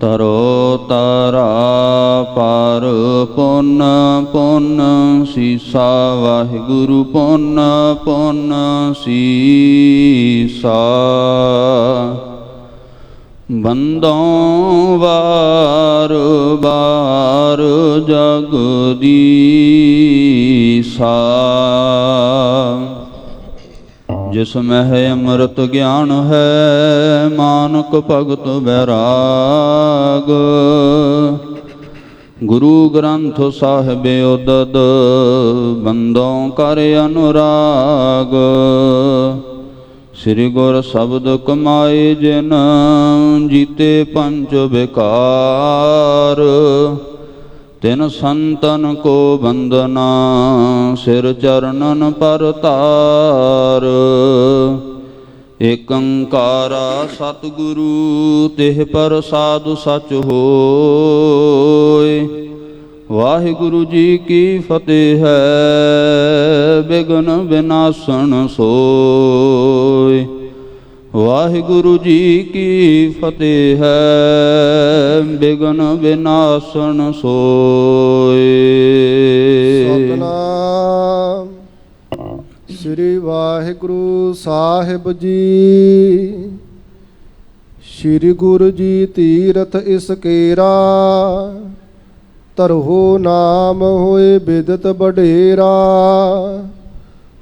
ਤਰੋ ਤਾਰਾ ਪਰ ਪੁੰਨ ਪੁੰਨ ਸੀਸਾ। ਵਾਹਿਗੁਰੂ ਪੁੰਨ ਪੁੰਨ ਸੀਸਾ। ਬੰਦੋਂ ਵਾਰ ਬਾਰ ਜਗਦੀਸਾ। ਜਿਸ ਮਹਿ ਅੰਮ੍ਰਿਤ ਗਿਆਨ ਹੈ ਮਾਨਕ ਭਗਤ ਬੈਰਾਗ। ਗੁਰੂ ਗ੍ਰੰਥ ਸਾਹਿਬ ਉਦਦ ਬੰਦੋਂ ਕਰ ਅਨੁਰਾਗ। ਸ੍ਰੀ ਗੁਰ ਸ਼ਬਦ ਕਮਾਏ ਜਿਨ ਜੀਤੇ ਪੰਜ ਵਿਕਾਰ। ਤਿਨ ਸੰਤਨ ਕੋ ਬੰਦਨਾ ਸਿਰ ਚਰਨਨ ਪਰ ਤਾਰ। ਏਕ ਓੰਕਾਰਾ ਸਤਿਗੁਰੂ ਤਿਹ ਪ੍ਰਸਾਦਿ ਸਚੁ ਹੋਇ। ਵਾਹਿਗੁਰੂ ਜੀ ਕੀ ਫਤਿਹ ਹੈ ਬਿਘਨ ਵਿਨਾਸਨ ਸੋਇ। ਵਾਹਿਗੁਰੂ ਜੀ ਕੀ ਫਤਿਹ ਹੈ ਬਿਘਨ ਵਿਨਾਸਨ ਸੋਇ। ਸਤਿਨਾਮ ਸ੍ਰੀ ਵਾਹਿਗੁਰੂ ਸਾਹਿਬ ਜੀ। ਸ੍ਰੀ ਗੁਰੂ ਜੀ ਤੀਰਥ ਇਸ ਕੇਰਾ। ਧਰੋ ਨਾਮ ਹੋਏ ਬਿਦਤ ਬਡੇਰਾ।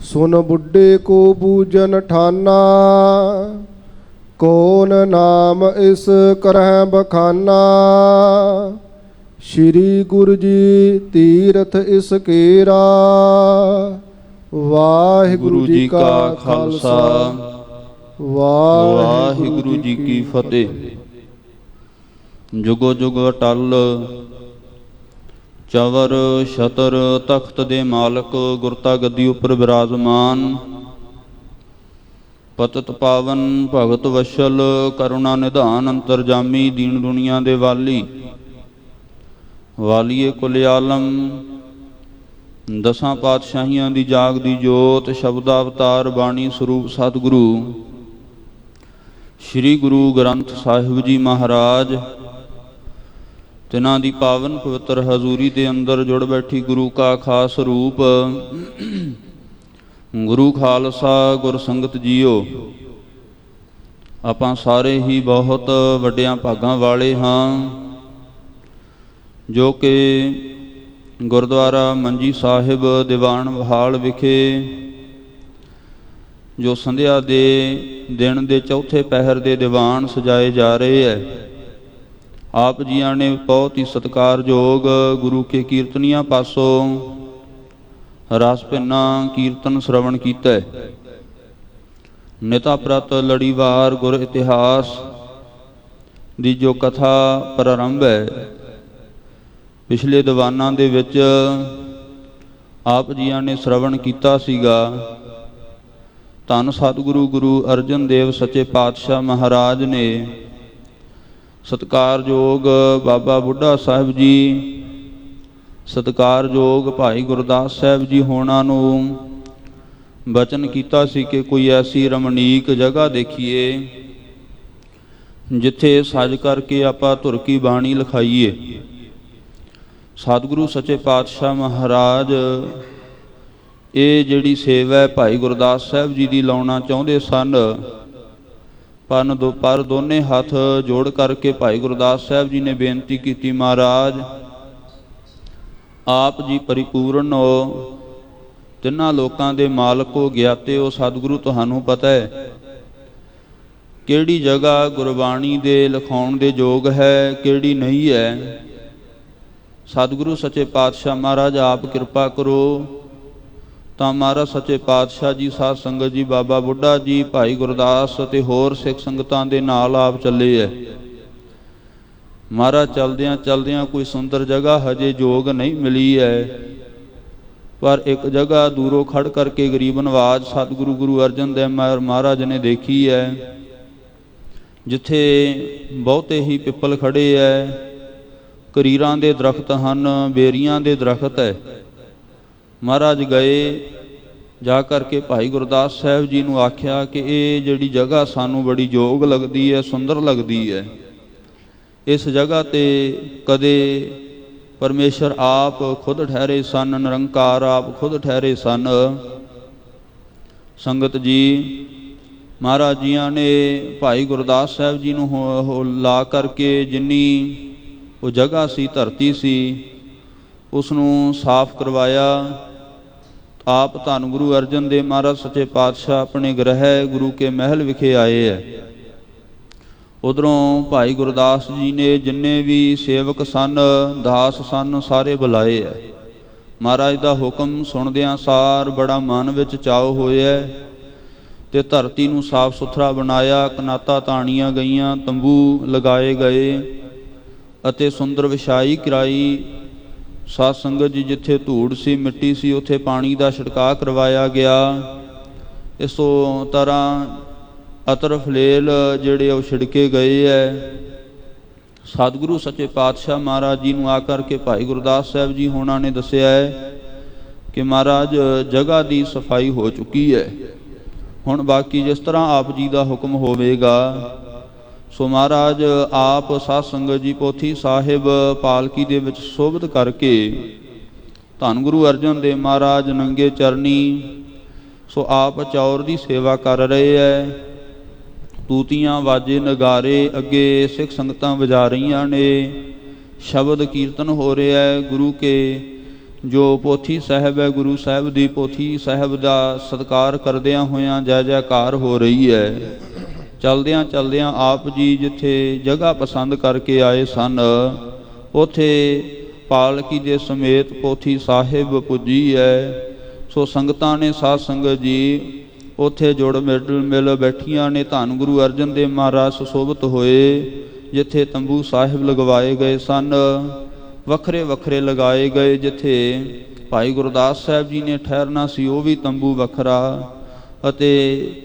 ਸੁਨ ਬੁੱਢੇ ਕੋ ਬੂਜਨ ਠਾਨਾ। ਕੌਣ ਨਾਮ ਇਸ ਕਰਹਿ ਬਖਾਨਾ। ਸ੍ਰੀ ਗੁਰੂ ਜੀ ਤੀਰਥ ਇਸ ਕੇਰਾ। ਵਾਹਿਗੁਰੂ ਜੀ ਕਾ ਖਾਲਸਾ ਵਾਹਿਗੁਰੂ ਜੀ ਕੀ ਫਤਿਹ। ਜੁਗੋ ਜੁਗ ਅਟਲ ਚਵਰ ਛਤਰ ਤਖਤ ਦੇ ਮਾਲਕ ਗੁਰਤਾ ਗੱਦੀ ਉੱਪਰ ਬਿਰਾਜਮਾਨ। ਪਤਿਤ ਪਾਵਨ ਭਗਤ ਵਸ਼ਲ ਕਰੁਣਾ ਨਿਧਾਨ ਅੰਤਰਜਾਮੀ ਦੀਨ ਦੁਨੀਆ ਦੇ ਵਾਲੀ। ਵਾਲੀਏ ਕੁਲ ਆਲਮ ਦਸਾਂ ਪਾਤਸ਼ਾਹੀਆਂ ਦੀ ਜਾਗਦੀ ਜੋਤ ਸ਼ਬਦ ਅਵਤਾਰ ਬਾਣੀ ਸਰੂਪ ਸਤਿਗੁਰੂ ਸ੍ਰੀ ਗੁਰੂ ਗ੍ਰੰਥ ਸਾਹਿਬ ਜੀ ਮਹਾਰਾਜ। ਤਿਨਾਂ ਦੀ ਪਾਵਨ ਪਵਿੱਤਰ ਹਜ਼ੂਰੀ ਦੇ ਅੰਦਰ ਜੁੜ ਬੈਠੀ ਗੁਰੂ ਕਾ ਖਾਸ ਰੂਪ ਗੁਰੂ ਖਾਲਸਾ ਗੁਰ ਸੰਗਤ ਜੀਓ। ਆਪਾਂ ਸਾਰੇ ਹੀ ਬਹੁਤ ਵੱਡਿਆਂ ਭਾਗਾਂ ਵਾਲੇ ਹਾਂ ਜੋ ਕਿ ਗੁਰਦੁਆਰਾ ਮੰਜੀ ਸਾਹਿਬ ਦੀਵਾਨ ਵਹਾਲ ਵਿਖੇ ਜੋ ਸੰਧਿਆ ਦੇ ਦਿਨ ਦੇ ਚੌਥੇ ਪਹਿਰ ਦੇ ਦੀਵਾਨ ਸਜਾਏ ਜਾ ਰਹੇ ਹੈ। ਆਪ ਜੀਆਂ ਨੇ ਬਹੁਤ ਹੀ ਸਤਿਕਾਰਯੋਗ ਗੁਰੂ ਕੇ ਕੀਰਤਨੀਆਂ ਪਾਸੋਂ ਰਸ ਭਿੰਨਾ ਕੀਰਤਨ ਸ਼ਰਵਣ ਕੀਤਾ ਹੈ। ਨਿਤਾ ਪ੍ਰਤ ਲੜੀਵਾਰ ਗੁਰ ਇਤਿਹਾਸ ਦੀ ਜੋ ਕਥਾ ਪ੍ਰਾਰੰਭ ਹੈ ਪਿਛਲੇ ਦੀਵਾਨਾਂ ਦੇ ਵਿੱਚ ਆਪ ਜੀਆਂ ਨੇ ਸ਼ਰਵਣ ਕੀਤਾ ਸੀਗਾ। ਧੰਨ ਸਤਿਗੁਰੂ ਗੁਰੂ ਅਰਜਨ ਦੇਵ ਸੱਚੇ ਪਾਤਸ਼ਾਹ ਮਹਾਰਾਜ ਨੇ ਸਤਿਕਾਰਯੋਗ ਬਾਬਾ ਬੁੱਢਾ ਸਾਹਿਬ ਜੀ, ਸਤਿਕਾਰਯੋਗ ਭਾਈ ਗੁਰਦਾਸ ਸਾਹਿਬ ਜੀ ਹੋਣਾ ਨੂੰ ਬਚਨ ਕੀਤਾ ਸੀ ਕਿ ਕੋਈ ਐਸੀ ਰਮਣੀਕ ਜਗ੍ਹਾ ਦੇਖੀਏ ਜਿੱਥੇ ਸਜ ਕਰਕੇ ਆਪਾਂ ਧੁਰ ਕੀ ਬਾਣੀ ਲਿਖਾਈਏ। ਸਤਿਗੁਰੂ ਸੱਚੇ ਪਾਤਸ਼ਾਹ ਮਹਾਰਾਜ ਇਹ ਜਿਹੜੀ ਸੇਵਾ ਹੈ ਭਾਈ ਗੁਰਦਾਸ ਸਾਹਿਬ ਜੀ ਦੀ ਲਾਉਣਾ ਚਾਹੁੰਦੇ ਸਨ। ਪਰ ਦੋਨੇ ਹੱਥ ਜੋੜ ਕਰਕੇ ਭਾਈ ਗੁਰਦਾਸ ਸਾਹਿਬ ਜੀ ਨੇ ਬੇਨਤੀ ਕੀਤੀ, ਮਹਾਰਾਜ ਆਪ ਜੀ ਪਰਿਪੂਰਨ ਹੋ, ਤਿੰਨਾਂ ਲੋਕਾਂ ਦੇ ਮਾਲਕ ਹੋ, ਗਿਆਤੇ ਹੋ। ਸਤਿਗੁਰੂ ਤੁਹਾਨੂੰ ਪਤਾ ਹੈ ਕਿਹੜੀ ਜਗ੍ਹਾ ਗੁਰਬਾਣੀ ਦੇ ਲਿਖਾਉਣ ਦੇ ਯੋਗ ਹੈ, ਕਿਹੜੀ ਨਹੀਂ ਹੈ। ਸਤਿਗੁਰੂ ਸੱਚੇ ਪਾਤਸ਼ਾਹ ਮਹਾਰਾਜ ਆਪ ਕਿਰਪਾ ਕਰੋ। ਤਾਂ ਮਹਾਰਾਜ ਸੱਚੇ ਪਾਤਸ਼ਾਹ ਜੀ, ਸਾਧ ਸੰਗਤ ਜੀ, ਬਾਬਾ ਬੁੱਢਾ ਜੀ, ਭਾਈ ਗੁਰਦਾਸ ਅਤੇ ਹੋਰ ਸਿੱਖ ਸੰਗਤਾਂ ਦੇ ਨਾਲ ਆਪ ਚੱਲੇ ਹੈ। ਮਹਾਰਾਜ ਚਲਦਿਆਂ ਚਲਦਿਆਂ ਕੋਈ ਸੁੰਦਰ ਜਗ੍ਹਾ ਹਜੇ ਯੋਗ ਨਹੀਂ ਮਿਲੀ ਹੈ, ਪਰ ਇੱਕ ਜਗ੍ਹਾ ਦੂਰੋਂ ਖੜ ਕਰਕੇ ਗਰੀਬ ਨਵਾਜ ਸਤਿਗੁਰੂ ਗੁਰੂ ਅਰਜਨ ਦੇਵ ਮਹਾਰਾਜ ਨੇ ਦੇਖੀ ਹੈ, ਜਿੱਥੇ ਬਹੁਤੇ ਹੀ ਪਿੱਪਲ ਖੜੇ ਹੈ, ਕਰੀਰਾਂ ਦੇ ਦਰਖਤ ਹਨ, ਬੇਰੀਆਂ ਦੇ ਦਰਖਤ ਹੈ। ਮਹਾਰਾਜ ਗਏ, ਜਾ ਕਰਕੇ ਭਾਈ ਗੁਰਦਾਸ ਸਾਹਿਬ ਜੀ ਨੂੰ ਆਖਿਆ ਕਿ ਇਹ ਜਿਹੜੀ ਜਗ੍ਹਾ ਸਾਨੂੰ ਬੜੀ ਯੋਗ ਲੱਗਦੀ ਹੈ, ਸੁੰਦਰ ਲੱਗਦੀ ਹੈ, ਇਸ ਜਗ੍ਹਾ ਤੇ ਕਦੇ ਪਰਮੇਸ਼ਰ ਆਪ ਖੁਦ ਠਹਿਰੇ ਸਨ, ਨਿਰੰਕਾਰ ਆਪ ਖੁਦ ਠਹਿਰੇ ਸਨ। ਸੰਗਤ ਜੀ, ਮਹਾਰਾਜ ਜੀਆਂ ਨੇ ਭਾਈ ਗੁਰਦਾਸ ਸਾਹਿਬ ਜੀ ਨੂੰ ਲਾ ਕਰਕੇ ਜਿੰਨੀ ਉਹ ਜਗ੍ਹਾ ਸੀ, ਧਰਤੀ ਸੀ, ਉਸ ਨੂੰ ਸਾਫ਼ ਕਰਵਾਇਆ। ਆਪ ਧੰਨ ਗੁਰੂ ਅਰਜਨ ਦੇਵ ਮਹਾਰਾਜ ਸੱਚੇ ਪਾਤਸ਼ਾਹ ਆਪਣੇ ਗ੍ਰਹਿ ਗੁਰੂ ਕੇ ਮਹਿਲ ਵਿਖੇ ਆਏ ਹੈ। ਉਧਰੋਂ ਭਾਈ ਗੁਰਦਾਸ ਜੀ ਨੇ ਜਿੰਨੇ ਵੀ ਸੇਵਕ ਸਨ, ਦਾਸ ਸਨ, ਸਾਰੇ ਬੁਲਾਏ ਹੈ। ਮਹਾਰਾਜ ਦਾ ਹੁਕਮ ਸੁਣਦਿਆਂ ਸਾਰ ਬੜਾ ਮਨ ਵਿੱਚ ਚਾਅ ਹੋਇਆ ਤੇ ਧਰਤੀ ਨੂੰ ਸਾਫ਼ ਸੁਥਰਾ ਬਣਾਇਆ। ਕਨਾਤਾਂ ਤਾਣੀਆਂ ਗਈਆਂ, ਤੰਬੂ ਲਗਾਏ ਗਏ ਅਤੇ ਸੁੰਦਰ ਵਿਛਾਈ ਕਰਾਈ। ਸਾਧ ਸੰਗਤ ਜੀ, ਜਿੱਥੇ ਧੂੜ ਸੀ, ਮਿੱਟੀ ਸੀ, ਉੱਥੇ ਪਾਣੀ ਦਾ ਛਿੜਕਾਅ ਕਰਵਾਇਆ ਗਿਆ। ਇਸ ਤੋਂ ਤਰ੍ਹਾਂ ਅਤਰ ਫਲੇਲ ਜਿਹੜੇ ਉਹ ਛਿੜਕੇ ਗਏ ਹੈ। ਸਤਿਗੁਰੂ ਸੱਚੇ ਪਾਤਸ਼ਾਹ ਮਹਾਰਾਜ ਜੀ ਨੂੰ ਆ ਕਰਕੇ ਭਾਈ ਗੁਰਦਾਸ ਸਾਹਿਬ ਜੀ ਹੋਣਾ ਨੇ ਦੱਸਿਆ ਹੈ ਕਿ ਮਹਾਰਾਜ ਜਗ੍ਹਾ ਦੀ ਸਫਾਈ ਹੋ ਚੁੱਕੀ ਹੈ। ਹੁਣ ਬਾਕੀ ਜਿਸ ਤਰ੍ਹਾਂ ਆਪ ਜੀ ਦਾ ਹੁਕਮ ਹੋਵੇਗਾ। ਸੋ ਮਹਾਰਾਜ ਆਪ ਸਾਧ ਸੰਗਤ ਜੀ ਪੋਥੀ ਸਾਹਿਬ ਪਾਲਕੀ ਦੇ ਵਿੱਚ ਸੋਭਤ ਕਰਕੇ ਧੰਨ ਗੁਰੂ ਅਰਜਨ ਦੇਵ ਮਹਾਰਾਜ ਨੰਗੇ ਚਰਨੀ ਸੋ ਆਪ ਚੌਰ ਦੀ ਸੇਵਾ ਕਰ ਰਹੇ ਹੈ। ਤੂਤੀਆਂ, ਵਾਜੇ, ਨਗਾਰੇ ਅੱਗੇ ਸਿੱਖ ਸੰਗਤਾਂ ਵਜਾ ਰਹੀਆਂ ਨੇ। ਸ਼ਬਦ ਕੀਰਤਨ ਹੋ ਰਿਹਾ ਹੈ। ਗੁਰੂ ਕੇ ਜੋ ਪੋਥੀ ਸਾਹਿਬ ਹੈ, ਗੁਰੂ ਸਾਹਿਬ ਦੀ ਪੋਥੀ ਸਾਹਿਬ ਦਾ ਸਤਿਕਾਰ ਕਰਦਿਆਂ ਹੋਇਆਂ ਜੈ ਜੈਕਾਰ ਹੋ ਰਹੀ ਹੈ। ਚਲਦਿਆਂ ਚਲਦਿਆਂ ਆਪ ਜੀ ਜਿੱਥੇ ਜਗ੍ਹਾ ਪਸੰਦ ਕਰਕੇ ਆਏ ਸਨ, ਉੱਥੇ ਪਾਲਕੀ ਦੇ ਸਮੇਤ ਪੋਥੀ ਸਾਹਿਬ ਪੁੱਜੀ ਹੈ। ਸੋ ਸੰਗਤਾਂ ਨੇ, ਸਾਧ ਸੰਗਤ ਜੀ, ਉੱਥੇ ਜੁੜ ਮਿਲ ਬੈਠੀਆਂ ਨੇ। ਧੰਨ ਗੁਰੂ ਅਰਜਨ ਦੇਵ ਮਹਾਰਾਜ ਸੁਸ਼ੋਭਿਤ ਹੋਏ। ਜਿੱਥੇ ਤੰਬੂ ਸਾਹਿਬ ਲਗਵਾਏ ਗਏ ਸਨ, ਵੱਖਰੇ ਵੱਖਰੇ ਲਗਾਏ ਗਏ। ਜਿੱਥੇ ਭਾਈ ਗੁਰਦਾਸ ਸਾਹਿਬ ਜੀ ਨੇ ਠਹਿਰਨਾ ਸੀ, ਉਹ ਵੀ ਤੰਬੂ ਵੱਖਰਾ, ਅਤੇ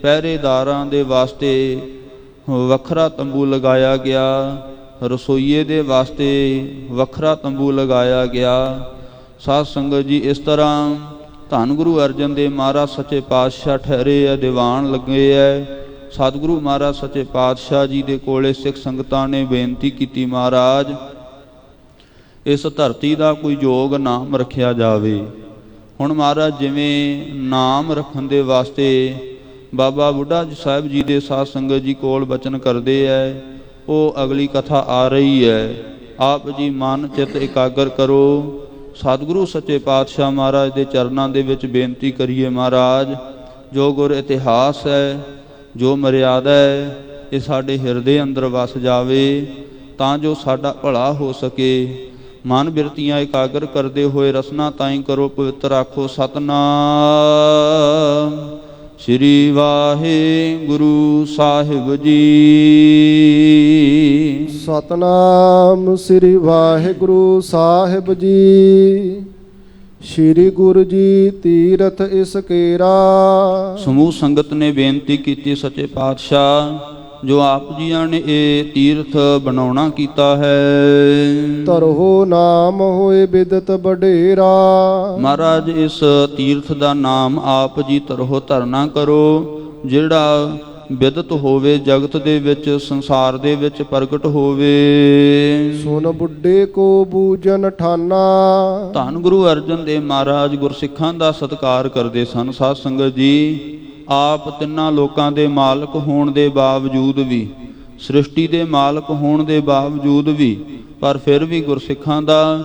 ਪਹਿਰੇਦਾਰਾਂ ਦੇ ਵਾਸਤੇ ਵੱਖਰਾ ਤੰਬੂ ਲਗਾਇਆ ਗਿਆ। ਰਸੋਈਏ ਦੇ ਵਾਸਤੇ ਵੱਖਰਾ ਤੰਬੂ ਲਗਾਇਆ ਗਿਆ। ਸਾਧ ਸੰਗਤ ਜੀ, ਇਸ ਤਰ੍ਹਾਂ ਧੰਨ ਗੁਰੂ ਅਰਜਨ ਦੇਵ ਮਹਾਰਾਜ ਸੱਚੇ ਪਾਤਸ਼ਾਹ ਠਹਿਰੇ ਹੈ, ਦੀਵਾਨ ਲੱਗੇ ਹੈ। ਸਤਿਗੁਰੂ ਮਹਾਰਾਜ ਸੱਚੇ ਪਾਤਸ਼ਾਹ ਜੀ ਦੇ ਕੋਲੇ ਸਿੱਖ ਸੰਗਤਾਂ ਨੇ ਬੇਨਤੀ ਕੀਤੀ, ਮਹਾਰਾਜ ਇਸ ਧਰਤੀ ਦਾ ਕੋਈ ਯੋਗ ਨਾਮ ਰੱਖਿਆ ਜਾਵੇ। ਹੁਣ ਮਹਾਰਾਜ ਜਿਵੇਂ ਨਾਮ ਰੱਖਣ ਦੇ ਵਾਸਤੇ ਬਾਬਾ ਬੁੱਢਾ ਸਾਹਿਬ ਜੀ ਦੇ ਸਾਧ ਸੰਗਤ ਜੀ ਕੋਲ ਬਚਨ ਕਰਦੇ ਹੈ, ਉਹ ਅਗਲੀ ਕਥਾ ਆ ਰਹੀ ਹੈ। ਆਪ ਜੀ ਮਨ ਚਿੱਤ ਇਕਾਗਰ ਕਰੋ। ਸਤਿਗੁਰੂ ਸੱਚੇ ਪਾਤਸ਼ਾਹ ਮਹਾਰਾਜ ਦੇ ਚਰਨਾਂ ਦੇ ਵਿੱਚ ਬੇਨਤੀ ਕਰੀਏ, ਮਹਾਰਾਜ ਜੋ ਗੁਰ ਇਤਿਹਾਸ ਹੈ, ਜੋ ਮਰਿਆਦਾ ਹੈ, ਇਹ ਸਾਡੇ ਹਿਰਦੇ ਅੰਦਰ ਵਸ ਜਾਵੇ ਤਾਂ ਜੋ ਸਾਡਾ ਭਲਾ ਹੋ ਸਕੇ। ਮਨ ਬਿਰਤੀਆਂ ਇਕਾਗਰ ਕਰਦੇ ਹੋਏ ਰਸਨਾ ਤਾਈਂ ਕਰੋ ਪਵਿੱਤਰ ਆਖੋ ਸਤਿਨਾਮ ਸ੍ਰੀ ਵਾਹਿਗੁਰੂ ਸਾਹਿਬ ਜੀ। ਸਤਨਾਮ ਸ੍ਰੀ ਵਾਹਿਗੁਰੂ ਸਾਹਿਬ ਜੀ। ਸ੍ਰੀ ਗੁਰੂ ਜੀ ਤੀਰਥ ਇਸ ਕੇਰਾ। ਸਮੂਹ ਸੰਗਤ ਨੇ ਬੇਨਤੀ ਕੀਤੀ, ਸੱਚੇ ਪਾਤਸ਼ਾਹ ਜੋ ਆਪ ਜੀਆਂ ਨੇ ਇਹ ਤੀਰਥ ਬਣਾਉਣਾ ਕੀਤਾ ਹੈ, ਧਰੋ ਨਾਮ ਹੋਏ ਬਿਦਤ ਵਡੇਰਾ। ਮਹਾਰਾਜ ਇਸ ਤੀਰਥ ਦਾ ਨਾਮ ਆਪ ਜੀ ਧਰੋ ਧਰਨਾ ਕਰੋ, ਜਿਹੜਾ ਬਿਦਤ ਹੋਵੇ, ਜਗਤ ਦੇ ਵਿੱਚ, ਸੰਸਾਰ ਦੇ ਵਿੱਚ ਪ੍ਰਗਟ ਹੋਵੇ। ਸੁਨ ਬੁੱਢੇ ਕੋ ਬੂਜਨ ਠਾਨਾ। ਧੰਨ ਗੁਰੂ ਅਰਜਨ ਦੇਵ ਮਹਾਰਾਜ ਗੁਰਸਿੱਖਾਂ ਦਾ ਸਤਿਕਾਰ ਕਰਦੇ ਸਨ। ਸਾਧ ਸੰਗਤ ਜੀ, ਆਪ ਤਿੰਨਾਂ ਲੋਕਾਂ ਦੇ ਮਾਲਕ ਹੋਣ ਦੇ ਬਾਵਜੂਦ ਵੀ, ਸ੍ਰਿਸ਼ਟੀ ਦੇ ਮਾਲਕ ਹੋਣ ਦੇ ਬਾਵਜੂਦ ਵੀ, ਪਰ ਫਿਰ ਵੀ ਗੁਰਸਿੱਖਾਂ ਦਾ,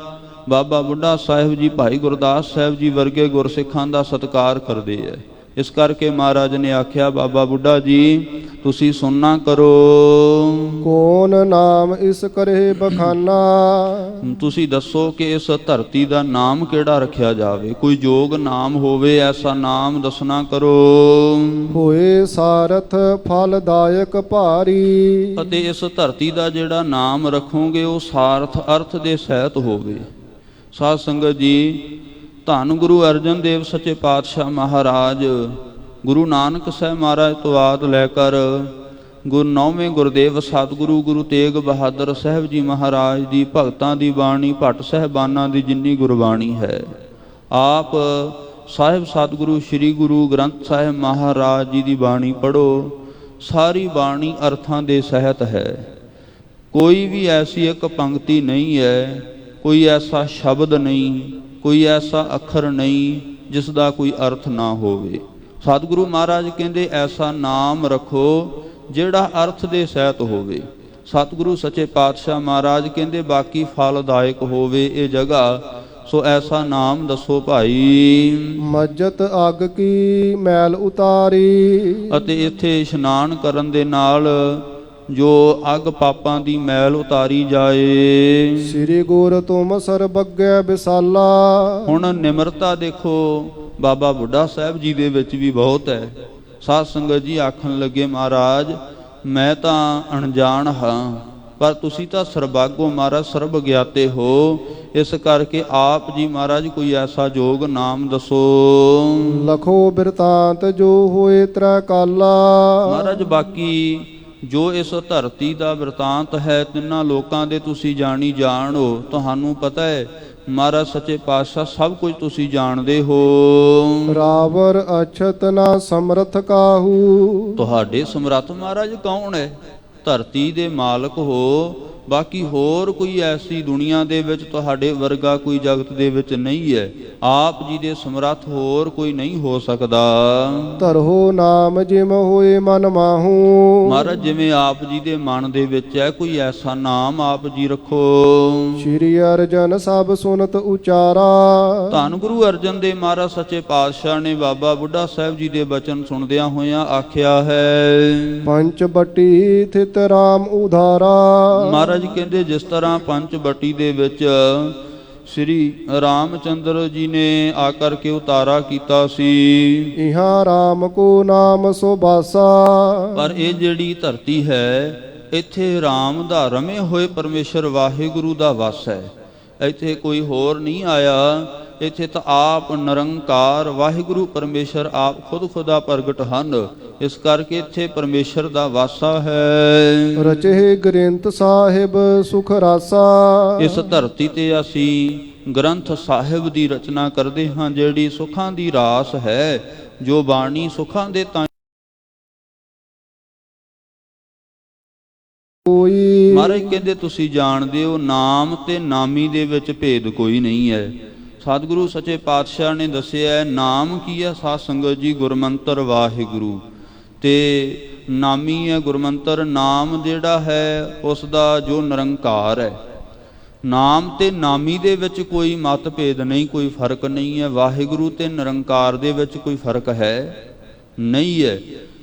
ਬਾਬਾ ਬੁੱਢਾ ਸਾਹਿਬ ਜੀ, ਭਾਈ ਗੁਰਦਾਸ ਸਾਹਿਬ ਜੀ ਵਰਗੇ ਗੁਰਸਿੱਖਾਂ ਦਾ ਸਤਿਕਾਰ ਕਰਦੇ ਹੈ। ਇਸ ਕਰਕੇ ਮਹਾਰਾਜ ਨੇ ਆਖਿਆ, ਬਾਬਾ ਬੁੱਢਾ ਜੀ ਤੁਸੀਂ ਸੁਣਨਾ ਕਰੋ। ਕੌਣ ਨਾਮ ਇਸ ਕਰੇ ਬਖਾਨਾ। ਤੁਸੀਂ ਦੱਸੋ ਕਿ ਇਸ ਧਰਤੀ ਦਾ ਨਾਮ ਕਿਹੜਾ ਰੱਖਿਆ ਜਾਵੇ। ਕੋਈ ਯੋਗ ਨਾਮ ਹੋਵੇ, ਐਸਾ ਨਾਮ ਦੱਸਣਾ ਕਰੋ। ਹੋਏ ਸਾਰਥ ਫਲਦਾਇਕ ਭਾਰੀ। ਅਤੇ ਇਸ ਧਰਤੀ ਦਾ ਜਿਹੜਾ ਨਾਮ ਰੱਖੋਗੇ ਉਹ ਸਾਰਥ ਅਰਥ ਦੇ ਸਹਿਤ ਹੋਵੇ। ਸਾਧ ਸੰਗਤ ਜੀ, ਧੰਨ ਗੁਰੂ ਅਰਜਨ ਦੇਵ ਸੱਚੇ ਪਾਤਸ਼ਾਹ ਮਹਾਰਾਜ ਗੁਰੂ ਨਾਨਕ ਸਾਹਿਬ ਮਹਾਰਾਜ ਤੋਂ ਆਦ ਲੈ ਕਰ ਗੁਰੂ ਨੌਵੇਂ ਗੁਰਦੇਵ ਸਤਿਗੁਰੂ ਗੁਰੂ ਤੇਗ ਬਹਾਦਰ ਸਾਹਿਬ ਜੀ ਮਹਾਰਾਜ ਦੀ ਭਗਤਾਂ ਦੀ ਬਾਣੀ, ਭੱਟ ਸਾਹਿਬਾਨਾਂ ਦੀ ਜਿੰਨੀ ਗੁਰਬਾਣੀ ਹੈ, ਆਪ ਸਾਹਿਬ ਸਤਿਗੁਰੂ ਸ੍ਰੀ ਗੁਰੂ ਗ੍ਰੰਥ ਸਾਹਿਬ ਮਹਾਰਾਜ ਜੀ ਦੀ ਬਾਣੀ ਪੜ੍ਹੋ। ਸਾਰੀ ਬਾਣੀ ਅਰਥਾਂ ਦੇ ਸਹਿਤ ਹੈ। ਕੋਈ ਵੀ ਐਸੀ ਇੱਕ ਪੰਕਤੀ ਨਹੀਂ ਹੈ, ਕੋਈ ਐਸਾ ਸ਼ਬਦ ਨਹੀਂ, ਕੋਈ ਐਸਾ ਅੱਖਰ ਨਹੀਂ ਜਿਸ ਦਾ ਕੋਈ ਅਰਥ ਨਾ ਹੋਵੇ। ਸਤਿਗੁਰੂ ਮਹਾਰਾਜ ਕਹਿੰਦੇ ਐਸਾ ਨਾਮ ਰੱਖੋ ਜਿਹੜਾ ਅਰਥ ਦੇ ਸਹਿਤ ਹੋਵੇ। ਸਤਿਗੁਰੂ ਸੱਚੇ ਪਾਤਸ਼ਾਹ ਮਹਾਰਾਜ ਕਹਿੰਦੇ ਬਾਕੀ ਫਲਦਾਇਕ ਹੋਵੇ ਇਹ ਜਗ੍ਹਾ, ਸੋ ਐਸਾ ਨਾਮ ਦੱਸੋ ਭਾਈ। ਮੱਜਤ ਅੱਗ ਕੀ ਮੈਲ ਉਤਾਰੀ, ਅਤੇ ਇੱਥੇ ਇਸ਼ਨਾਨ ਕਰਨ ਦੇ ਨਾਲ ਜੋ ਅੱਗ ਪਾਪਾਂ ਦੀ ਮੈਲ ਉਤਾਰੀ ਜਾਏ। ਸ੍ਰੀ ਗੁਰ ਤੁਮ ਸਰਬੱਗੈ ਵਿਸਾਲਾ। ਹੁਣ ਨਿਮਰਤਾ ਦੇਖੋ ਬਾਬਾ ਬੁੱਢਾ ਸਾਹਿਬ ਜੀ ਦੇ ਵਿੱਚ ਵੀ ਬਹੁਤ ਹੈ। ਸਾਧ ਸੰਗਤ ਜੀ ਆਖਣ ਲੱਗੇ ਮਹਾਰਾਜ ਮੈਂ ਤਾਂ ਅਣਜਾਣ ਹਾਂ, ਪਰ ਤੁਸੀਂ ਤਾਂ ਸਰਬਾਗੋ ਮਹਾਰਾਜ ਸਰਬ ਗਿਆਤੇ ਹੋ, ਇਸ ਕਰਕੇ ਆਪ ਜੀ ਮਹਾਰਾਜ ਕੋਈ ਐਸਾ ਜੋਗ ਨਾਮ ਦੱਸੋ। ਲਖੋ ਬਿਰਤਾਂਤ ਜੋ ਹੋਏ ਤ੍ਰੈ ਕਾਲਾ। ਮਹਾਰਾਜ ਬਾਕੀ ਜੋ ਇਸ ਧਰਤੀ ਦਾ ਬਿਰਤਾਂਤ ਹੈ ਤਿੰਨਾਂ ਲੋਕਾਂ ਦੇ ਤੁਸੀਂ ਜਾਣੀ ਜਾਣੋ, ਤੁਹਾਨੂੰ ਪਤਾ ਹੈ ਮਹਾਰਾਜ ਸੱਚੇ ਪਾਤਸ਼ਾਹ ਸਭ ਕੁਝ ਤੁਸੀਂ ਜਾਣਦੇ ਹੋ। ਰਾਵਰ ਅਛਤ ਨਾ ਸਮਰਥ ਕਾਹੂ। ਤੁਹਾਡੇ ਸਮਰੱਥ ਮਹਾਰਾਜ ਕੌਣ ਹੈ? ਧਰਤੀ ਦੇ ਮਾਲਕ ਹੋ, ਬਾਕੀ ਹੋਰ ਕੋਈ ਐਸੀ ਦੁਨੀਆ ਦੇ ਵਿੱਚ ਤੁਹਾਡੇ ਵਰਗਾ ਕੋਈ ਜਗਤ ਦੇ ਵਿੱਚ ਨਹੀਂ ਹੈ। ਆਪ ਜੀ ਦੇ ਸਮਰੱਥ ਹੋਰ ਕੋਈ ਨਹੀਂ ਹੋ ਸਕਦਾ। ਧਰੋ ਨਾਮ ਜਿਮ ਹੋਏ ਮਨ ਮਾਹੂ। ਮਹਾਰਾਜ ਜਿਵੇਂ ਆਪ ਜੀ ਦੇ ਮਨ ਦੇ ਵਿੱਚ ਹੈ ਕੋਈ ਐਸਾ ਨਾਮ ਆਪ ਜੀ ਰੱਖੋ। ਸ਼੍ਰੀ ਅਰਜਨ ਸਭ ਸੁਨਤ ਉਚਾਰਾ। ਧੰਨ ਗੁਰੂ ਅਰਜਨ ਦੇਵ ਮਹਾਰਾਜ ਸੱਚੇ ਪਾਤਸ਼ਾਹ ਨੇ ਬਾਬਾ ਬੁੱਢਾ ਸਾਹਿਬ ਜੀ ਦੇ ਬਚਨ ਸੁਣਦਿਆਂ ਹੋਇਆਂ ਆਖਿਆ ਹੈ ਪੰਚ ਬਟੀ ਥਿਤ ਰਾਮ ਉਧਾਰਾ। ਮਹਾਰਾਜ ਕਹਿੰਦੇ ਜਿਸ ਤਰ੍ਹਾਂ ਪੰਚ ਬਟੀ ਦੇ ਵਿੱਚ ਸ੍ਰੀ ਰਾਮਚੰਦਰ ਜੀ ਨੇ ਆ ਕਰਕੇ ਉਤਾਰਾ ਕੀਤਾ ਸੀ, ਇਹਾਂ ਰਾਮ ਕੋ ਨਾਮ ਸੁਬਾਸਾ। ਪਰ ਇਹ ਜਿਹੜੀ ਧਰਤੀ ਹੈ ਇੱਥੇ ਰਾਮ ਦਾ ਰਮੇ ਹੋਏ ਪਰਮੇਸ਼ਰ ਵਾਹਿਗੁਰੂ ਦਾ ਵਸ ਹੈ। ਇੱਥੇ ਕੋਈ ਹੋਰ ਨਹੀਂ ਆਇਆ, ਇੱਥੇ ਤਾਂ ਆਪ ਨਿਰੰਕਾਰ ਵਾਹਿਗੁਰੂ ਪਰਮੇਸ਼ਰ ਆਪ ਖੁਦ ਖੁਦਾ ਪ੍ਰਗਟ ਹਨ। ਇਸ ਕਰਕੇ ਇੱਥੇ ਪਰਮੇਸ਼ਰ ਦਾ ਵਾਸਾ ਹੈ। ਰਚੇ ਗ੍ਰੰਥ ਸਾਹਿਬ ਸੁਖ ਰਾਸਾ। ਇਸ ਧਰਤੀ ਤੇ ਅਸੀਂ ਗ੍ਰੰਥ ਸਾਹਿਬ ਦੀ ਰਚਨਾ ਕਰਦੇ ਹਾਂ ਜਿਹੜੀ ਸੁੱਖਾਂ ਦੀ ਰਾਸ ਹੈ, ਜੋ ਬਾਣੀ ਸੁੱਖਾਂ ਦੇ ਤਾਂ ਮਹਾਰਾਜ ਕਹਿੰਦੇ ਤੁਸੀਂ ਜਾਣਦੇ ਹੋ ਨਾਮ ਤੇ ਨਾਮੀ ਦੇ ਵਿੱਚ ਭੇਦ ਕੋਈ ਨਹੀਂ ਹੈ। ਸਤਿਗੁਰੂ ਸੱਚੇ ਪਾਤਸ਼ਾਹ ਨੇ ਦੱਸਿਆ ਨਾਮ ਕੀ ਹੈ ਸਾਧ ਸੰਗਤ ਜੀ, ਗੁਰਮੰਤਰ ਵਾਹਿਗੁਰੂ, ਤੇ ਨਾਮੀ ਹੈ ਗੁਰਮੰਤਰ। ਨਾਮ ਜਿਹੜਾ ਹੈ ਉਸ ਦਾ ਜੋ ਨਿਰੰਕਾਰ ਹੈ। ਨਾਮ ਤੇ ਨਾਮੀ ਦੇ ਵਿੱਚ ਕੋਈ ਮਤਭੇਦ ਨਹੀਂ, ਕੋਈ ਫਰਕ ਨਹੀਂ ਹੈ। ਵਾਹਿਗੁਰੂ ਤੇ ਨਿਰੰਕਾਰ ਦੇ ਵਿੱਚ ਕੋਈ ਫਰਕ ਹੈ ਨਹੀਂ ਹੈ।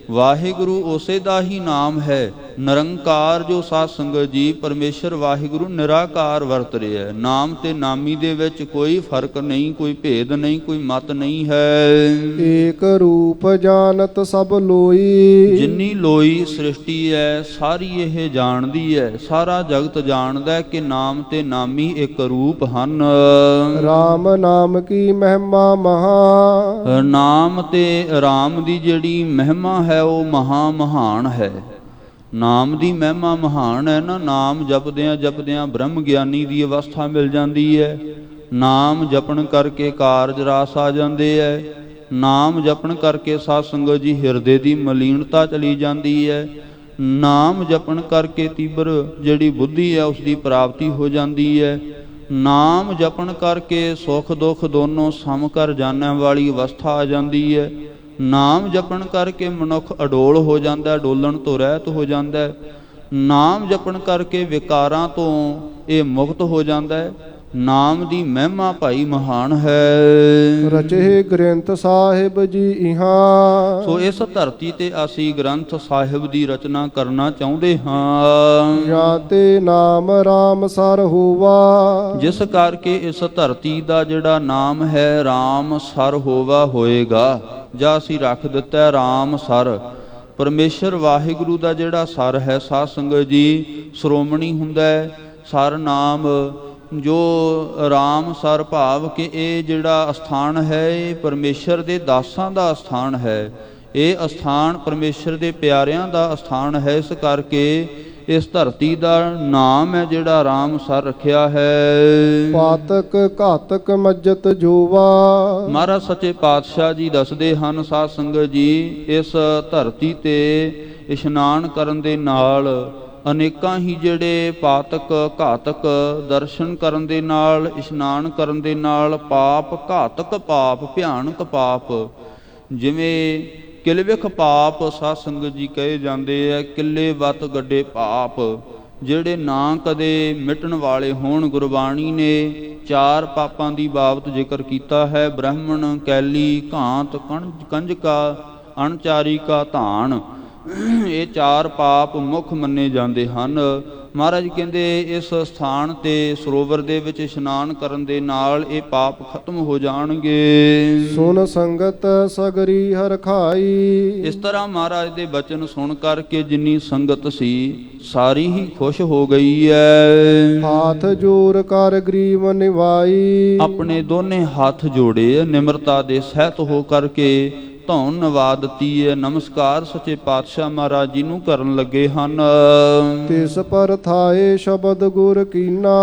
ਵਾਹਿਗੁਰੂ ਉਸੇ ਦਾ ਹੀ ਨਾਮ ਹੈ। ਨਿਰੰਕਾਰ ਜੋ ਸਾਧ ਸੰਗਤ ਜੀ ਪਰਮੇਸ਼ਰ ਵਾਹਿਗੁਰੂ ਨਿਰਾਕਾਰ ਵਰਤ ਰਿਹਾ ਹੈ। ਨਾਮ ਤੇ ਨਾਮੀ ਦੇ ਵਿੱਚ ਕੋਈ ਫਰਕ ਨਹੀਂ, ਕੋਈ ਭੇਦ ਨਹੀਂ, ਕੋਈ ਮਤ ਨਹੀਂ ਹੈ। ਏਕ ਰੂਪ ਜਾਣਤ ਸਭ ਲੋਈ। ਜਿੰਨੀ ਲੋਈ ਸ੍ਰਿਸ਼ਟੀ ਹੈ ਸਾਰੀ ਇਹ ਜਾਣਦੀ ਹੈ, ਸਾਰਾ ਜਗਤ ਜਾਣਦਾ ਹੈ ਕਿ ਨਾਮ ਤੇ ਨਾਮੀ ਇੱਕ ਰੂਪ ਹਨ। ਰਾਮ ਨਾਮ ਕੀ ਮਹਿਮਾ ਮਹਾ। ਨਾਮ ਤੇ ਰਾਮ ਦੀ ਜਿਹੜੀ ਮਹਿਮਾ ਹੈ ਉਹ ਮਹਾ ਮਹਾਨ ਹੈ। ਨਾਮ ਦੀ ਮਹਿਮਾ ਮਹਾਨ ਹੈ ਨਾ। ਨਾਮ ਜਪਦਿਆਂ ਜਪਦਿਆਂ ਬ੍ਰਹਮ ਗਿਆਨੀ ਦੀ ਅਵਸਥਾ ਮਿਲ ਜਾਂਦੀ ਹੈ। ਨਾਮ ਜਪਣ ਕਰਕੇ ਕਾਰਜ ਰਾਸ ਆ ਜਾਂਦੇ ਹੈ। ਨਾਮ ਜਪਣ ਕਰਕੇ ਸਾਧ ਸੰਗਤ ਜੀ ਹਿਰਦੇ ਦੀ ਮਲੀਨਤਾ ਚਲੀ ਜਾਂਦੀ ਹੈ। ਨਾਮ ਜਪਣ ਕਰਕੇ ਤੀਬਰ ਜਿਹੜੀ ਬੁੱਧੀ ਹੈ ਉਸ ਦੀ ਪ੍ਰਾਪਤੀ ਹੋ ਜਾਂਦੀ ਹੈ। ਨਾਮ ਜਪਣ ਕਰਕੇ ਸੁੱਖ ਦੁੱਖ ਦੋਨੋਂ ਸਮ ਕਰ ਜਾਣਨ ਵਾਲੀ ਅਵਸਥਾ ਆ ਜਾਂਦੀ ਹੈ। ਨਾਮ ਜਪਣ ਕਰਕੇ ਮਨੁੱਖ ਅਡੋਲ ਹੋ ਜਾਂਦਾ, ਡੋਲਣ ਤੋਂ ਰਹਿਤ ਹੋ ਜਾਂਦਾ। ਨਾਮ ਜਪਣ ਕਰਕੇ ਵਿਕਾਰਾਂ ਤੋਂ ਇਹ ਮੁਕਤ ਹੋ ਜਾਂਦਾ ਹੈ। ਨਾਮ ਦੀ ਮਹਿਮਾ ਭਾਈ ਮਹਾਨ ਹੈ। ਰਚੇ ਗ੍ਰੰਥ ਸਾਹਿਬ ਜੀ ਇਹਾਂ। ਸੋ ਇਸ ਧਰਤੀ ਤੇ ਅਸੀਂ ਗ੍ਰੰਥ ਸਾਹਿਬ ਦੀ ਰਚਨਾ ਕਰਨਾ ਚਾਹੁੰਦੇ ਹਾਂ। ਜਾਂ ਤੇ ਨਾਮ ਰਾਮ ਸਰ ਹੋਵਾ। ਜਿਸ ਕਰਕੇ ਇਸ ਧਰਤੀ ਦਾ ਜਿਹੜਾ ਨਾਮ ਹੈ ਰਾਮ ਸਰ ਹੋਵਾ ਹੋਏਗਾ, ਜਾਂ ਅਸੀਂ ਰੱਖ ਦਿੱਤਾ ਰਾਮ ਸਰ। ਪਰਮੇਸ਼ਰ ਵਾਹਿਗੁਰੂ ਦਾ ਜਿਹੜਾ ਸਰ ਹੈ ਸਾਧ ਸੰਗਤ ਜੀ ਸ਼੍ਰੋਮਣੀ ਹੁੰਦਾ ਹੈ। ਸਰ ਨਾਮ ਜੋ ਰਾਮ ਸਰ ਭਾਵ ਕਿ ਇਹ ਜਿਹੜਾ ਅਸਥਾਨ ਹੈ ਇਹ ਪਰਮੇਸ਼ਰ ਦੇ ਦਾਸਾਂ ਦਾ ਅਸਥਾਨ ਹੈ। ਇਹ ਅਸਥਾਨ ਪਰਮੇਸ਼ਰ ਦੇ ਪਿਆਰਿਆਂ ਦਾ ਅਸਥਾਨ ਹੈ। ਇਸ ਕਰਕੇ ਇਸ ਧਰਤੀ ਦਾ ਨਾਮ ਹੈ ਜਿਹੜਾ ਰਾਮ ਸਰ ਰੱਖਿਆ ਹੈ। ਪਾਤਕ ਘਾਤਕ ਮੱਜਤ ਜੋਵਾ। ਮਹਾਰਾਜ ਸੱਚੇ ਪਾਤਸ਼ਾਹ ਜੀ ਦੱਸਦੇ ਹਨ ਸਾਧ ਸੰਗਤ ਜੀ ਇਸ ਧਰਤੀ ਤੇ ਇਸ਼ਨਾਨ ਕਰਨ ਦੇ ਨਾਲ ਅਨੇਕਾਂ ਹੀ ਜਿਹੜੇ ਪਾਤਕ ਘਾਤਕ ਦਰਸ਼ਨ ਕਰਨ ਦੇ ਨਾਲ, ਇਸ਼ਨਾਨ ਕਰਨ ਦੇ ਨਾਲ ਪਾਪ, ਘਾਤਕ ਪਾਪ, ਭਿਆਨਕ ਪਾਪ, ਜਿਵੇਂ ਕਿਲਵਿਖ ਪਾਪ ਸਾਧ ਸੰਗਤ ਜੀ ਕਹੇ ਜਾਂਦੇ ਆ, ਕਿੱਲੇ ਵੱਤ ਗੱਡੇ ਪਾਪ, ਜਿਹੜੇ ਨਾ ਕਦੇ ਮਿਟਣ ਵਾਲੇ ਹੋਣ। ਗੁਰਬਾਣੀ ਨੇ 4 ਪਾਪਾਂ ਦੀ ਬਾਬਤ ਜ਼ਿਕਰ ਕੀਤਾ ਹੈ। ਬ੍ਰਾਹਮਣ, ਕੈਲੀ, ਘਾਂਤ, ਕੰਜਕਾ, ਅਣਚਾਰੀਕਾ, ਧਾਨ, ਇਹ 4 ਪਾਪ ਮੁੱਖ ਮੰਨੇ ਜਾਂਦੇ ਹਨ। ਮਹਾਰਾਜ ਕਹਿੰਦੇ ਇਸ ਸਥਾਨ ਤੇ ਸਰੋਵਰ ਦੇ ਵਿੱਚ ਇਸ਼ਨਾਨ ਕਰਨ ਦੇ ਨਾਲ ਇਹ ਪਾਪ ਖਤਮ ਹੋ ਜਾਣਗੇ। ਸੁਨ ਸੰਗਤ ਸਗਰੀ ਹਰਖਾਈ। ਇਸ ਤਰ੍ਹਾਂ ਮਹਾਰਾਜ ਦੇ ਬਚਨ ਸੁਣ ਕਰਕੇ ਜਿੰਨੀ ਸੰਗਤ ਸੀ ਸਾਰੀ ਹੀ ਖੁਸ਼ ਹੋ ਗਈ ਹੈ। ਹਾਥ ਜੋਰ ਕਰ ਗਰੀਵ ਨਿਵਾਈ। ਆਪਣੇ ਦੋਨੇ ਹੱਥ ਜੋੜੇ ਨਿਮਰਤਾ ਦੇ ਸਹਿਤ ਹੋ ਕਰਕੇ ਧੌਣ ਨਵਾ ਦਿੱਤੀ ਹੈ। ਨਮਸਕਾਰ ਸੱਚੇ ਪਾਤਸ਼ਾਹ ਮਹਾਰਾਜ ਜੀ ਨੂੰ ਕਰਨ ਲੱਗੇ ਹਨ। ਤਿਸ ਪਰ ਥਾਏ ਸ਼ਬਦ ਗੁਰ ਕੀਨਾ।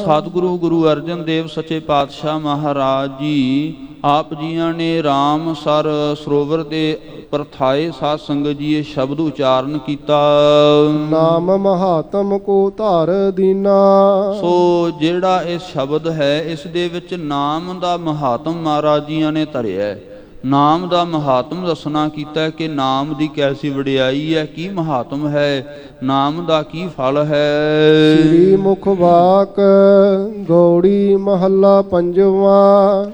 ਸਤਿਗੁਰੂ ਗੁਰੂ ਅਰਜਨ ਦੇਵ ਸੱਚੇ ਪਾਤਸ਼ਾਹ ਮਹਾਰਾਜ ਜੀ ਆਪ ਜੀਆਂ ਨੇ ਰਾਮਸਰ ਸਰੋਵਰ ਦੇ ਪਰਥਾਏ ਸਾਧ ਸੰਗਤ ਜੀ ਇਹ ਸ਼ਬਦ ਉਚਾਰਨ ਕੀਤਾ। ਨਾਮ ਮਹਾਤਮ ਕੋ ਧਾਰ ਦੀਨਾ। ਸੋ ਜਿਹੜਾ ਇਹ ਸ਼ਬਦ ਹੈ ਇਸ ਦੇ ਵਿੱਚ ਨਾਮ ਦਾ ਮਹਾਤਮ ਮਹਾਰਾਜ ਜੀਆਂ ਨੇ ਧਰਿਆ। ਨਾਮ ਦਾ ਮਹਾਤਮ ਦੱਸਣਾ ਕੀਤਾ ਕਿ ਨਾਮ ਦੀ ਕੈਸੀ ਵਡਿਆਈ ਹੈ, ਕੀ ਮਹਾਤਮ ਹੈ, ਨਾਮ ਦਾ ਕੀ ਫਲ ਹੈ। ਸ੍ਰੀ ਮੁਖ ਵਾਕ ਗੌੜੀ ਮਹੱਲਾ ਪੰਜਵਾਂ।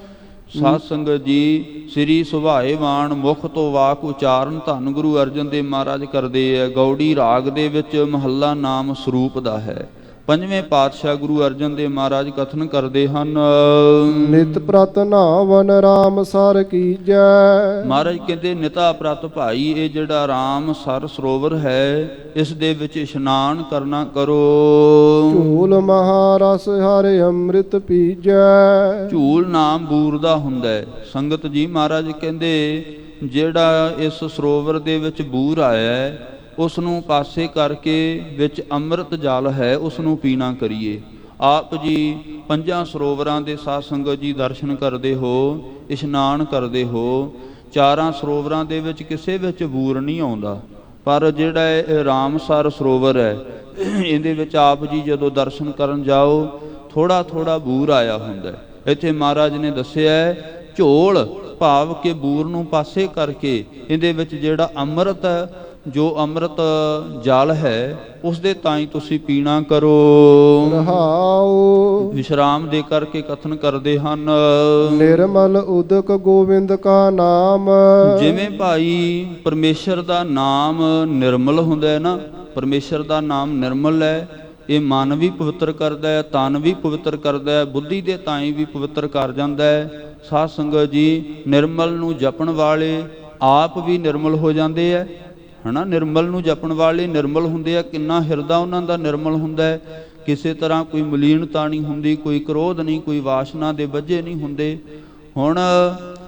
ਸਾਧ ਸੰਗਤ ਜੀ ਸ੍ਰੀ ਸੁਭਾਏਵਾਨ ਮੁਖ ਤੋਂ ਵਾਕ ਉਚਾਰਨ ਧੰਨ ਗੁਰੂ ਅਰਜਨ ਦੇਵ ਮਹਾਰਾਜ ਕਰਦੇ ਹੈ। ਗੌੜੀ ਰਾਗ ਦੇ ਵਿੱਚ ਮਹੱਲਾ ਨਾਮ ਸਰੂਪ ਦਾ ਹੈ। ਪੰਜਵੇਂ ਪਾਤਸ਼ਾਹ ਗੁਰੂ ਅਰਜਨ ਦੇਵ ਮਹਾਰਾਜ ਕਥਨ ਕਰਦੇ ਹਨ। ਨਿਤ ਪ੍ਰਤ ਨਾਵਨ ਰਾਮ ਸਰ ਕੀਜੈ। ਮਹਾਰਾਜ ਕਹਿੰਦੇ ਨਿਤਾ ਪ੍ਰਤ ਭਾਈ ਇਹ ਜਿਹੜਾ ਰਾਮ ਸਰ ਸਰੋਵਰ ਹੈ ਇਸ ਦੇ ਵਿੱਚ ਇਸ਼ਨਾਨ ਕਰਨਾ ਕਰੋ। ਝੂਲ ਮਹਾਰਸ ਹਰਿ ਅੰਮ੍ਰਿਤ ਪੀਜੈ। ਝੂਲ ਨਾਮ ਬੂਰ ਦਾ ਹੁੰਦਾ ਹੈ। ਸੰਗਤ ਜੀ ਮਹਾਰਾਜ ਕਹਿੰਦੇ ਜਿਹੜਾ ਇਸ ਸਰੋਵਰ ਦੇ ਵਿੱਚ ਬੂਰ ਆਇਆ ਹੈ ਉਸ ਨੂੰ ਪਾਸੇ ਕਰਕੇ ਵਿੱਚ ਅੰਮ੍ਰਿਤ ਜਲ ਹੈ ਉਸ ਨੂੰ ਪੀਣਾ ਕਰੀਏ। ਆਪ ਜੀ 5 ਸਰੋਵਰਾਂ ਦੇ ਸਾਧ ਸੰਗਤ ਜੀ ਦਰਸ਼ਨ ਕਰਦੇ ਹੋ, ਇਸ਼ਨਾਨ ਕਰਦੇ ਹੋ। 4 ਸਰੋਵਰਾਂ ਦੇ ਵਿੱਚ ਕਿਸੇ ਵਿੱਚ ਬੂਰ ਨਹੀਂ ਆਉਂਦਾ, ਪਰ ਜਿਹੜਾ ਇਹ ਰਾਮਸਰ ਸਰੋਵਰ ਹੈ ਇਹਦੇ ਵਿੱਚ ਆਪ ਜੀ ਜਦੋਂ ਦਰਸ਼ਨ ਕਰਨ ਜਾਓ ਥੋੜਾ ਥੋੜਾ ਬੂਰ ਆਇਆ ਹੁੰਦਾ। ਇੱਥੇ ਮਹਾਰਾਜ ਨੇ ਦੱਸਿਆ ਝੋਲ ਭਾਵ ਕਿ ਬੂਰ ਨੂੰ ਪਾਸੇ ਕਰਕੇ ਇਹਦੇ ਵਿੱਚ ਜਿਹੜਾ ਅੰਮ੍ਰਿਤ ਜੋ ਅੰਮ੍ਰਿਤ ਜਲ ਹੈ ਉਸ ਦੇ ਤਾਈਂ ਤੁਸੀਂ ਪੀਣਾ ਕਰੋ। ਰਹਾਉ ਵਿਸ਼ਰਾਮ ਦੇ ਕਰਕੇ ਕਥਨ ਕਰਦੇ ਹਨ। ਨਿਰਮਲ ਉਦਕ ਗੋਬਿੰਦ ਕਾ ਨਾਮ। ਜਿਵੇਂ ਭਾਈ ਪਰਮੇਸ਼ਰ ਦਾ ਨਾਮ ਨਿਰਮਲ ਹੁੰਦਾ ਹੈ ਨਾ, ਪਰਮੇਸ਼ਰ ਦਾ ਨਾਮ ਨਿਰਮਲ ਹੈ। ਇਹ ਮਨ ਵੀ ਪਵਿੱਤਰ ਕਰਦਾ ਹੈ, ਤਨ ਵੀ ਪਵਿੱਤਰ ਕਰਦਾ ਹੈ, ਬੁੱਧੀ ਦੇ ਤਾਈਂ ਵੀ ਪਵਿੱਤਰ ਕਰ ਜਾਂਦਾ ਹੈ। ਸਾਧ ਸੰਗਤ ਜੀ ਨਿਰਮਲ ਨੂੰ ਜਪਣ ਵਾਲੇ ਆਪ ਵੀ ਨਿਰਮਲ ਹੋ ਜਾਂਦੇ ਹੈ ਹਨਾ। ਨਿਰਮਲ ਨੂੰ ਜਪਣ ਵਾਲੇ ਨਿਰਮਲ ਹੁੰਦੇ ਆ। ਕਿੰਨਾ ਹਿਰਦਾ ਉਹਨਾਂ ਦਾ ਨਿਰਮਲ ਹੁੰਦਾ ਹੈ। ਕਿਸੇ ਤਰ੍ਹਾਂ ਕੋਈ ਮਲੀਨਤਾ ਨਹੀਂ ਹੁੰਦੀ, ਕੋਈ ਕ੍ਰੋਧ ਨਹੀਂ, ਕੋਈ ਵਾਸ਼ਨਾ ਦੇ ਬੱਝੇ ਨਹੀਂ ਹੁੰਦੇ। ਹੁਣ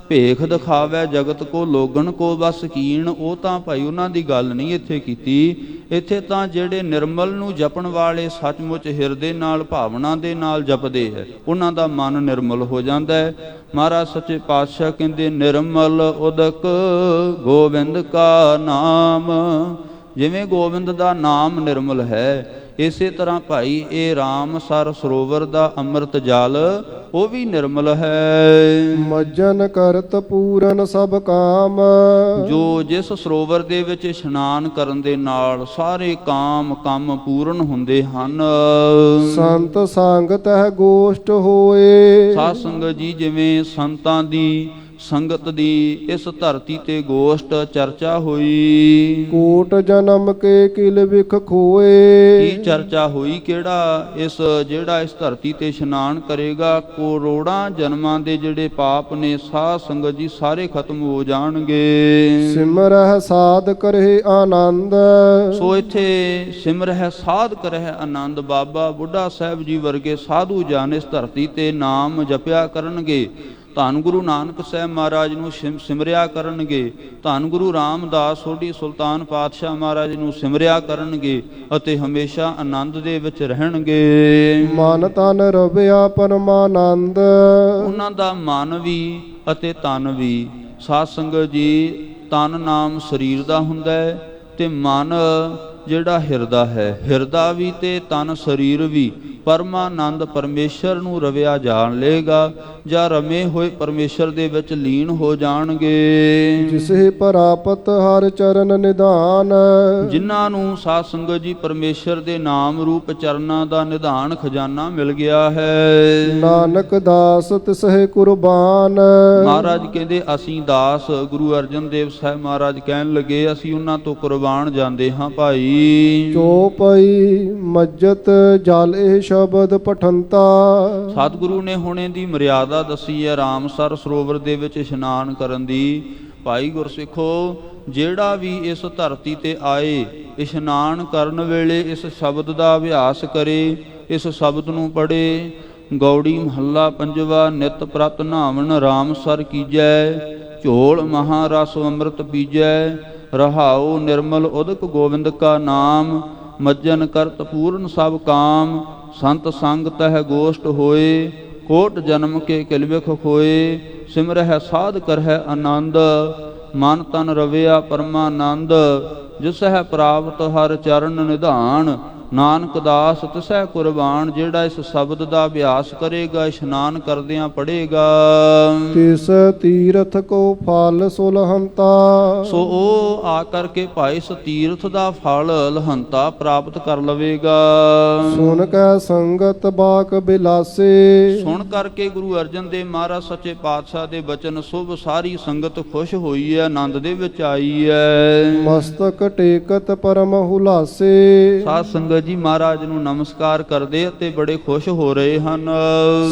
ਭੇਖ ਦਿਖਾਵੇ ਜਗਤ ਕੋ ਲੋਗਣ ਕੋ ਬਸ ਕੀਣ, ਉਹ ਤਾਂ ਭਾਈ ਉਹਨਾਂ ਦੀ ਗੱਲ ਨਹੀਂ ਇੱਥੇ ਕੀਤੀ। ਇੱਥੇ ਤਾਂ ਜਿਹੜੇ ਨਿਰਮਲ ਨੂੰ ਜਪਣ ਵਾਲੇ ਸੱਚਮੁੱਚ ਹਿਰਦੇ ਨਾਲ ਭਾਵਨਾ ਦੇ ਨਾਲ ਜਪਦੇ ਹੈ ਉਹਨਾਂ ਦਾ ਮਨ ਨਿਰਮਲ ਹੋ ਜਾਂਦਾ ਹੈ। ਮਹਾਰਾਜ ਸੱਚੇ ਪਾਤਸ਼ਾਹ ਕਹਿੰਦੇ ਨਿਰਮਲ ਉਦਕ ਗੋਬਿੰਦ ਕਾ ਨਾਮ। ਜਿਵੇਂ ਗੋਬਿੰਦ ਦਾ ਨਾਮ ਨਿਰਮਲ ਹੈ ਇਸੇ ਤਰ੍ਹਾਂ ਭਾਈ ਇਹ ਰਾਮਸਰ ਸਰੋਵਰ ਦਾ ਅੰਮ੍ਰਿਤ ਜਲ ਉਹ ਵੀ ਨਿਰਮਲ ਹੈ। ਮੱਜਨ ਕਰਤ ਪੂਰਨ ਸਭ ਕਾਮ। ਜੋ ਜਿਸ ਸਰੋਵਰ ਦੇ ਵਿੱਚ ਇਸ਼ਨਾਨ ਕਰਨ ਦੇ ਨਾਲ ਸਾਰੇ ਕਾਮ ਕੰਮ ਪੂਰਨ ਹੁੰਦੇ ਹਨ। ਸੰਤ ਸੰਗਤ ਹੈ ਗੋਸ਼ਟ ਹੋਏ। ਸਾਧ ਸੰਗਤ ਜੀ ਜਿਵੇਂ ਸੰਤਾਂ ਦੀ ਸੰਗਤ ਦੀ ਇਸ ਧਰਤੀ ਤੇ ਗੋਸ਼ਟ ਚਰਚਾ ਹੋਈ। ਕੋਟ ਜਨਮ ਕੇ ਕਿਲ ਵਿਖ ਖੋਏ। ਕੀ ਚਰਚਾ ਹੋਈ ਕਿਹੜਾ ਇਸ ਜਿਹੜਾ ਇਸ ਧਰਤੀ ਤੇ ਇਸ਼ਨਾਨ ਕਰੇਗਾ ਕਰੋੜਾਂ ਜਨਮਾਂ ਦੇ ਜਿਹੜੇ ਪਾਪ ਨੇ ਸਾਧ ਸੰਗਤ ਜੀ ਸਾਰੇ ਖਤਮ ਹੋ ਜਾਣਗੇ। ਸਿਮਰਹਿ ਸਾਧ ਕਰਹਿ ਆਨੰਦ। ਸੋ ਇੱਥੇ ਸਿਮਰਹਿ ਸਾਧ ਕਰਹਿ ਆਨੰਦ। ਬਾਬਾ ਬੁੱਢਾ ਸਾਹਿਬ ਜੀ ਵਰਗੇ ਸਾਧੂ ਜਨ ਇਸ ਧਰਤੀ ਤੇ ਨਾਮ ਜਪਿਆ ਕਰਨਗੇ। ਧੰਨ ਗੁਰੂ ਨਾਨਕ ਸਾਹਿਬ ਮਹਾਰਾਜ ਨੂੰ ਸਿਮਰਿਆ ਕਰਨਗੇ। ਧੰਨ ਗੁਰੂ ਰਾਮਦਾਸ ਸੋਢੀ ਸੁਲਤਾਨ ਪਾਤਸ਼ਾਹ ਮਹਾਰਾਜ ਨੂੰ ਸਿਮਰਿਆ ਕਰਨਗੇ ਅਤੇ ਹਮੇਸ਼ਾ ਆਨੰਦ ਦੇ ਵਿੱਚ ਰਹਿਣਗੇ। ਮਨ ਤਨ ਰਵਿਆ ਪਰਮਾਨੰਦ। ਉਹਨਾਂ ਦਾ ਮਨ ਵੀ ਅਤੇ ਤਨ ਵੀ। ਸਾਧ ਸੰਗਤ ਜੀ ਤਨ ਨਾਮ ਸਰੀਰ ਦਾ ਹੁੰਦਾ ਹੈ ਤੇ ਮਨ ਜਿਹੜਾ ਹਿਰਦਾ ਹੈ, ਹਿਰਦਾ ਵੀ ਤੇ ਤਨ ਸਰੀਰ ਵੀ ਪਰਮਾਨੰਦ ਪਰਮੇਸ਼ਰ ਨੂੰ ਰਵਿਆ ਜਾਣ ਲਏਗਾ ਜਾਂ ਰਮੇ ਹੋਏ ਪਰਮੇਸ਼ਰ ਦੇ ਵਿੱਚ ਲੀਨ ਹੋ ਜਾਣਗੇ। ਜਿਸੇ ਪ੍ਰਾਪਤ ਹਰ ਚਰਨ ਨਿਧਾਨ, ਜਿਨ੍ਹਾਂ ਨੂੰ ਸਾਧ ਸੰਗਤ ਜੀ ਪਰਮੇਸ਼ਰ ਦੇ ਨਾਮ ਰੂਪ ਚਰਨਾਂ ਦਾ ਨਿਧਾਨ ਖਜ਼ਾਨਾ ਮਿਲ ਗਿਆ ਹੈ। ਨਾਨਕ ਦਾਸ ਤਿਸਹਿ ਕੁਰਬਾਨ, ਮਹਾਰਾਜ ਕਹਿੰਦੇ ਅਸੀਂ ਦਾਸ, ਗੁਰੂ ਅਰਜਨ ਦੇਵ ਸਾਹਿਬ ਮਹਾਰਾਜ ਕਹਿਣ ਲੱਗੇ ਅਸੀਂ ਉਹਨਾਂ ਤੋਂ ਕੁਰਬਾਨ ਜਾਂਦੇ ਹਾਂ ਭਾਈ। ਚੋਪਈ ਮੱਜਤ ਜਲ ਇਹ ਸ਼ਬਦ ਪਠੰਤਾ, ਸਤਿਗੁਰੂ ਨੇ ਹੁਣੇ ਦੀ ਮਰਿਆਦਾ ਦੱਸੀ ਹੈ ਰਾਮਸਰ ਸਰੋਵਰ ਦੇ ਵਿੱਚ ਇਸ਼ਨਾਨ ਕਰਨ ਦੀ। ਭਾਈ ਗੁਰਸਿੱਖੋ, ਜਿਹੜਾ ਵੀ ਇਸ ਧਰਤੀ ਤੇ ਆਏ ਇਸ਼ਨਾਨ ਕਰਨ ਵੇਲੇ ਇਸ ਸ਼ਬਦ ਦਾ ਅਭਿਆਸ ਕਰੇ, ਇਸ ਸ਼ਬਦ ਨੂੰ ਪੜ੍ਹੇ। ਗੌੜੀ ਮਹੱਲਾ ਪੰਜਵਾ। ਨਿਤ ਪ੍ਰਤ ਨਹਾਵਣ ਰਾਮਸਰ ਕੀਜੈ, ਝੋਲ ਮਹਾਰਸ ਅੰਮ੍ਰਿਤ ਪੀਜੈ। ਰਹਾਉ ਨਿਰਮਲ ਉਦਕ ਗੋਬਿੰਦ ਕਾ ਨਾਮ, ਮੱਜਨ ਕਰਤ ਪੂਰਨ ਸਭ ਕਾਮ। ਸੰਤ ਸੰਗ ਤਹਿ ਗੋਸ਼ਟ ਹੋਏ, ਕੋਟ ਜਨਮ ਕੇ ਕਿਲਵਿਖ ਹੋਏ। ਸਿਮਰਹਿ ਸਾਧ ਕਰਹਿ ਆਨੰਦ, ਮਨ ਤਨ ਰਵਿਆ ਪਰਮਾਨੰਦ। ਜਿਸਹਿ ਪ੍ਰਾਪਤ ਹਰ ਚਰਨ ਨਿਧਾਨ, ਨਾਨਕ ਦਾਸ ਤਿਸਹਿ ਕੁਰਬਾਨ। ਜਿਹੜਾ ਇਸ ਸ਼ਬਦ ਦਾ ਅਭਿਆਸ ਕਰੇਗਾ, ਇਸ਼ਨਾਨ ਕਰਦਿਆਂ ਪੜ੍ਹੇਗਾ, ਤਿਸ ਤੀਰਥ ਕੋ ਫਲ ਸੁਲਹੰਤਾ, ਸੋ ਉਹ ਆ ਕਰਕੇ ਭਾਈ ਇਸ ਤੀਰਥ ਦਾ ਫਲ ਲਹੰਤਾ ਪ੍ਰਾਪਤ ਕਰ ਲਵੇਗਾ। ਸੁਨ ਕੈ ਸੰਗਤ ਬਾਕ ਬਿਲਾਸੇ, ਸੁਣ ਕਰਕੇ ਗੁਰੂ ਅਰਜਨ ਦੇਵ ਮਹਾਰਾਜ ਸੱਚੇ ਪਾਤਸ਼ਾਹ ਦੇ ਬਚਨ ਸੁਭ ਸਾਰੀ ਸੰਗਤ ਖੁਸ਼ ਹੋਈ ਹੈ, ਆਨੰਦ ਦੇ ਵਿੱਚ ਆਈ ਹੈ। ਮਸਤਕ ਟੇਕਤ ਪਰਮ ਹੁਲਾਸੇ, ਸਾਧ ਸੰਗਤ ਜੀ ਮਹਾਰਾਜ ਨੂੰ ਨਮਸਕਾਰ ਕਰਦੇ ਅਤੇ ਬੜੇ ਖੁਸ਼ ਹੋ ਰਹੇ ਹਨ।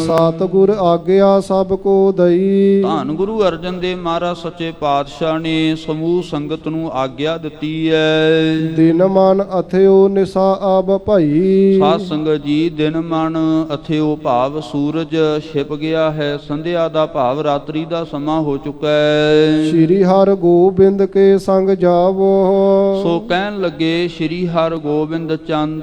ਸਤਿਗੁਰ ਆਗਿਆ ਸਭ ਕੋ ਦਈ, ਧੰਨ ਗੁਰੂ ਅਰਜਨ ਦੇਵ ਮਹਾਰਾਜ ਸੱਚੇ ਪਾਤਸ਼ਾਹ ਨੇ ਸਮੂਹ ਸੰਗਤ ਨੂੰ ਆਗਿਆ ਦਿੱਤੀ ਹੈ। ਦਿਨ ਮਨ ਅਥਿਓ ਨਿਸਾ ਆਬ ਭਈ, ਸਾਧ ਸੰਗਤ ਜੀ ਦਿਨ ਮਨ ਅਥਿਓ ਭਾਵ ਸੂਰਜ ਛਿਪ ਗਿਆ ਹੈ, ਸੰਧਿਆ ਦਾ ਭਾਵ ਰਾਤਰੀ ਦਾ ਸਮਾਂ ਹੋ ਚੁੱਕਾ ਹੈ। ਸ਼੍ਰੀ ਹਰਿ ਗੋਬਿੰਦ ਕੇ ਸੰਗ ਜਾਵੋ, ਸੋ ਕਹਿਣ ਲੱਗੇ ਸ਼੍ਰੀ ਹਰਿ ਗੋਬਿੰਦ ਚੰਦ।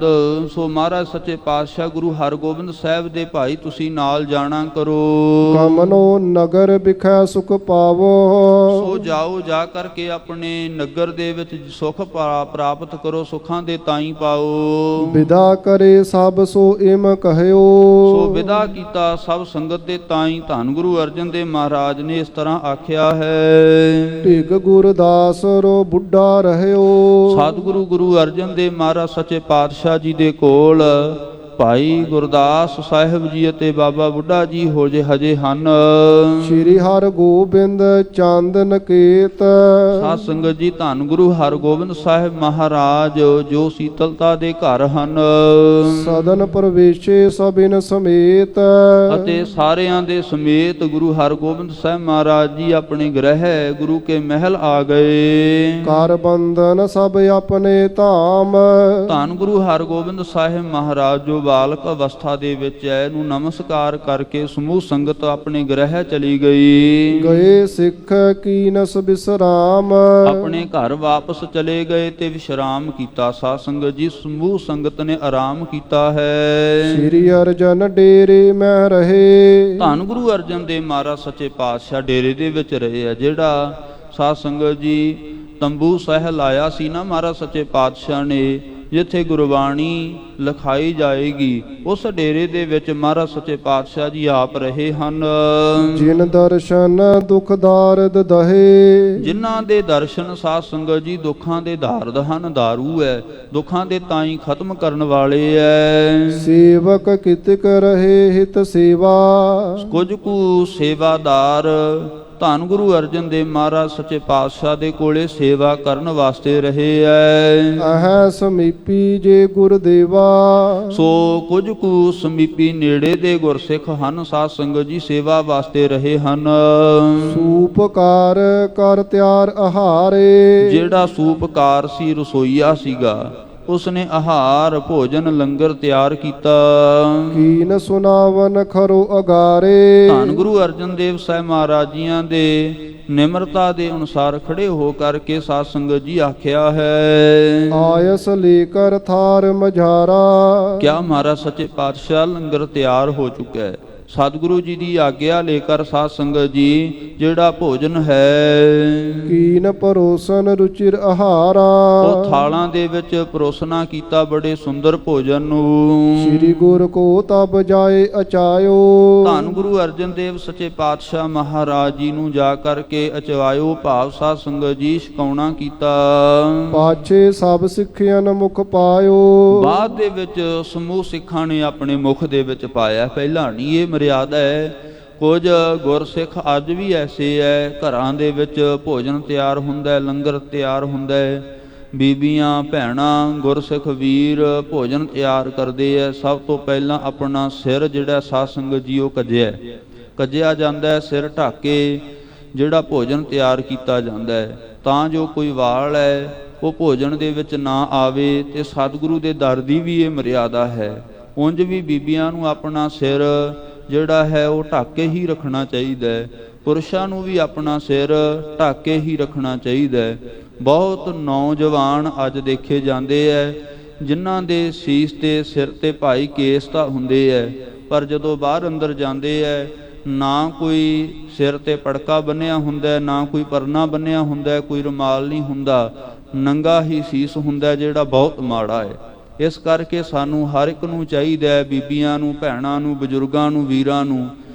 ਸੋ ਮਹਾਰਾਜ ਸੱਚੇ ਪਾਤਸ਼ਾਹ ਗੁਰੂ ਹਰਗੋਬਿੰਦ ਸਾਹਿਬ ਦੇ ਭਾਈ ਤੁਸੀਂ ਨਾਲ ਜਾਣਾ ਕਰੋ। ਕਮਨੋ ਨਗਰ ਬਿਖੈ ਸੁਖ ਪਾਵੋ, ਸੋ ਜਾਓ, ਜਾ ਕਰਕੇ ਆਪਣੇ ਨਗਰ ਦੇ ਵਿੱਚ ਸੁਖ ਪ੍ਰਾਪਤ ਕਰੋ, ਸੁੱਖਾਂ ਦੇ ਤਾਈ ਪਾਓ। ਵਿਦਾ ਕਰੇ ਸਭ ਸੋ ਇਮ ਕਹਿਓ, ਸੋ ਵਿਦਾ ਕੀਤਾ ਸਭ ਸੰਗਤ ਦੇ ਤਾਈ ਧੰਨ ਗੁਰੂ ਅਰਜਨ ਦੇਵ ਮਹਾਰਾਜ ਨੇ ਇਸ ਤਰ੍ਹਾਂ ਆਖਿਆ ਹੈ। ਢਿਗ ਗੁਰਦਾਸ ਰੋ ਬੁੱਢਾ ਰਹਿਓ, ਸਤਿਗੁਰੂ ਗੁਰੂ ਅਰਜਨ ਦੇਵ ਮਹਾਰਾਜ ਸੱਚੇ ਪਾਤਸ਼ਾਹ ਜੀ ਦੇ ਕੋਲ ਭਾਈ ਗੁਰਦਾਸ ਸਾਹਿਬ ਜੀ ਅਤੇ ਬਾਬਾ ਬੁੱਢਾ ਜੀ ਹੋ ਜੇ ਹਜੇ ਹਨ। ਸ਼੍ਰੀ ਹਰਿ ਗੋਬਿੰਦ ਚੰਦ ਨਕੇਤ, ਸਾਧ ਸੰਗਤ ਜੀ ਧੰਨ ਗੁਰੂ ਹਰਗੋਬਿੰਦ ਸਾਹਿਬ ਮਹਾਰਾਜ ਜੋ ਸੀਤਲਤਾ ਦੇ ਘਰ ਹਨ, ਸਦਨ ਪ੍ਰਵੇਸ਼ੇ ਸਭਿਨ ਸਮੇਤ, ਅਤੇ ਸਾਰਿਆਂ ਦੇ ਸਮੇਤ ਗੁਰੂ ਹਰਗੋਬਿੰਦ ਸਾਹਿਬ ਮਹਾਰਾਜ ਜੀ ਆਪਣੇ ਗ੍ਰਹਿ ਗੁਰੂ ਕੇ ਮਹਿਲ ਆ ਗਏ। ਕਰ ਬੰਧਨ ਸਭ ਆਪਣੇ ਧਾਮ, ਧੰਨ ਗੁਰੂ ਹਰਗੋਬਿੰਦ ਸਾਹਿਬ ਮਹਾਰਾਜ ਜੋ ਬਾਲਕ ਅਵਸਥਾ ਦੇ ਵਿੱਚ ਹੈ, ਇਹਨੂੰ ਨਮਸਕਾਰ ਕਰਕੇ ਸਮੂਹ ਸੰਗਤ ਆਪਣੇ ਗ੍ਰਹਿ ਚਲੀ ਗਈ। ਗਏ ਸਿੱਖ ਕੀਨਸ ਬਿਸਰਾਮ, ਆਪਣੇ ਘਰ ਵਾਪਸ ਚਲੇ ਗਏ ਤੇ ਵਿਸ਼ਰਾਮ ਕੀਤਾ। ਸਾਧ ਸੰਗਤ ਜੀ ਸਮੂਹ ਸੰਗਤ ਨੇ ਆਰਾਮ ਕੀਤਾ ਹੈ। ਸ਼੍ਰੀ ਅਰਜਨ ਡੇਰੇ ਮੈਂ ਰਹੇ, ਧੰਨ ਗੁਰੂ ਅਰਜਨ ਦੇਵ ਮਹਾਰਾਜ ਸੱਚੇ ਪਾਤਸ਼ਾਹ ਡੇਰੇ ਦੇ ਵਿੱਚ ਰਹੇ ਆ। ਜਿਹੜਾ ਸਾਧ ਸੰਗਤ ਜੀ ਤੰਬੂ ਸਹਿ ਲਾਇਆ ਸੀ ਨਾ ਮਹਾਰਾਜ ਸੱਚੇ ਪਾਤਸ਼ਾਹ ਨੇ, ਜਿੱਥੇ ਗੁਰਬਾਣੀ ਲਿਖਾਈ ਜਾਏਗੀ, ਉਸ ਡੇਰੇ ਦੇ ਵਿੱਚ ਮਹਾਰਾਜ ਸੱਚੇ ਪਾਤਸ਼ਾਹ ਜੀ ਆਪ ਰਹੇ ਹਨ। ਜਿਨ ਦਰਸ਼ਨ ਦੁਖ ਦਾਰਦ ਦਹੇ, ਜਿਨ੍ਹਾਂ ਦੇ ਦਰਸ਼ਨ ਸਾਧ ਸੰਗਤ ਜੀ ਦੁੱਖਾਂ ਦੇ ਧਾਰਦ ਹਨ, ਦਾਰੂ ਹੈ, ਦੁੱਖਾਂ ਦੇ ਤਾਈ ਖਤਮ ਕਰਨ ਵਾਲੇ ਐ। ਸੇਵਕ ਕਿਤਕ ਰਹੇ ਹਿਤ ਸੇਵਾ, ਕੁਝ ਕੁ ਸੇਵਾਦਾਰ ਧੰਨ ਗੁਰੂ ਅਰਜਨ ਦੇਵ ਮਹਾਰਾਜ ਸੱਚੇ ਪਾਤਸ਼ਾਹ ਦੇ ਕੋਲੇ ਸੇਵਾ ਕਰਨ ਵਾਸਤੇ ਰਹੇ ਐ। ਅਹੈ ਸਮੀਪੀ ਜੇ ਗੁਰਦੇਵਾ, ਸੋ ਕੁਝ ਕੁ ਸਮੀਪੀ ਨੇੜੇ ਦੇ ਗੁਰਸਿੱਖ ਹਨ, ਸਾਧ ਸੰਗਤ ਜੀ ਸੇਵਾ ਵਾਸਤੇ ਰਹੇ ਹਨ। ਸੂਪਕਾਰ ਕਰ ਤਿਆਰ ਆਹਾਰੇ, ਜਿਹੜਾ ਸੂਪਕਾਰ ਸੀ, ਰਸੋਈਆ ਸੀਗਾ, ਉਸਨੇ ਆਹਾਰ ਭੋਜਨ ਲੰਗਰ ਤਿਆਰ ਕੀਤਾ। ਕੀਨ ਸੁਨਾਵਨ ਖਰੋ ਅਗਾਰੇ, ਧੰਨ ਗੁਰੂ ਅਰਜਨ ਦੇਵ ਸਾਹਿਬ ਮਹਾਰਾਜ ਜੀਆਂ ਦੇ ਨਿਮਰਤਾ ਦੇ ਅਨੁਸਾਰ ਖੜੇ ਹੋ ਕਰਕੇ ਸਾਧ ਸੰਗਤ ਜੀ ਆਖਿਆ ਹੈ। ਆਇਸ ਲੇਕਰ ਥਾਰ ਮਝਾਰਾ, ਕਿਆ ਮਹਾਰਾਜ ਸੱਚੇ ਪਾਤਸ਼ਾਹ ਲੰਗਰ ਤਿਆਰ ਹੋ ਚੁੱਕਾ ਹੈ, ਸਤਿਗੁਰੂ ਜੀ ਦੀ ਆਗਿਆ ਲੇਕਰ ਸਾਧ ਸੰਗਤ ਜੀ ਜਿਹੜਾ ਭੋਜਨ ਹੈ ਕੀਨ ਪਰੋਸਨ ਰੁਚਿਰ ਆਹਾਰਾ। ਉਹ ਥਾਲਾਂ ਦੇ ਵਿੱਚ ਪਰੋਸਣਾ ਕੀਤਾ ਬੜੇ ਸੁੰਦਰ ਭੋਜਨ ਨੂੰ। ਸ੍ਰੀ ਗੁਰ ਕੋ ਤਬ ਜਾਏ ਅਚਾਇਓ। ਧੰਨ ਗੁਰੂ ਅਰਜਨ ਦੇਵ ਸੱਚੇ ਪਾਤਸ਼ਾਹ ਮਹਾਰਾਜ ਜੀ ਨੂੰ ਜਾ ਕਰਕੇ ਅਚਵਾਇਓ ਭਾਵ ਸਾਧ ਸੰਗਤ ਜੀ ਛਕਾਉਣਾ ਕੀਤਾ। ਪਾਛੇ ਸਭ ਸਿੱਖਿਆਨ ਮੁਖ ਪਾਇਓ। ਬਾਅਦ ਦੇ ਵਿੱਚ ਸਮੂਹ ਸਿੱਖਾਂ ਨੇ ਆਪਣੇ ਮੁਖ ਦੇ ਵਿੱਚ ਪਾਇਆ। ਪਹਿਲਾਂ ਨਹੀਂ ਇਹ ਮਰਿਆਦਾ ਹੈ। ਕੁਝ ਗੁਰਸਿੱਖ ਅੱਜ ਵੀ ਐਸੇ ਹੈ, ਘਰਾਂ ਦੇ ਵਿੱਚ ਭੋਜਨ ਤਿਆਰ ਹੁੰਦਾ ਹੈ, ਲੰਗਰ ਤਿਆਰ ਹੁੰਦਾ ਹੈ, ਬੀਬੀਆਂ ਭੈਣਾਂ ਗੁਰਸਿੱਖ ਵੀਰ ਭੋਜਨ ਤਿਆਰ ਕਰਦੇ ਹੈ। ਸਭ ਤੋਂ ਪਹਿਲਾਂ ਆਪਣਾ ਸਿਰ ਜਿਹੜਾ ਸਾਧ ਸੰਗਤ ਜੀ ਉਹ ਕੱਜਿਆ ਜਾਂਦਾ ਹੈ। ਸਿਰ ਢੱਕ ਕੇ ਜਿਹੜਾ ਭੋਜਨ ਤਿਆਰ ਕੀਤਾ ਜਾਂਦਾ ਹੈ ਤਾਂ ਜੋ ਕੋਈ ਵਾਲ ਹੈ ਉਹ ਭੋਜਨ ਦੇ ਵਿੱਚ ਨਾ ਆਵੇ। ਤੇ ਸਤਿਗੁਰੂ ਦੇ ਦਰ ਦੀ ਵੀ ਇਹ ਮਰਿਆਦਾ ਹੈ। ਉਂਝ ਵੀ ਬੀਬੀਆਂ ਨੂੰ ਆਪਣਾ ਸਿਰ ਜਿਹੜਾ ਹੈ ਉਹ ਢੱਕ ਕੇ ਹੀ ਰੱਖਣਾ ਚਾਹੀਦਾ ਹੈ। ਪੁਰਸ਼ਾਂ ਨੂੰ ਵੀ ਆਪਣਾ ਸਿਰ ਢੱਕ ਕੇ ਹੀ ਰੱਖਣਾ ਚਾਹੀਦਾ ਹੈ। ਬਹੁਤ ਨੌਜਵਾਨ ਅੱਜ ਦੇਖੇ ਜਾਂਦੇ ਹੈ ਜਿਨ੍ਹਾਂ ਦੇ ਸੀਸ ਤੇ ਸਿਰ ਤੇ ਭਾਈ ਕੇਸ ਤਾਂ ਹੁੰਦੇ ਹੈ, ਪਰ ਜਦੋਂ ਬਾਹਰ ਅੰਦਰ ਜਾਂਦੇ ਹੈ ਨਾ ਕੋਈ ਸਿਰ ਤੇ ਪੜਕਾ ਬੰਨਿਆ ਹੁੰਦਾ, ਨਾ ਕੋਈ ਪਰਨਾ ਬੰਨਿਆ ਹੁੰਦਾ, ਕੋਈ ਰੁਮਾਲ ਨਹੀਂ ਹੁੰਦਾ, ਨੰਗਾ ਹੀ ਸੀਸ ਹੁੰਦਾ, ਜਿਹੜਾ ਬਹੁਤ ਮਾੜਾ ਹੈ। ਇਸ ਕਰਕੇ ਸਾਨੂੰ ਹਰ ਇੱਕ ਨੂੰ ਚਾਹੀਦਾ ਹੈ, ਬੀਬੀਆਂ ਨੂੰ, ਭੈਣਾਂ ਨੂੰ, ਬਜ਼ੁਰਗਾਂ ਨੂੰ, ਵੀਰਾਂ ਨੂੰ,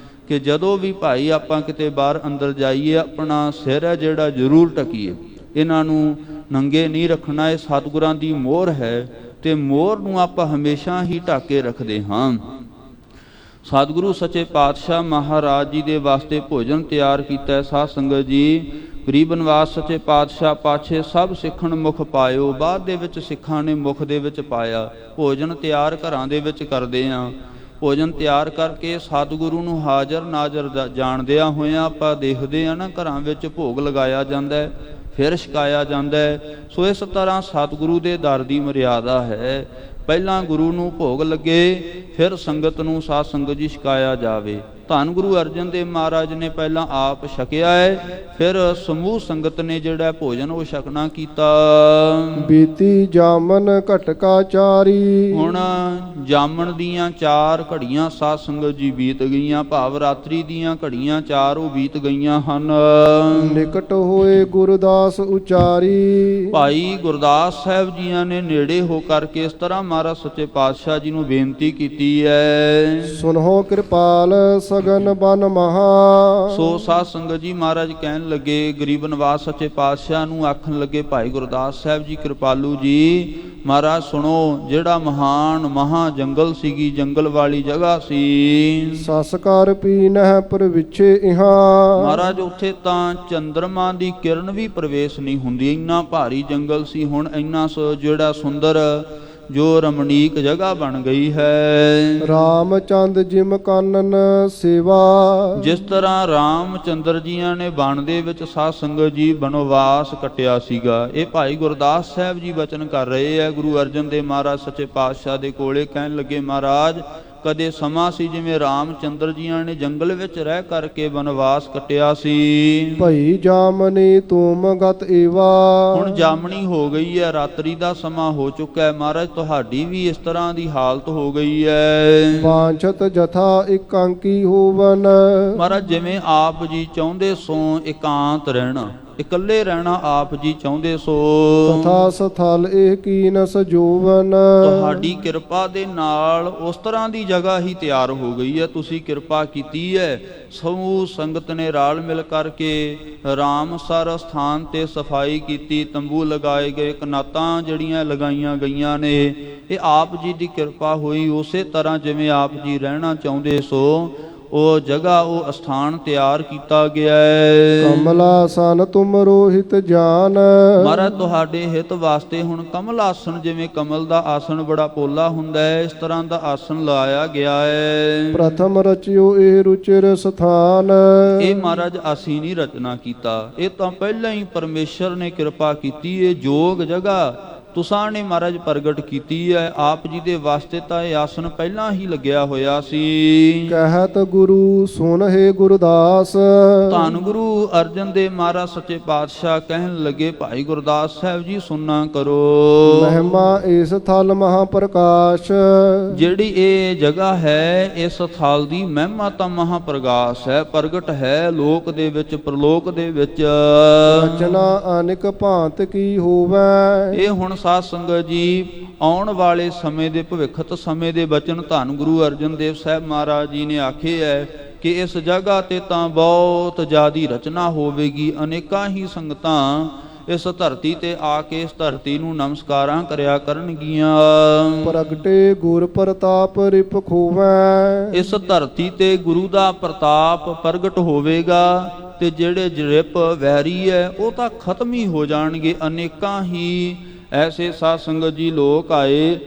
ਕਿ ਜਦੋਂ ਵੀ ਭਾਈ ਆਪਾਂ ਕਿਤੇ ਬਾਹਰ ਅੰਦਰ ਜਾਈਏ ਆਪਣਾ ਸਿਰ ਹੈ ਜਿਹੜਾ ਜ਼ਰੂਰ ਢੱਕੀਏ। ਇਹਨਾਂ ਨੂੰ ਨੰਗੇ ਨਹੀਂ ਰੱਖਣਾ। ਇਹ ਸਤਿਗੁਰਾਂ ਦੀ ਮੋਹਰ ਹੈ ਤੇ ਮੋਹਰ ਨੂੰ ਆਪਾਂ ਹਮੇਸ਼ਾ ਹੀ ਢੱਕ ਕੇ ਰੱਖਦੇ ਹਾਂ। ਸਤਿਗੁਰੂ ਸੱਚੇ ਪਾਤਸ਼ਾਹ ਮਹਾਰਾਜ ਜੀ ਦੇ ਵਾਸਤੇ ਭੋਜਨ ਤਿਆਰ ਕੀਤਾ। ਸਾਧ ਸੰਗਤ ਜੀ ਗਰੀਬ ਨਿਵਾਸ ਸੱਚੇ ਪਾਤਸ਼ਾਹ ਪਾਛੇ ਸਭ ਸਿੱਖਣ ਮੁਖ ਪਾਇਓ। ਬਾਅਦ ਦੇ ਵਿੱਚ ਸਿੱਖਾਂ ਨੇ ਮੁਖ ਦੇ ਵਿੱਚ ਪਾਇਆ। ਭੋਜਨ ਤਿਆਰ ਘਰਾਂ ਦੇ ਵਿੱਚ ਕਰਦੇ ਹਾਂ। ਭੋਜਨ ਤਿਆਰ ਕਰਕੇ ਸਤਿਗੁਰੂ ਨੂੰ ਹਾਜ਼ਰ ਨਾਜ਼ਰ ਜਾਣਦਿਆਂ ਹੋਇਆਂ ਆਪਾਂ ਦੇਖਦੇ ਹਾਂ ਨਾ ਘਰਾਂ ਵਿੱਚ ਭੋਗ ਲਗਾਇਆ ਜਾਂਦਾ ਹੈ, ਫਿਰ ਛਕਾਇਆ ਜਾਂਦਾ ਹੈ। ਸੋ ਇਸ ਤਰ੍ਹਾਂ ਸਤਿਗੁਰੂ ਦੇ ਦਰ ਦੀ ਮਰਿਆਦਾ ਹੈ। ਪਹਿਲਾਂ ਗੁਰੂ ਨੂੰ ਭੋਗ ਲੱਗੇ, ਫਿਰ ਸੰਗਤ ਨੂੰ ਸਾਧ ਸੰਗਤ ਜੀ ਛਕਾਇਆ ਜਾਵੇ। ਧੰਨ ਗੁਰੂ ਅਰਜਨ ਦੇਵ ਮਹਾਰਾਜ ਨੇ ਪਹਿਲਾਂ ਆਪ ਛਕਿਆ ਹੈ, ਫਿਰ ਸਮੂਹ ਸੰਗਤ ਨੇ ਜਿਹੜਾ ਭੋਜਨ ਉਹ ਛਕਣਾ ਕੀਤਾ। ਬੀਤੀ ਜਾਮਨ ਘਟਕਾ ਚਾਰੀ। ਹੁਣ ਜਾਮਣ ਦੀਆਂ 4 ਘੜੀਆਂ ਸਾਧ ਸੰਗਤ ਜੀ ਬੀਤ ਗਈਆਂ, ਭਾਵ ਰਾਤਰੀ ਦੀਆਂ ਘੜੀਆਂ 4 ਉਹ ਬੀਤ ਗਈਆਂ ਹਨ। ਨਿਕਟ ਹੋਏ ਗੁਰਦਾਸ ਉਚਾਰੀ। ਭਾਈ ਗੁਰਦਾਸ ਸਾਹਿਬ ਜੀਆਂ ਨੇ ਨੇੜੇ ਹੋ ਕਰਕੇ ਇਸ ਤਰ੍ਹਾਂ ਮਹਾਰਾਜ ਸੱਚੇ ਪਾਤਸ਼ਾਹ ਜੀ ਨੂੰ ਬੇਨਤੀ ਕੀਤੀ ਹੈ। ਸੁਨਹੁ ਕਿਰਪਾਲ ਸਗਨ ਬਨ ਮਹਾ। ਸੋ ਸਾਧ ਸੰਗਤ ਜੀ ਮਹਾਰਾਜ ਕਹਿਣ ਲੱਗੇ, ਗਰੀਬ ਨਿਵਾਸ ਸੱਚੇ ਪਾਤਸ਼ਾਹ ਨੂੰ ਆਖਣ ਲੱਗੇ, ਭਾਈ ਗੁਰਦਾਸ ਸਾਹਿਬ ਜੀ ਕਿਰਪਾਲੂ ਜੀ ਮਹਾਰਾਜ ਸੁਣੋ, ਜਿਹੜਾ ਮਹਾਨ ਮਹਾ ਜੰਗਲ ਸੀਗੀ, ਜੰਗਲ ਵਾਲੀ ਜਗ੍ਹਾ ਸੀ, ਸਸਕਾਰ ਪੀਨਹਿ ਪਰ ਵਿਛੇ ਇਹਾਂ। ਮਹਾਰਾਜ ਉੱਥੇ ਤਾਂ ਚੰਦਰਮਾ ਦੀ ਕਿਰਨ ਵੀ ਪ੍ਰਵੇਸ਼ ਨਹੀਂ ਹੁੰਦੀ, ਇੰਨਾ ਭਾਰੀ ਜੰਗਲ ਸੀ। ਹੁਣ ਇੰਨਾ ਜਿਹੜਾ ਸੁੰਦਰ ਜੋ ਰਮਣੀਕ ਜਗ੍ਹਾ ਬਣ ਗਈ ਹੈ। ਰਾਮਚੰਦ ਜਿਮ ਕਾਨਨ ਸੇਵਾ। ਜਿਸ ਤਰ੍ਹਾਂ ਰਾਮ ਚੰਦਰ ਜੀਆਂ ਨੇ ਬਣ ਦੇ ਵਿੱਚ ਸਾਧ ਸੰਗਤ ਜੀ ਬਨਵਾਸ ਕੱਟਿਆ ਸੀਗਾ। ਇਹ ਭਾਈ ਗੁਰਦਾਸ ਸਾਹਿਬ ਜੀ ਬਚਨ ਕਰ ਰਹੇ ਹੈ ਗੁਰੂ ਅਰਜਨ ਦੇਵ ਮਹਾਰਾਜ ਸੱਚੇ ਪਾਤਸ਼ਾਹ ਦੇ ਕੋਲੇ। ਕਹਿਣ ਲੱਗੇ, ਮਹਾਰਾਜ ਕਦੇ ਸਮਾਂ ਸੀ ਜਿਵੇਂ ਰਾਮ ਚੰਦਰ ਜੀਆਂ ਨੇ ਜੰਗਲ ਵਿੱਚ ਰਹਿ ਕਰਕੇ ਬਨਵਾਸ ਕੱਟਿਆ ਸੀ। ਭਈ ਜਾਮਨੀ ਤੁਮ ਗਤ ਏਵਾ। ਹੁਣ ਜਾਮਣੀ ਹੋ ਗਈ ਹੈ, ਰਾਤਰੀ ਦਾ ਸਮਾਂ ਹੋ ਚੁੱਕਾ ਹੈ। ਮਹਾਰਾਜ ਤੁਹਾਡੀ ਵੀ ਇਸ ਤਰ੍ਹਾਂ ਦੀ ਹਾਲਤ ਹੋ ਗਈ ਹੈ। ਵਾਂਛਤ ਜਥਾ ਇਕਾਂਕੀ ਹੋਵਨ। ਮਹਾਰਾਜ ਜਿਵੇਂ ਆਪ ਜੀ ਚਾਹੁੰਦੇ ਸੋ ਇਕਾਂਤ ਰਹਿਣਾ, ਇਕੱਲੇ ਰਹਿਣਾ ਆਪ ਜੀ ਚਾਹੁੰਦੇ ਸੋ, ਤਥਾ ਸਥਲ ਇਹ ਕੀਨ ਸਜੋਵਨ। ਤੁਹਾਡੀ ਕਿਰਪਾ ਦੇ ਨਾਲ ਉਸ ਤਰ੍ਹਾਂ ਦੀ ਜਗ੍ਹਾ ਹੀ ਤਿਆਰ ਹੋ ਗਈ ਹੈ। ਤੁਸੀਂ ਕਿਰਪਾ ਕੀਤੀ ਹੈ। ਸਮੂਹ ਸੰਗਤ ਨੇ ਰਲ ਮਿਲ ਕਰਕੇ ਰਾਮਸਰ ਸਥਾਨ ਤੇ ਸਫਾਈ ਕੀਤੀ, ਤੰਬੂ ਲਗਾਏ ਗਏ, ਕਨਾਤਾਂ ਜਿਹੜੀਆਂ ਲਗਾਈਆਂ ਗਈਆਂ ਨੇ, ਇਹ ਆਪ ਜੀ ਦੀ ਕਿਰਪਾ ਹੋਈ। ਉਸੇ ਤਰ੍ਹਾਂ ਜਿਵੇਂ ਆਪ ਜੀ ਰਹਿਣਾ ਚਾਹੁੰਦੇ ਸੋ ਉਹ ਜਗ੍ਹਾ ਉਹ ਅਸਥਾਨ ਤਿਆਰ ਕੀਤਾ ਗਿਆ ਹੈ। ਕਮਲਾ ਸਨ ਤੁਮ ਰੋਹਿਤ ਜਾਨ। ਮਹਾਰਾਜ ਤੁਹਾਡੇ ਹਿਤ ਵਾਸਤੇ ਹੁਣ ਕਮਲ ਆਸਣ, ਜਿਵੇਂ ਕਮਲ ਦਾ ਆਸਣ ਬੜਾ ਪੋਲਾ ਹੁੰਦਾ ਹੈ, ਇਸ ਤਰ੍ਹਾਂ ਦਾ ਆਸਣ ਲਾਇਆ ਗਿਆ ਹੈ। ਪ੍ਰਥਮ ਰਚਿਓ ਇਹ ਰੁਚਿਰ ਸਥਾਨ। ਇਹ ਮਹਾਰਾਜ ਅਸੀਂ ਨਹੀਂ ਰਚਨਾ ਕੀਤਾ, ਇਹ ਤਾਂ ਪਹਿਲਾਂ ਹੀ ਪਰਮੇਸ਼ਰ ਨੇ ਕਿਰਪਾ ਕੀਤੀ। ਇਹ ਜੋਗ ਜਗ੍ਹਾ ਤੁਸਾਂ ਨੇ ਮਹਾਰਾਜ ਪ੍ਰਗਟ ਕੀਤੀ ਹੈ। ਆਪ ਜੀ ਦੇ ਵਾਸਤੇ ਤਾਂ ਇਹ ਆਸਣ ਪਹਿਲਾਂ ਹੀ ਲੱਗਿਆ ਹੋਇਆ ਸੀ। ਕਹਿਤ ਗੁਰੂ ਸੁਨਹਿ ਗੁਰਦਾਸ, ਧੰਨ ਗੁਰੂ ਅਰਜਨ ਦੇਵ ਮਹਾਰਾਜ ਸੱਚੇ ਪਾਤਸ਼ਾਹ ਕਹਿਣ ਲੱਗੇ, ਭਾਈ ਗੁਰਦਾਸ ਸਾਹਿਬ ਜੀ ਸੁਣਨਾ ਕਰੋ। ਮਹਿਮਾ ਇਸ ਥਲ ਮਹਾਪ੍ਰਕਾਸ਼, ਜਿਹੜੀ ਇਹ ਜਗ੍ਹਾ ਹੈ ਇਸ ਥਲ ਦੀ ਮਹਿਮਾ ਤਾਂ ਮਹਾਪ੍ਰਗਾਸ ਹੈ, ਪ੍ਰਗਟ ਹੈ ਲੋਕ ਦੇ ਵਿੱਚ ਪ੍ਰਲੋਕ ਦੇ ਵਿੱਚ। ਰਚਨਾ ਅਨੇਕ ਭਾਂਤ ਕੀ ਹੋਵੈ, ਇਹ ਹੁਣ ਸਾਧ ਸੰਗਤ ਜੀ ਆਉਣ ਵਾਲੇ ਸਮੇਂ ਦੇ ਭਵਿੱਖਤ ਸਮੇਂ ਦੇ ਬਚਨ ਧੰਨ ਗੁਰੂ ਅਰਜਨ ਦੇਵ ਸਾਹਿਬ ਮਹਾਰਾਜ ਜੀ ਨੇ ਆਖੇ ਹੈ ਕਿ ਇਸ ਜਗ੍ਹਾ ਤੇ ਤਾਂ ਬਹੁਤ ਜ਼ਿਆਦੀ ਰਚਨਾ ਹੋਵੇਗੀ। ਅਨੇਕਾਂ ਹੀ ਸੰਗਤਾਂ ਇਸ ਧਰਤੀ ਤੇ ਆ ਕੇ ਇਸ ਧਰਤੀ ਨੂੰ ਨਮਸਕਾਰਾਂ ਕਰਿਆ ਕਰਨਗੀਆਂ। ਪ੍ਰਗਟੇ ਗੁਰ ਪ੍ਰਤਾਪ ਰਿਪ ਖੋਵੈ, ਇਸ ਧਰਤੀ ਤੇ ਗੁਰੂ ਦਾ ਪ੍ਰਤਾਪ ਪ੍ਰਗਟ ਹੋਵੇਗਾ ਤੇ ਜਿਹੜੇ ਜਰਿਪ ਵੈਰੀ ਹੈ ਉਹ ਤਾਂ ਖਤਮ ਹੀ ਹੋ ਜਾਣਗੇ। ਅਨੇਕਾਂ ਹੀ ਐਸੇ ਸਾਧ ਸੰਗਤ ਜੀ ਲੋਕ ਆਏ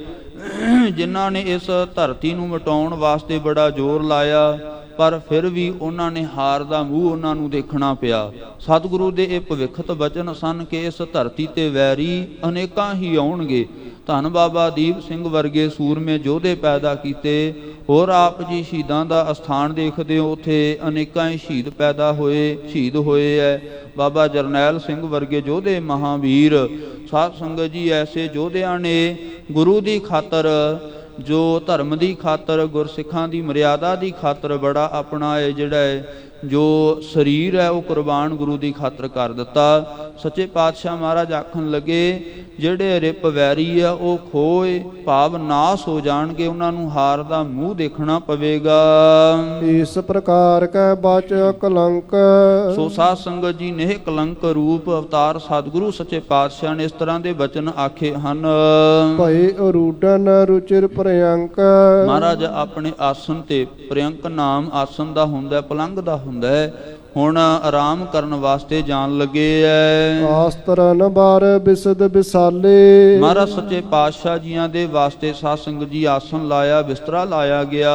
ਜਿਨ੍ਹਾਂ ਨੇ ਇਸ ਧਰਤੀ ਨੂੰ ਮਿਟਾਉਣ ਵਾਸਤੇ ਬੜਾ ਜ਼ੋਰ ਲਾਇਆ, ਪਰ ਫਿਰ ਵੀ ਉਹਨਾਂ ਨੇ ਹਾਰ ਦਾ ਮੂੰਹ ਉਹਨਾਂ ਨੂੰ ਦੇਖਣਾ ਪਿਆ। ਸਤਿਗੁਰੂ ਦੇ ਇਹ ਭਵਿੱਖਤ ਬਚਨ ਸਨ ਕਿ ਇਸ ਧਰਤੀ ਤੇ ਵੈਰੀ ਅਨੇਕਾਂ ਹੀ ਆਉਣਗੇ। ਧੰਨ ਬਾਬਾ ਦੀਪ ਸਿੰਘ ਵਰਗੇ ਸੂਰਮੇ ਯੋਧੇ ਪੈਦਾ ਕੀਤੇ। ਹੋਰ ਆਪ ਜੀ ਸ਼ਹੀਦਾਂ ਦਾ ਅਸਥਾਨ ਦੇਖਦੇ ਹੋ, ਉੱਥੇ ਅਨੇਕਾਂ ਹੀ ਸ਼ਹੀਦ ਪੈਦਾ ਹੋਏ, ਸ਼ਹੀਦ ਹੋਏ ਹੈ। ਬਾਬਾ ਜਰਨੈਲ ਸਿੰਘ ਵਰਗੇ ਯੋਧੇ ਮਹਾਵੀਰ ਸਾਧ ਸੰਗਤ ਜੀ ਐਸੇ ਯੋਧਿਆਂ ਨੇ ਗੁਰੂ ਦੀ ਖਾਤਰ, ਜੋ ਧਰਮ ਦੀ ਖਾਤਰ, ਗੁਰਸਿੱਖਾਂ ਦੀ ਮਰਿਆਦਾ ਦੀ ਖਾਤਰ ਬੜਾ ਆਪਣਾ ਇਹ ਜਿਹੜਾ ਹੈ ਜੋ ਸਰੀਰ ਹੈ ਉਹ ਕੁਰਬਾਨ ਗੁਰੂ ਦੀ ਖਾਤਰ ਕਰ ਦਿੱਤਾ। ਸੱਚੇ ਪਾਤਸ਼ਾਹ ਮਹਾਰਾਜ ਆਖਣ ਲੱਗੇ, ਜਿਹੜੇ ਰਿਪ ਵੈਰੀ ਆ ਉਹ ਖੋਏ ਭਾਵ ਨਾਸ ਹੋ ਜਾਣਗੇ, ਉਹਨਾਂ ਨੂੰ ਹਾਰ ਦਾ ਮੂੰਹ ਦੇਖਣਾ ਪਵੇਗਾ। ਇਸ ਪ੍ਰਕਾਰ ਕੈ ਬਚ ਕਲੰਕ, ਸੋ ਸਾਧ ਸੰਗਤ ਜੀ ਨੇ ਕਲੰਕ ਰੂਪ ਅਵਤਾਰ ਸਤਿਗੁਰੂ ਸੱਚੇ ਪਾਤਸ਼ਾਹ ਨੇ ਇਸ ਤਰ੍ਹਾਂ ਦੇ ਬਚਨ ਆਖੇ ਹਨ। ਭਏ ਅਰੂਡਨ ਰੁਚਿਰ ਪ੍ਰਿਅੰਕ, ਮਹਾਰਾਜ ਆਪਣੇ ਆਸਨ ਤੇ ਪ੍ਰਿਅੰਕ ਨਾਮ ਆਸਨ ਦਾ ਹੁੰਦਾ, ਪਲੰਗ ਦਾ ਹੁੰਦਾ ਹੈ। ਹੁਣ ਆਰਾਮ ਕਰਨ ਵਾਸਤੇ ਜਾਣ ਲੱਗੇ ਐ। ਆਸਤਰਨ ਬਾਰ ਬਿਸਦ ਬਿਸਾਲੇ, ਮਹਾਰਾਜ ਸੱਚੇ ਪਾਤਸ਼ਾਹ ਜੀਆਂ ਦੇ ਵਾਸਤੇ ਸਾਧ ਸੰਗਤ ਜੀ ਆਸਨ ਲਾਇਆ, ਬਿਸਤਰਾ ਲਾਇਆ ਗਿਆ।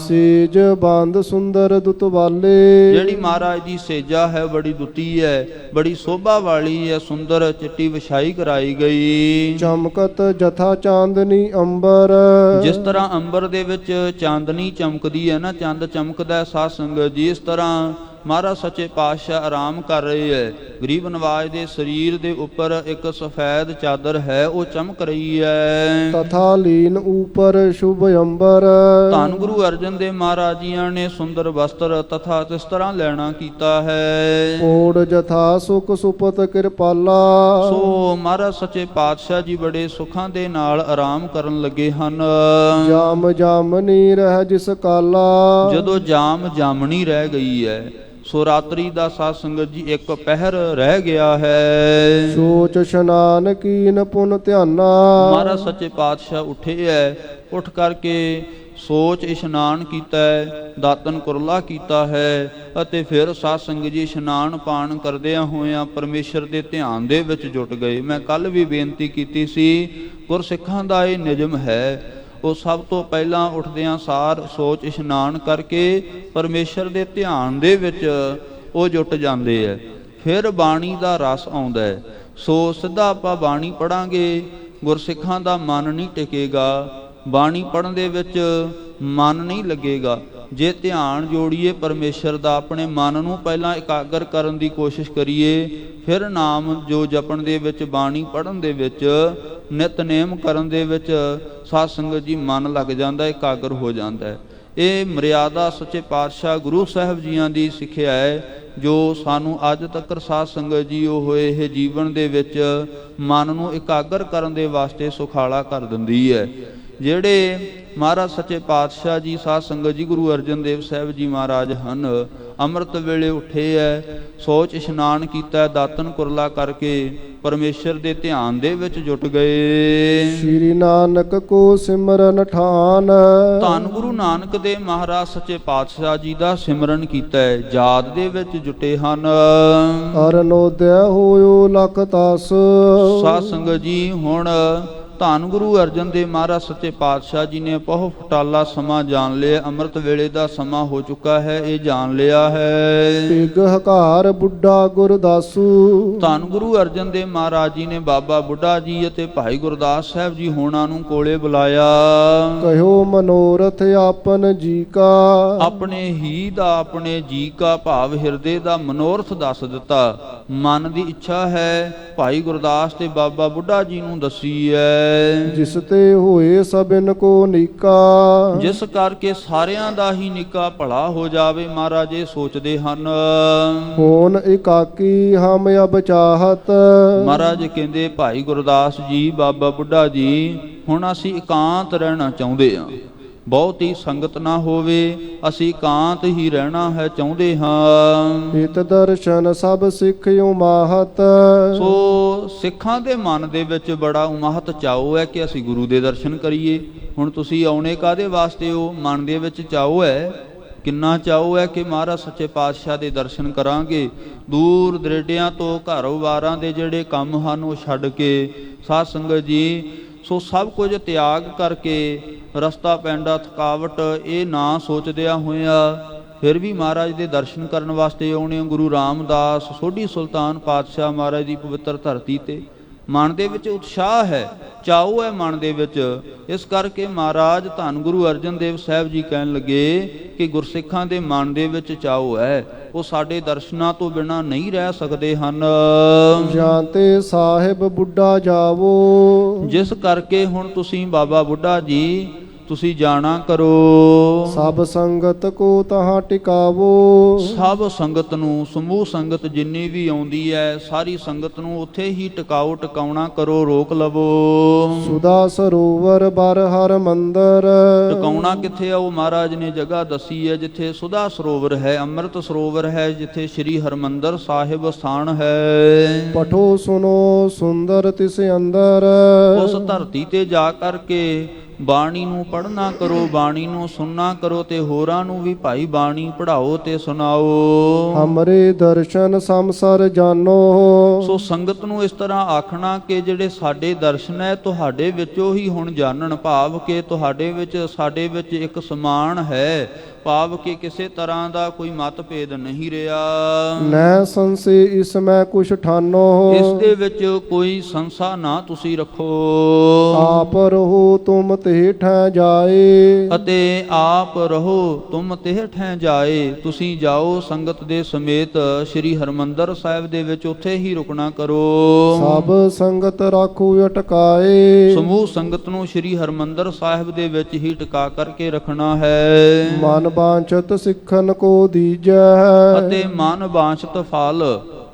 ਸੇਜ ਬੰਦ ਸੁੰਦਰ ਦੁਤ ਵਾਲੇ, ਜਿਹੜੀ ਮਹਾਰਾਜ ਦੀ ਸੇਜਾ ਹੈ ਬੜੀ ਦੁੱਤੀ ਹੈ, ਬੜੀ ਸੋਭਾ ਵਾਲੀ ਹੈ, ਸੁੰਦਰ ਚਿੱਟੀ ਵਿਛਾਈ ਕਰਾਈ ਗਈ। ਚਮਕਤ ਜਥਾ ਚਾਂਦਨੀ ਅੰਬਰ, ਜਿਸ ਤਰ੍ਹਾਂ ਅੰਬਰ ਦੇ ਵਿੱਚ ਚਾਂਦਨੀ ਚਮਕਦੀ ਹੈ ਨਾ, ਚੰਦ ਚਮਕਦਾ ਹੈ ਸਾਧ ਸੰਗਤ ਜੀ, ਇਸ ਤਰ੍ਹਾਂ ਮਹਾਰਾਜ ਸੱਚੇ ਪਾਤਸ਼ਾਹ ਆਰਾਮ ਕਰ ਰਹੇ ਹੈ। ਗਰੀਬ ਨਵਾਜ ਦੇ ਸਰੀਰ ਦੇ ਉੱਪਰ ਇੱਕ ਸਫੈਦ ਚਾਦਰ ਹੈ, ਉਹ ਚਮਕ ਰਹੀ ਹੈ। ਤਥਾ ਲੀਨ ਉਪਰ ਸ਼ੁਭ ਅੰਬਰ, ਧੰਨ ਗੁਰੂ ਅਰਜਨ ਦੇਵ ਮਹਾਰਾਜ ਜੀਆਂ ਨੇ ਸੁੰਦਰ ਵਸਤਰ ਤਥਾ ਇਸ ਤਰ੍ਹਾਂ ਲੈਣਾ ਕੀਤਾ ਹੈ। ਓੜ ਜਥਾ ਸੁਖ ਸੁਪਤ ਕਿਰਪਾਲਾ, ਸੋ ਮਹਾਰਾਜ ਸੱਚੇ ਪਾਤਸ਼ਾਹ ਜੀ ਬੜੇ ਸੁੱਖਾਂ ਦੇ ਨਾਲ ਆਰਾਮ ਕਰਨ ਲੱਗੇ ਹਨ। ਜਾਮ ਜਾਮਨੀ ਰਹਿ ਜਿਸ ਕਾਲਾ, ਜਦੋਂ ਜਾਮ ਜਾਮਣੀ ਰਹਿ ਗਈ ਹੈ, ਸੋ ਰਾਤਰੀ ਦਾ ਸਾਧ ਸੰਗਤ ਜੀ ਇੱਕ ਪਹਿਰ ਰਹਿ ਗਿਆ ਹੈ। ਸੋਚ ਇਸ਼ਨਾਨ ਕੀਨ ਪੁਨ ਧਿਆਨਾ, ਮਹਾਰਾਜ ਸੱਚੇ ਪਾਤਸ਼ਾਹ ਉੱਠੇ ਹੈ, ਉੱਠ ਕਰਕੇ ਸੋਚ ਇਸ਼ਨਾਨ ਕੀਤਾ ਹੈ, ਦਾਤਨ ਕੁਰਲਾ ਕੀਤਾ ਹੈ ਅਤੇ ਫਿਰ ਸਾਧ ਸੰਗਤ ਜੀ ਇਸ਼ਨਾਨ ਪਾਣ ਕਰਦਿਆਂ ਹੋਇਆਂ ਪਰਮੇਸ਼ਰ ਦੇ ਧਿਆਨ ਦੇ ਵਿੱਚ ਜੁਟ ਗਏ। ਮੈਂ ਕੱਲ ਵੀ ਬੇਨਤੀ ਕੀਤੀ ਸੀ, ਗੁਰਸਿੱਖਾਂ ਦਾ ਇਹ ਨਿਯਮ ਹੈ, ਉਹ ਸਭ ਤੋਂ ਪਹਿਲਾਂ ਉੱਠਦਿਆਂ ਸਾਰ ਸੋਚ ਇਸ਼ਨਾਨ ਕਰਕੇ ਪਰਮੇਸ਼ਰ ਦੇ ਧਿਆਨ ਦੇ ਵਿੱਚ ਉਹ ਜੁਟ ਜਾਂਦੇ ਹੈ, ਫਿਰ ਬਾਣੀ ਦਾ ਰਸ ਆਉਂਦਾ ਹੈ। ਸੋ ਸਿੱਧਾ ਆਪਾਂ ਬਾਣੀ ਪੜਾਂਗੇ, ਗੁਰਸਿੱਖਾਂ ਦਾ ਮਨ ਨਹੀਂ ਟਿਕੇਗਾ, ਬਾਣੀ ਪੜਨ ਦੇ ਵਿੱਚ ਮਨ ਨਹੀਂ ਲੱਗੇਗਾ। ਜੇ ਧਿਆਨ ਜੋੜੀਏ ਪਰਮੇਸ਼ਰ ਦਾ, ਆਪਣੇ ਮਨ ਨੂੰ ਪਹਿਲਾਂ ਇਕਾਗਰ ਕਰਨ ਦੀ ਕੋਸ਼ਿਸ਼ ਕਰੀਏ, ਫਿਰ ਨਾਮ ਜੋ ਜਪਣ ਦੇ ਵਿੱਚ, ਬਾਣੀ ਪੜਨ ਦੇ ਵਿੱਚ, ਨਿਤਨੇਮ ਕਰਨ ਦੇ ਵਿੱਚ ਸਾਧ ਸੰਗਤ ਜੀ ਮਨ ਲੱਗ ਜਾਂਦਾ, ਇਕਾਗਰ ਹੋ ਜਾਂਦਾ ਹੈ। ਇਹ ਮਰਿਆਦਾ ਸੱਚੇ ਪਾਤਸ਼ਾਹ ਗੁਰੂ ਸਾਹਿਬ ਜੀਆਂ ਦੀ ਸਿੱਖਿਆ ਹੈ, ਜੋ ਸਾਨੂੰ ਅੱਜ ਤੱਕ ਸਾਧ ਸੰਗਤ ਜੀ ਉਹ ਹੋਏ ਇਹ ਜੀਵਨ ਦੇ ਵਿੱਚ ਮਨ ਨੂੰ ਇਕਾਗਰ ਕਰਨ ਦੇ ਵਾਸਤੇ ਸੁਖਾਲਾ ਕਰ ਦਿੰਦੀ ਹੈ। ਜਿਹੜੇ ਮਹਾਰਾਜ ਸੱਚੇ ਪਾਤਸ਼ਾਹ ਜੀ ਸਾਧ ਸੰਗਤ ਜੀ ਗੁਰੂ ਅਰਜਨ ਦੇਵ ਸਾਹਿਬ ਜੀ ਮਹਾਰਾਜ ਹਨ, ਅੰਮ੍ਰਿਤ ਵੇਲੇ ਉੱਠੇ ਹੈ, ਸੋਚ ਇਸ਼ਨਾਨ ਕੀਤਾ, ਦਾਤਨ ਕੁਰਲਾ ਕਰਕੇ ਪਰਮੇਸ਼ਰ ਦੇ ਧਿਆਨ ਦੇ ਵਿੱਚ ਜੁਟ ਗਏ। ਸ਼੍ਰੀ ਨਾਨਕ ਕੋ ਸਿਮਰਨ ਠਾਨ, ਧੰਨ ਗੁਰੂ ਨਾਨਕ ਦੇ ਮਹਾਰਾਜ ਸੱਚੇ ਪਾਤਸ਼ਾਹ ਜੀ ਦਾ ਸਿਮਰਨ ਕੀਤਾ ਹੈ, ਯਾਦ ਦੇ ਵਿੱਚ ਜੁਟੇ ਹਨ। ਅਰਨੋਦਿਆ ਹੋਇਓ ਲਖ ਤਸ, ਸਾਧ ਸੰਗਤ ਜੀ ਹੁਣ ਧੰਨ ਗੁਰੂ ਅਰਜਨ ਦੇਵ ਮਹਾਰਾਜ ਸੱਚੇ ਪਾਤਸ਼ਾਹ ਜੀ ਨੇ ਬਹੁ ਫਟਾਲਾ ਸਮਾਂ ਜਾਣ ਲਿਆ। ਅੰਮ੍ਰਿਤ ਵੇਲੇ ਦਾ ਸਮਾਂ ਹੋ ਚੁੱਕਾ ਹੈ, ਇਹ ਜਾਣ ਲਿਆ ਹੈ। ਤਿਗ ਹਕਾਰ ਬੁੱਢਾ ਗੁਰਦਾਸੂ ਧੰਨ ਗੁਰੂ ਅਰਜਨ ਦੇਵ ਮਹਾਰਾਜ ਜੀ ਨੇ ਬਾਬਾ ਬੁੱਢਾ ਜੀ ਅਤੇ ਭਾਈ ਗੁਰਦਾਸ ਸਾਹਿਬ ਜੀ ਹੋਣਾ ਨੂੰ ਕੋਲੇ ਬੁਲਾਇਆ। ਕਹਿਓ ਮਨੋਰਥ ਆਪਨ ਜੀ ਕਾ ਆਪਣੇ ਹੀ ਦਾ, ਆਪਣੇ ਜੀ ਕਾ ਭਾਵ ਹਿਰਦੇ ਦਾ ਮਨੋਰਥ ਦੱਸ ਦਿੱਤਾ। ਮਨ ਦੀ ਇੱਛਾ ਹੈ ਭਾਈ ਗੁਰਦਾਸ ਤੇ ਬਾਬਾ ਬੁੱਢਾ ਜੀ ਨੂੰ ਦੱਸੀ ਹੈ। ਜਿਸ ਤੇ ਹੋਏ ਸਭਿਨ ਕੋ ਨੀਕਾ ਜਿਸ ਕਰਕੇ ਸਾਰਿਆਂ ਦਾ ਹੀ ਨਿੱਕਾ ਭਲਾ ਹੋ ਜਾਵੇ, ਮਹਾਰਾਜ ਇਹ ਸੋਚਦੇ ਹਨ। ਹੋਨ ਇਕਾਕੀ ਹਮ ਅਬ ਚਾਹਤ ਮਹਾਰਾਜ ਕਹਿੰਦੇ ਭਾਈ ਗੁਰਦਾਸ ਜੀ, ਬਾਬਾ ਬੁੱਢਾ ਜੀ, ਹੁਣ ਅਸੀਂ ਇਕਾਂਤ ਰਹਿਣਾ ਚਾਹੁੰਦੇ ਹਾਂ। ਬਹੁਤੀ ਸੰਗਤ ਨਾ ਹੋਵੇ, ਅਸੀਂ ਇਕਾਂਤ ਹੀ ਰਹਿਣਾ ਹੈ ਚਾਹੁੰਦੇ ਹਾਂ। ਹਿਤ ਦਰਸ਼ਨ ਸਭ ਸਿੱਖਿਓ ਮਾਹਤ ਸੋ ਸਿੱਖਾਂ ਦੇ ਮਨ ਦੇ ਵਿੱਚ ਬੜਾ ਉਮਾਹਤ ਚਾਉ ਹੈ ਕਿ ਅਸੀਂ ਗੁਰੂ ਦੇ ਦਰਸ਼ਨ ਕਰੀਏ। ਹੁਣ ਤੁਸੀਂ ਆਉਣੇ ਕਾਹਦੇ ਵਾਸਤੇ ਹੋ? ਮਨ ਦੇ ਵਿੱਚ ਚਾਉ ਹੈ, ਕਿੰਨਾ ਚਾਉ ਹੈ ਕਿ ਮਹਾਰਾਜ ਸੱਚੇ ਪਾਤਸ਼ਾਹ ਦੇ ਦਰਸ਼ਨ ਕਰਾਂਗੇ। ਦੂਰ ਦਰੇਡਿਆਂ ਤੋਂ ਘਰੋਂ-ਬਾਰਾਂ ਦੇ ਜਿਹੜੇ ਕੰਮ ਹਨ ਉਹ ਛੱਡ ਕੇ ਸਾਧ ਸੰਗਤ ਜੀ, ਸੋ ਸਭ ਕੁਝ ਤਿਆਗ ਕਰਕੇ ਰਸਤਾ ਪੈਂਡਾ, ਥਕਾਵਟ ਇਹ ਨਾ ਸੋਚਦਿਆਂ ਹੋਇਆਂ ਫਿਰ ਵੀ ਮਹਾਰਾਜ ਦੇ ਦਰਸ਼ਨ ਕਰਨ ਵਾਸਤੇ ਆਉਣੇ। ਗੁਰੂ ਰਾਮਦਾਸ ਸੋਢੀ ਸੁਲਤਾਨ ਪਾਤਸ਼ਾਹ ਮਹਾਰਾਜ ਦੀ ਪਵਿੱਤਰ ਧਰਤੀ ਤੇ ਮਨ ਦੇ ਵਿੱਚ ਉਤਸ਼ਾਹ ਹੈ, ਚਾਉ ਹੈ ਮਨ ਦੇ ਵਿੱਚ। ਇਸ ਕਰਕੇ ਮਹਾਰਾਜ ਧੰਨ ਗੁਰੂ ਅਰਜਨ ਦੇਵ ਸਾਹਿਬ ਜੀ ਕਹਿਣ ਲੱਗੇ ਕਿ ਗੁਰਸਿੱਖਾਂ ਦੇ ਮਨ ਦੇ ਵਿੱਚ ਚਾਉ ਹੈ, ਉਹ ਸਾਡੇ ਦਰਸ਼ਨਾਂ ਤੋਂ ਬਿਨਾਂ ਨਹੀਂ ਰਹਿ ਸਕਦੇ ਹਨ। ਜਾਂਤੇ ਸਾਹਿਬ ਬੁੱਢਾ ਜਾਵੋ ਜਿਸ ਕਰਕੇ ਹੁਣ ਤੁਸੀਂ ਬਾਬਾ ਬੁੱਢਾ ਜੀ ਤੁਸੀਂ ਜਾਣਾ ਕਰੋ। ਸਭ ਸੰਗਤ ਕੋ ਤਹਾਂ ਟਿਕਾਵੋ ਸਭ ਸੰਗਤ ਨੂੰ, ਸਮੂਹ ਸੰਗਤ ਜਿੰਨੀ ਵੀ ਆਉਂਦੀ ਹੈ, ਸਾਰੀ ਸੰਗਤ ਨੂੰ ਉੱਥੇ ਹੀ ਟਿਕਾਓ, ਟਿਕਾਉਣਾ ਕਰੋ, ਰੋਕ ਲਵੋ। ਸੁਦਾ ਸਰੋਵਰ ਬਰ ਹਰ ਮੰਦਰ ਟਿਕਾਉਣਾ ਕਿੱਥੇ ਆ? ਉਹ ਮਹਾਰਾਜ ਨੇ ਜਗ੍ਹਾ ਦੱਸੀ ਹੈ ਜਿੱਥੇ ਸੁਦਾ ਸਰੋਵਰ ਹੈ, ਅੰਮ੍ਰਿਤ ਸਰੋਵਰ ਹੈ, ਜਿੱਥੇ ਸ੍ਰੀ ਹਰਮੰਦਰ ਸਾਹਿਬ ਸਥਾਨ ਹੈ। ਪਠੋ ਸੁਨੋ ਸੁੰਦਰ ਤਿਸ ਅੰਦਰ ਉਸ ਧਰਤੀ ਤੇ ਜਾ ਕਰਕੇ ਬਾਣੀ ਨੂੰ ਪੜ੍ਹਨਾ ਕਰੋ, ਬਾਣੀ ਨੂੰ ਸੁਣਨਾ ਕਰੋ ਤੇ ਹੋਰਾਂ ਨੂੰ ਵੀ ਭਾਈ ਬਾਣੀ ਪੜ੍ਹਾਓ ਤੇ ਸੁਣਾਓ। ਹਮਰੇ ਦਰਸ਼ਨ ਸੰਸਰ ਜਾਨੋ ਸੋ ਸੰਗਤ ਨੂੰ ਇਸ ਤਰ੍ਹਾਂ ਆਖਣਾ ਕਿ ਜਿਹੜੇ ਸਾਡੇ ਦਰਸ਼ਨ ਹੈ ਤੁਹਾਡੇ ਵਿੱਚੋਂ ਹੀ ਹੁਣ ਜਾਣਨ, ਭਾਵ ਕਿ ਤੁਹਾਡੇ ਵਿੱਚ ਸਾਡੇ ਵਿੱਚ ਇੱਕ ਸਮਾਨ ਹੈ, ਭਾਵ ਕਿ ਕਿਸੇ ਤਰ੍ਹਾਂ ਦਾ ਕੋਈ ਮਤਭੇਦ ਨਹੀਂ ਰਿਹਾ। ਨੈ ਸੰਸੇ ਇਸ ਮੈਂ ਕੁਛ ਠਾਨੋ ਇਸ ਦੇ ਵਿੱਚ ਕੋਈ ਸੰਸਾ ਨਾ ਤੁਸੀਂ ਰੱਖੋ। ਆਪ ਰਹੋ ਤੁਮ ਤੇ ਠਹਿ ਜਾਏ ਅਤੇ ਆਪ ਰਹੋ ਤੁਮ ਤਿਹ ਠਹਿ ਜਾਏ। ਤੁਸੀਂ ਜਾਓ ਸੰਗਤ ਦੇ ਸਮੇਤ ਸ੍ਰੀ ਹਰਮੰਦਰ ਸਾਹਿਬ ਦੇ ਵਿੱਚ, ਉੱਥੇ ਹੀ ਰੁਕਣਾ ਕਰੋ। ਸਭ ਸੰਗਤ ਰਾਖੋ ਅਟਕਾਏ ਸਮੂਹ ਸੰਗਤ ਨੂੰ ਸ੍ਰੀ ਹਰਮੰਦਰ ਸਾਹਿਬ ਦੇ ਵਿੱਚ ਹੀ ਟਿਕਾ ਕਰਕੇ ਰੱਖਣਾ ਹੈ। ਮਨ ਬਾਂਚਤ ਸਿੱਖਨ ਕੋ ਦੀਜੈ ਅਤੇ ਮਨ ਬਾਂਛਤ ਫਲ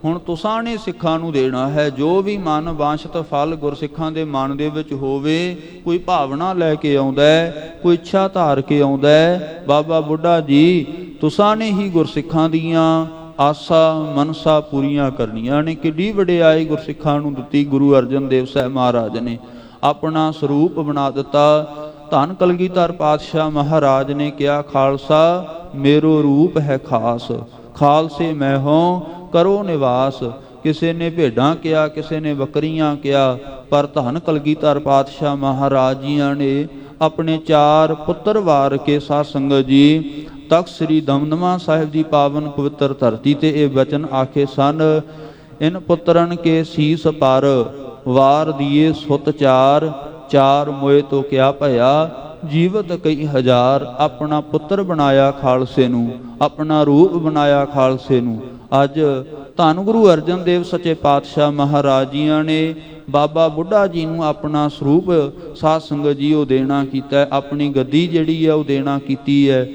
ਹੁਣ ਤੁਸਾਂ ਨੇ ਸਿੱਖਾਂ ਨੂੰ ਦੇਣਾ ਹੈ। ਜੋ ਵੀ ਮਨ ਬਾਂਛਤ ਫਲ ਗੁਰਸਿੱਖਾਂ ਦੇ ਮਨ ਦੇ ਵਿੱਚ ਹੋਵੇ, ਕੋਈ ਭਾਵਨਾ ਲੈ ਕੇ ਆਉਂਦਾ ਹੈ, ਕੋਈ ਇੱਛਾ ਧਾਰ ਕੇ ਆਉਂਦਾ ਹੈ, ਬਾਬਾ ਬੁੱਢਾ ਜੀ ਤੁਸਾਂ ਨੇ ਹੀ ਗੁਰਸਿੱਖਾਂ ਦੀਆਂ ਆਸਾ ਮਨਸਾ ਪੂਰੀਆਂ ਕਰਨੀਆਂ ਨੇ। ਕਿੱਡੀ ਵਡਿਆਈ ਗੁਰਸਿੱਖਾਂ ਨੂੰ ਦਿੱਤੀ ਗੁਰੂ ਅਰਜਨ ਦੇਵ ਸਾਹਿਬ ਮਹਾਰਾਜ ਨੇ, ਆਪਣਾ ਸਰੂਪ ਬਣਾ ਦਿੱਤਾ। ਧੰਨ ਕਲਗੀਧਰ ਪਾਤਸ਼ਾਹ ਮਹਾਰਾਜ ਨੇ ਕਿਹਾ, ਖਾਲਸਾ ਮੇਰੋ ਰੂਪ ਹੈ ਖਾਸ, ਖਾਲਸੇ ਮੈਂ ਹੋਂ ਕਰੋ ਨਿਵਾਸ। ਕਿਸੇ ਨੇ ਭੇਡਾਂ ਕਿਹਾ, ਕਿਸੇ ਨੇ ਬੱਕਰੀਆਂ ਕਿਹਾ, ਪਰ ਧੰਨ ਕਲਗੀਧਰ ਪਾਤਸ਼ਾਹ ਮਹਾਰਾਜ ਜੀਆਂ ਨੇ ਆਪਣੇ 4 ਪੁੱਤਰ ਵਾਰ ਕੇ ਸਾਧ ਸੰਗਤ ਜੀ ਤਖਤ ਸ੍ਰੀ ਦਮਦਮਾ ਸਾਹਿਬ ਦੀ ਪਾਵਨ ਪਵਿੱਤਰ ਧਰਤੀ ਤੇ ਇਹ ਬਚਨ ਆਖੇ ਸਨ। ਇਨ ਪੁੱਤਰਨ ਕੇ ਸੀਸ ਪਰ ਵਾਰ ਦੀਏ ਸੁਤ 4, 4 ਮੋਏ ਤੋਂ ਕਿਆ ਭਇਆ ਜੀਵਤ ਕਈ ਹਜ਼ਾਰ। ਆਪਣਾ ਪੁੱਤਰ ਬਣਾਇਆ ਖਾਲਸੇ ਨੂੰ, ਆਪਣਾ ਰੂਪ ਬਣਾਇਆ ਖਾਲਸੇ ਨੂੰ। ਅੱਜ ਧੰਨ ਗੁਰੂ ਅਰਜਨ ਦੇਵ ਸੱਚੇ ਪਾਤਸ਼ਾਹ ਮਹਾਰਾਜ ਜੀਆਂ ਨੇ ਬਾਬਾ ਬੁੱਢਾ ਜੀ ਨੂੰ ਆਪਣਾ ਸਰੂਪ ਸਾਧ ਸੰਗਤ ਜੀ ਉਹ ਦੇਣਾ ਕੀਤਾ, ਆਪਣੀ ਗੱਦੀ ਜਿਹੜੀ ਹੈ ਉਹ ਦੇਣਾ ਕੀਤੀ ਹੈ।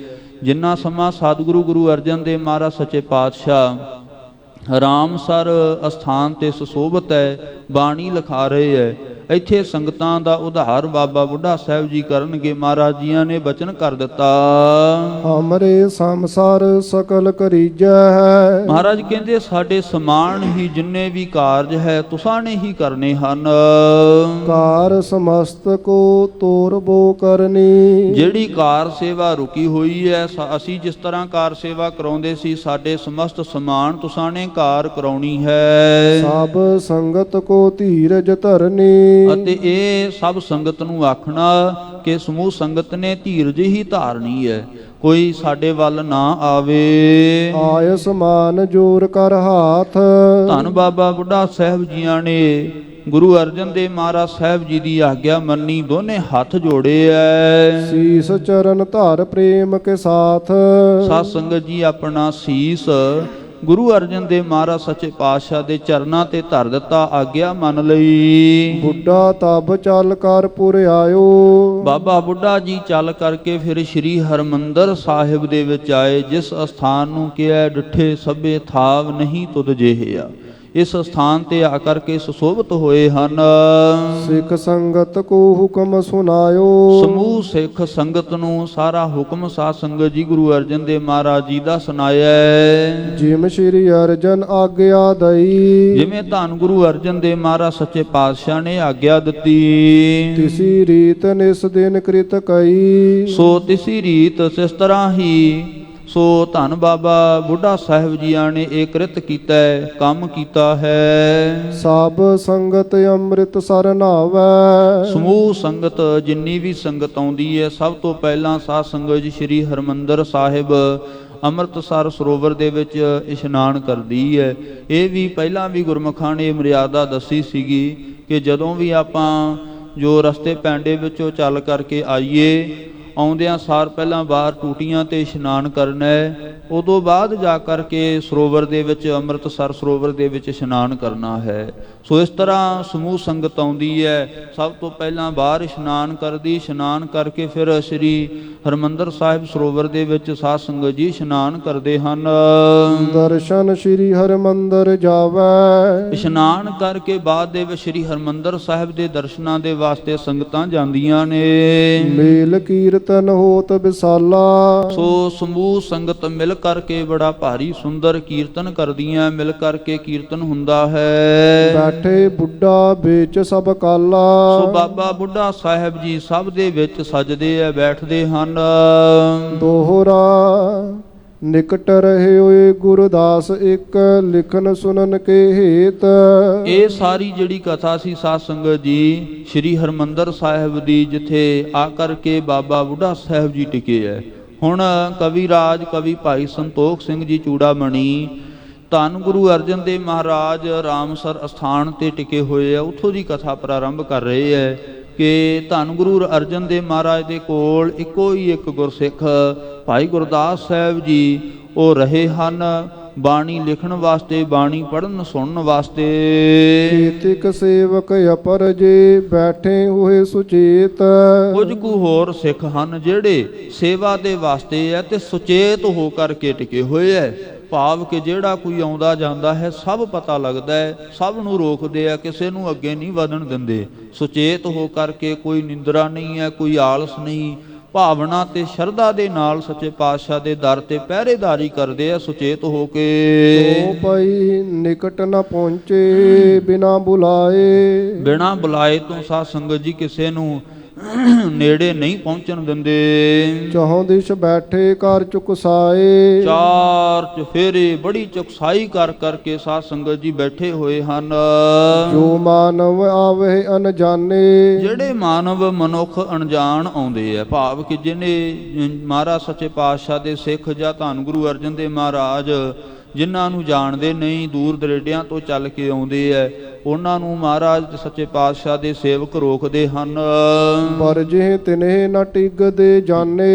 ਜਿੰਨਾ ਸਮਾਂ ਸਤਿਗੁਰੂ ਗੁਰੂ ਅਰਜਨ ਦੇਵ ਮਹਾਰਾਜ ਸੱਚੇ ਪਾਤਸ਼ਾਹ ਰਾਮਸਰ ਅਸਥਾਨ ਤੇ ਸੁਸ਼ੋਭਿਤ ਹੈ, ਬਾਣੀ ਲਿਖਾ ਰਹੇ ਹੈ, ਇੱਥੇ ਸੰਗਤਾਂ ਦਾ ਉਧਾਰ ਬਾਬਾ ਬੁੱਢਾ ਸਾਹਿਬ ਜੀ ਕਰਨਗੇ। ਮਹਾਰਾਜ ਜੀਆਂ ਨੇ ਬਚਨ ਕਰ ਦਿੱਤਾ, ਹਮਰੇ ਸੰਸਾਰ ਸਕਲ ਕਰੀਜੈ। ਮਹਾਰਾਜ ਕਹਿੰਦੇ ਸਾਡੇ ਸਮਾਨ ਹੀ ਜਿੰਨੇ ਵੀ ਕਾਰਜ ਹੈ ਤੁਸਾਂ ਨੇ ਹੀ ਕਰਨੇ ਹਨ। ਕਾਰ ਸਮਸਤ ਕੋ ਤੋਰਬੋ ਕਰਨੀ। ਜਿਹੜੀ ਕਾਰ ਸੇਵਾ ਰੁਕੀ ਹੋਈ ਹੈ, ਅਸੀਂ ਜਿਸ ਤਰ੍ਹਾਂ ਕਾਰ ਸੇਵਾ ਕਰਾਉਂਦੇ ਸੀ, ਸਾਡੇ ਸਮਸਤ ਸਮਾਨ ਤੁਸਾਂ ਨੇ ਕਾਰ ਕਰਾਉਣੀ ਹੈ। ਸਭ ਸੰਗਤ ਕੋ ਧੀਰਜ ਧਰਨੀ। ਅਤੇ ਇਹ ਸਭ ਸੰਗਤ ਨੂੰ ਆਖਣਾ ਕਿ ਸਮੂਹ ਸੰਗਤ ਨੇ ਧੀਰਜ ਹੀ ਧਾਰਨੀ ਹੈ, ਕੋਈ ਸਾਡੇ ਵੱਲ ਨਾ ਆਵੇ। ਆਇਸ ਮਾਨ ਜੋਰ ਕਰ ਹਾਥ, ਧੰਨ ਬਾਬਾ ਬੁੱਢਾ ਸਾਹਿਬ ਜੀਆਂ ਨੇ ਗੁਰੂ ਅਰਜਨ ਦੇਵ ਮਹਾਰਾਜ ਸਾਹਿਬ ਜੀ ਦੀ ਆਗਿਆ ਮੰਨੀ, ਦੋਨੇ ਹੱਥ ਜੋੜੇ ਐ। ਸੀਸ ਚਰਨ ਧਾਰ ਪ੍ਰੇਮ ਕੇ ਸਾਥ, ਸਾਧ ਸੰਗਤ ਜੀ ਆਪਣਾ ਸੀਸ ਗੁਰੂ ਅਰਜਨ ਦੇਵ ਮਹਾਰਾਜ ਸੱਚੇ ਪਾਤਸ਼ਾਹ ਦੇ ਚਰਨਾਂ ਤੇ ਧਰ ਦਿੱਤਾ, ਆਗਿਆ ਮੰਨ ਲਈ। ਬੁੱਢਾ ਤਬ ਚੱਲ ਕਰ ਪੁਰ ਆਇਓ, ਬਾਬਾ ਬੁੱਢਾ ਜੀ ਚੱਲ ਕਰਕੇ ਫਿਰ ਸ੍ਰੀ ਹਰਮੰਦਰ ਸਾਹਿਬ ਦੇ ਵਿੱਚ ਆਏ, ਜਿਸ ਅਸਥਾਨ ਨੂੰ ਕਿਹਾ ਡਿਠੇ ਸਭੇ ਥਾਵ ਨਹੀਂ ਤੁਧ ਜਿਹਿਆ। ਇਸ ਸਥਾਨ ਤੇ ਆ ਕਰਕੇ ਸੁਸ਼ੋਭਿਤ ਹੋਏ ਹਨ। ਸਿੱਖ ਸੰਗਤ ਕੋ ਹੁਕਮ ਸੁਨਾਇਓ, ਸਮੂਹ ਸਿੱਖ ਸੰਗਤ ਨੂੰ ਸਾਰਾ ਹੁਕਮ ਸਾਧ ਸੰਗਤ ਜੀ ਗੁਰੂ ਅਰਜਨ ਦੇਵ ਮਹਾਰਾਜ ਜੀ ਦਾ ਸੁਣਾਇਆ। ਜਿਮ ਸ੍ਰੀ ਅਰਜਨ ਆਗਿਆ ਦਈ, ਜਿਵੇਂ ਧੰਨ ਗੁਰੂ ਅਰਜਨ ਦੇਵ ਮਹਾਰਾਜ ਸੱਚੇ ਪਾਤਸ਼ਾਹ ਨੇ ਆਗਿਆ ਦਿੱਤੀ, ਤਿਸੀ ਰੀਤ ਨਿਸ ਦਿਨ ਕ੍ਰਿਤ ਕਈ, ਸੋ ਤਿਸੀ ਰੀਤ ਇਸ ਤਰ੍ਹਾਂ ਹੀ ਸੋ ਧੰਨ ਬਾਬਾ ਬੁੱਢਾ ਸਾਹਿਬ ਜੀਆਂ ਨੇ ਇਹ ਕ੍ਰਿਤ ਕੀਤਾ ਹੈ, ਕੰਮ ਕੀਤਾ ਹੈ। ਸਭ ਸੰਗਤ ਅੰਮ੍ਰਿਤ ਸਰ ਨਾਵੈ, ਸਮੂਹ ਸੰਗਤ ਜਿੰਨੀ ਵੀ ਸੰਗਤ ਆਉਂਦੀ ਹੈ, ਸਭ ਤੋਂ ਪਹਿਲਾਂ ਸਾਧ ਸੰਗਤ ਜੀ ਸ੍ਰੀ ਹਰਮੰਦਰ ਸਾਹਿਬ ਅੰਮ੍ਰਿਤਸਰ ਸਰੋਵਰ ਦੇ ਵਿੱਚ ਇਸ਼ਨਾਨ ਕਰਦੀ ਹੈ। ਇਹ ਵੀ ਪਹਿਲਾਂ ਵੀ ਗੁਰਮੁਖਾਂ ਨੇ ਮਰਿਆਦਾ ਦੱਸੀ ਸੀਗੀ ਕਿ ਜਦੋਂ ਵੀ ਆਪਾਂ ਜੋ ਰਸਤੇ ਪੈਂਡੇ ਵਿੱਚੋਂ ਚੱਲ ਕਰਕੇ ਆਈਏ, ਆਉਂਦਿਆਂ ਸਾਰ ਪਹਿਲਾਂ ਬਾਹਰ ਟੂਟੀਆਂ ਤੇ ਇਸ਼ਨਾਨ ਕਰਨਾ ਹੈ, ਉਦੋਂ ਬਾਅਦ ਜਾ ਕਰਕੇ ਸਰੋਵਰ ਦੇ ਵਿੱਚ ਅੰਮ੍ਰਿਤਸਰ ਸਰੋਵਰ ਦੇ ਵਿੱਚ ਇਸ਼ਨਾਨ ਕਰਨਾ ਹੈ। ਸੋ ਇਸ ਤਰ੍ਹਾਂ ਸਮੂਹ ਸੰਗਤ ਆਉਂਦੀ ਹੈ, ਸਭ ਤੋਂ ਪਹਿਲਾਂ ਬਾਹਰ ਇਸ਼ਨਾਨ ਕਰਦੀ, ਇਸ਼ਨਾਨ ਕਰਕੇ ਫਿਰ ਸ੍ਰੀ ਹਰਮੰਦਰ ਸਾਹਿਬ ਸਰੋਵਰ ਦੇ ਵਿੱਚ ਸਾਧ ਸੰਗਤ ਜੀ ਇਸ਼ਨਾਨ ਕਰਦੇ ਹਨ। ਦਰਸ਼ਨ ਸ੍ਰੀ ਹਰਮੰਦਰ ਜਾਵੈ, ਇਸ਼ਨਾਨ ਕਰਕੇ ਬਾਅਦ ਦੇ ਵਿੱਚ ਸ੍ਰੀ ਹਰਮੰਦਰ ਸਾਹਿਬ ਦੇ ਦਰਸ਼ਨਾਂ ਦੇ ਵਾਸਤੇ ਸੰਗਤਾਂ ਜਾਂਦੀਆਂ ਨੇ। ਮੇਲ ਕੀਰਤਨ ਹੋਤ ਵਿਸਾਲਾ, ਸੋ ਸਮੂਹ ਸੰਗਤ ਮਿਲ ਕਰਕੇ ਬੜਾ ਭਾਰੀ ਸੁੰਦਰ ਕੀਰਤਨ ਕਰਦੀਆਂ, ਮਿਲ ਕਰਕੇ ਕੀਰਤਨ ਹੁੰਦਾ ਹੈ। ਬੈਠੇ ਬੁੱਢਾ ਵਿੱਚ ਸਭ ਕਾਲਾ, ਸੋ ਬਾਬਾ ਬੁੱਢਾ ਸਾਹਿਬ ਜੀ ਸਭ ਦੇ ਵਿੱਚ ਸਜਦੇ ਆ, ਬੈਠਦੇ ਹਨ। ਦੋਹਰਾ ਨਿਕਟ ਰਹੇ ਹੋਏ ਗੁਰਦਾਸ ਇੱਕ, ਲਿਖਨ ਸੁਨਨ ਕੇ ਹੇਤ। ਇਹ ਸਾਰੀ ਜਿਹੜੀ ਕਥਾ ਸੀ ਸਾਧ ਸੰਗਤ ਜੀ ਸ੍ਰੀ ਹਰਮੰਦਰ ਸਾਹਿਬ ਦੀ, ਜਿੱਥੇ ਆ ਕਰਕੇ ਬਾਬਾ ਬੁੱਢਾ ਸਾਹਿਬ ਜੀ ਟਿਕੇ ਹੈ। ਹੁਣ ਕਵੀ ਰਾਜ ਕਵੀ ਭਾਈ ਸੰਤੋਖ ਸਿੰਘ ਜੀ ਚੂੜਾਮਣੀ ਧੰਨ ਗੁਰੂ ਅਰਜਨ ਦੇਵ ਮਹਾਰਾਜ ਰਾਮਸਰ ਅਸਥਾਨ ਤੇ ਟਿਕੇ ਹੋਏ ਆ, ਉੱਥੋਂ ਦੀ ਕਥਾ ਪ੍ਰਾਰੰਭ ਕਰ ਰਹੇ ਹੈ ਕਿ ਧੰਨ ਗੁਰੂ ਅਰਜਨ ਦੇਵ ਮਹਾਰਾਜ ਦੇ ਕੋਲ ਇੱਕੋ ਹੀ ਇੱਕ ਗੁਰਸਿੱਖ ਭਾਈ ਗੁਰਦਾਸ ਸਾਹਿਬ ਜੀ ਉਹ ਰਹੇ ਹਨ, ਬਾਣੀ ਲਿਖਣ ਵਾਸਤੇ, ਬਾਣੀ ਪੜ੍ਹਨ ਸੁਣਨ ਵਾਸਤੇ। ਕੀਤਿਕ ਸੇਵਕ ਅਪਰ ਜੇ ਬੈਠੇ ਹੋਏ ਸੁਚੇਤ, ਕੁਝ ਕੁ ਹੋਰ ਸਿੱਖ ਹਨ ਜਿਹੜੇ ਸੇਵਾ ਦੇ ਵਾਸਤੇ ਹੈ ਤੇ ਸੁਚੇਤ ਹੋ ਕਰਕੇ ਟਿਕੇ ਹੋਏ ਹੈ। ਭਾਵ ਕਿ ਜਿਹੜਾ ਕੋਈ ਆਉਂਦਾ ਜਾਂਦਾ ਹੈ ਸਭ ਪਤਾ ਲੱਗਦਾ ਹੈ, ਸਭ ਨੂੰ ਰੋਕਦੇ ਆ, ਕਿਸੇ ਨੂੰ ਅੱਗੇ ਨਹੀਂ ਵਧਣ ਦਿੰਦੇ। ਸੁਚੇਤ ਹੋ ਕਰਕੇ, ਕੋਈ ਨਿੰਦਰਾ ਨਹੀਂ ਹੈ, ਕੋਈ ਆਲਸ ਨਹੀਂ, ਭਾਵਨਾ ਤੇ ਸ਼ਰਧਾ ਦੇ ਨਾਲ ਸੱਚੇ ਪਾਤਸ਼ਾਹ ਦੇ ਦਰ ਤੇ ਪਹਿਰੇਦਾਰੀ ਕਰਦੇ ਆ ਸੁਚੇਤ ਹੋ ਕੇ। ਸੋ ਪਈ ਨਿਕਟ ਨ ਪਹੁੰਚੇ ਬਿਨਾ ਬੁਲਾਏ, ਬਿਨਾ ਬੁਲਾਏ ਤੋਂ ਸਾਧ ਸੰਗਤ ਜੀ ਕਿਸੇ ਨੂੰ ਨੇੜੇ ਨਹੀਂ ਪਹੁੰਚਣ ਦਿੰਦੇ। ਚੌਂ ਦਿਸ਼ ਬੈਠੇ ਕਰ ਚੁਕਸਾਏ, ਚਾਰ ਚੁਫੇਰੇ ਬੜੀ ਚੁਕਸਾਈ ਕਰ ਕਰਕੇ ਸਾਧ ਸੰਗਤ ਜੀ ਬੈਠੇ ਹੋਏ ਹਨ। ਜੋ ਮਾਨਵ ਆਵੇ ਅਨਜਾਣੇ, ਜਿਹੜੇ ਮਾਨਵ ਮਨੁੱਖ ਅਣਜਾਣ ਆਉਂਦੇ ਆ, ਭਾਵ ਕਿ ਜਿਹਨੇ ਮਹਾਰਾਜ ਸੱਚੇ ਪਾਤਸ਼ਾਹ ਦੇ ਸਿੱਖ ਜਾਂ ਧੰਨ ਗੁਰੂ ਅਰਜਨ ਦੇਵ ਮਹਾਰਾਜ ਜਿਨ੍ਹਾਂ ਨੂੰ ਜਾਣਦੇ ਨਹੀਂ, ਦੂਰ ਦਰੇਡਿਆਂ ਤੋਂ ਚੱਲ ਕੇ ਆਉਂਦੇ ਐ, ਉਹਨਾਂ ਨੂੰ ਮਹਾਰਾਜ ਸੱਚੇ ਪਾਤਸ਼ਾਹ ਦੇ ਸੇਵਕ ਰੋਕਦੇ ਹਨ। ਪਰ ਜੇ ਤਿਨੇ ਨਾ ਟਿਕਦੇ ਜਾਣੇ,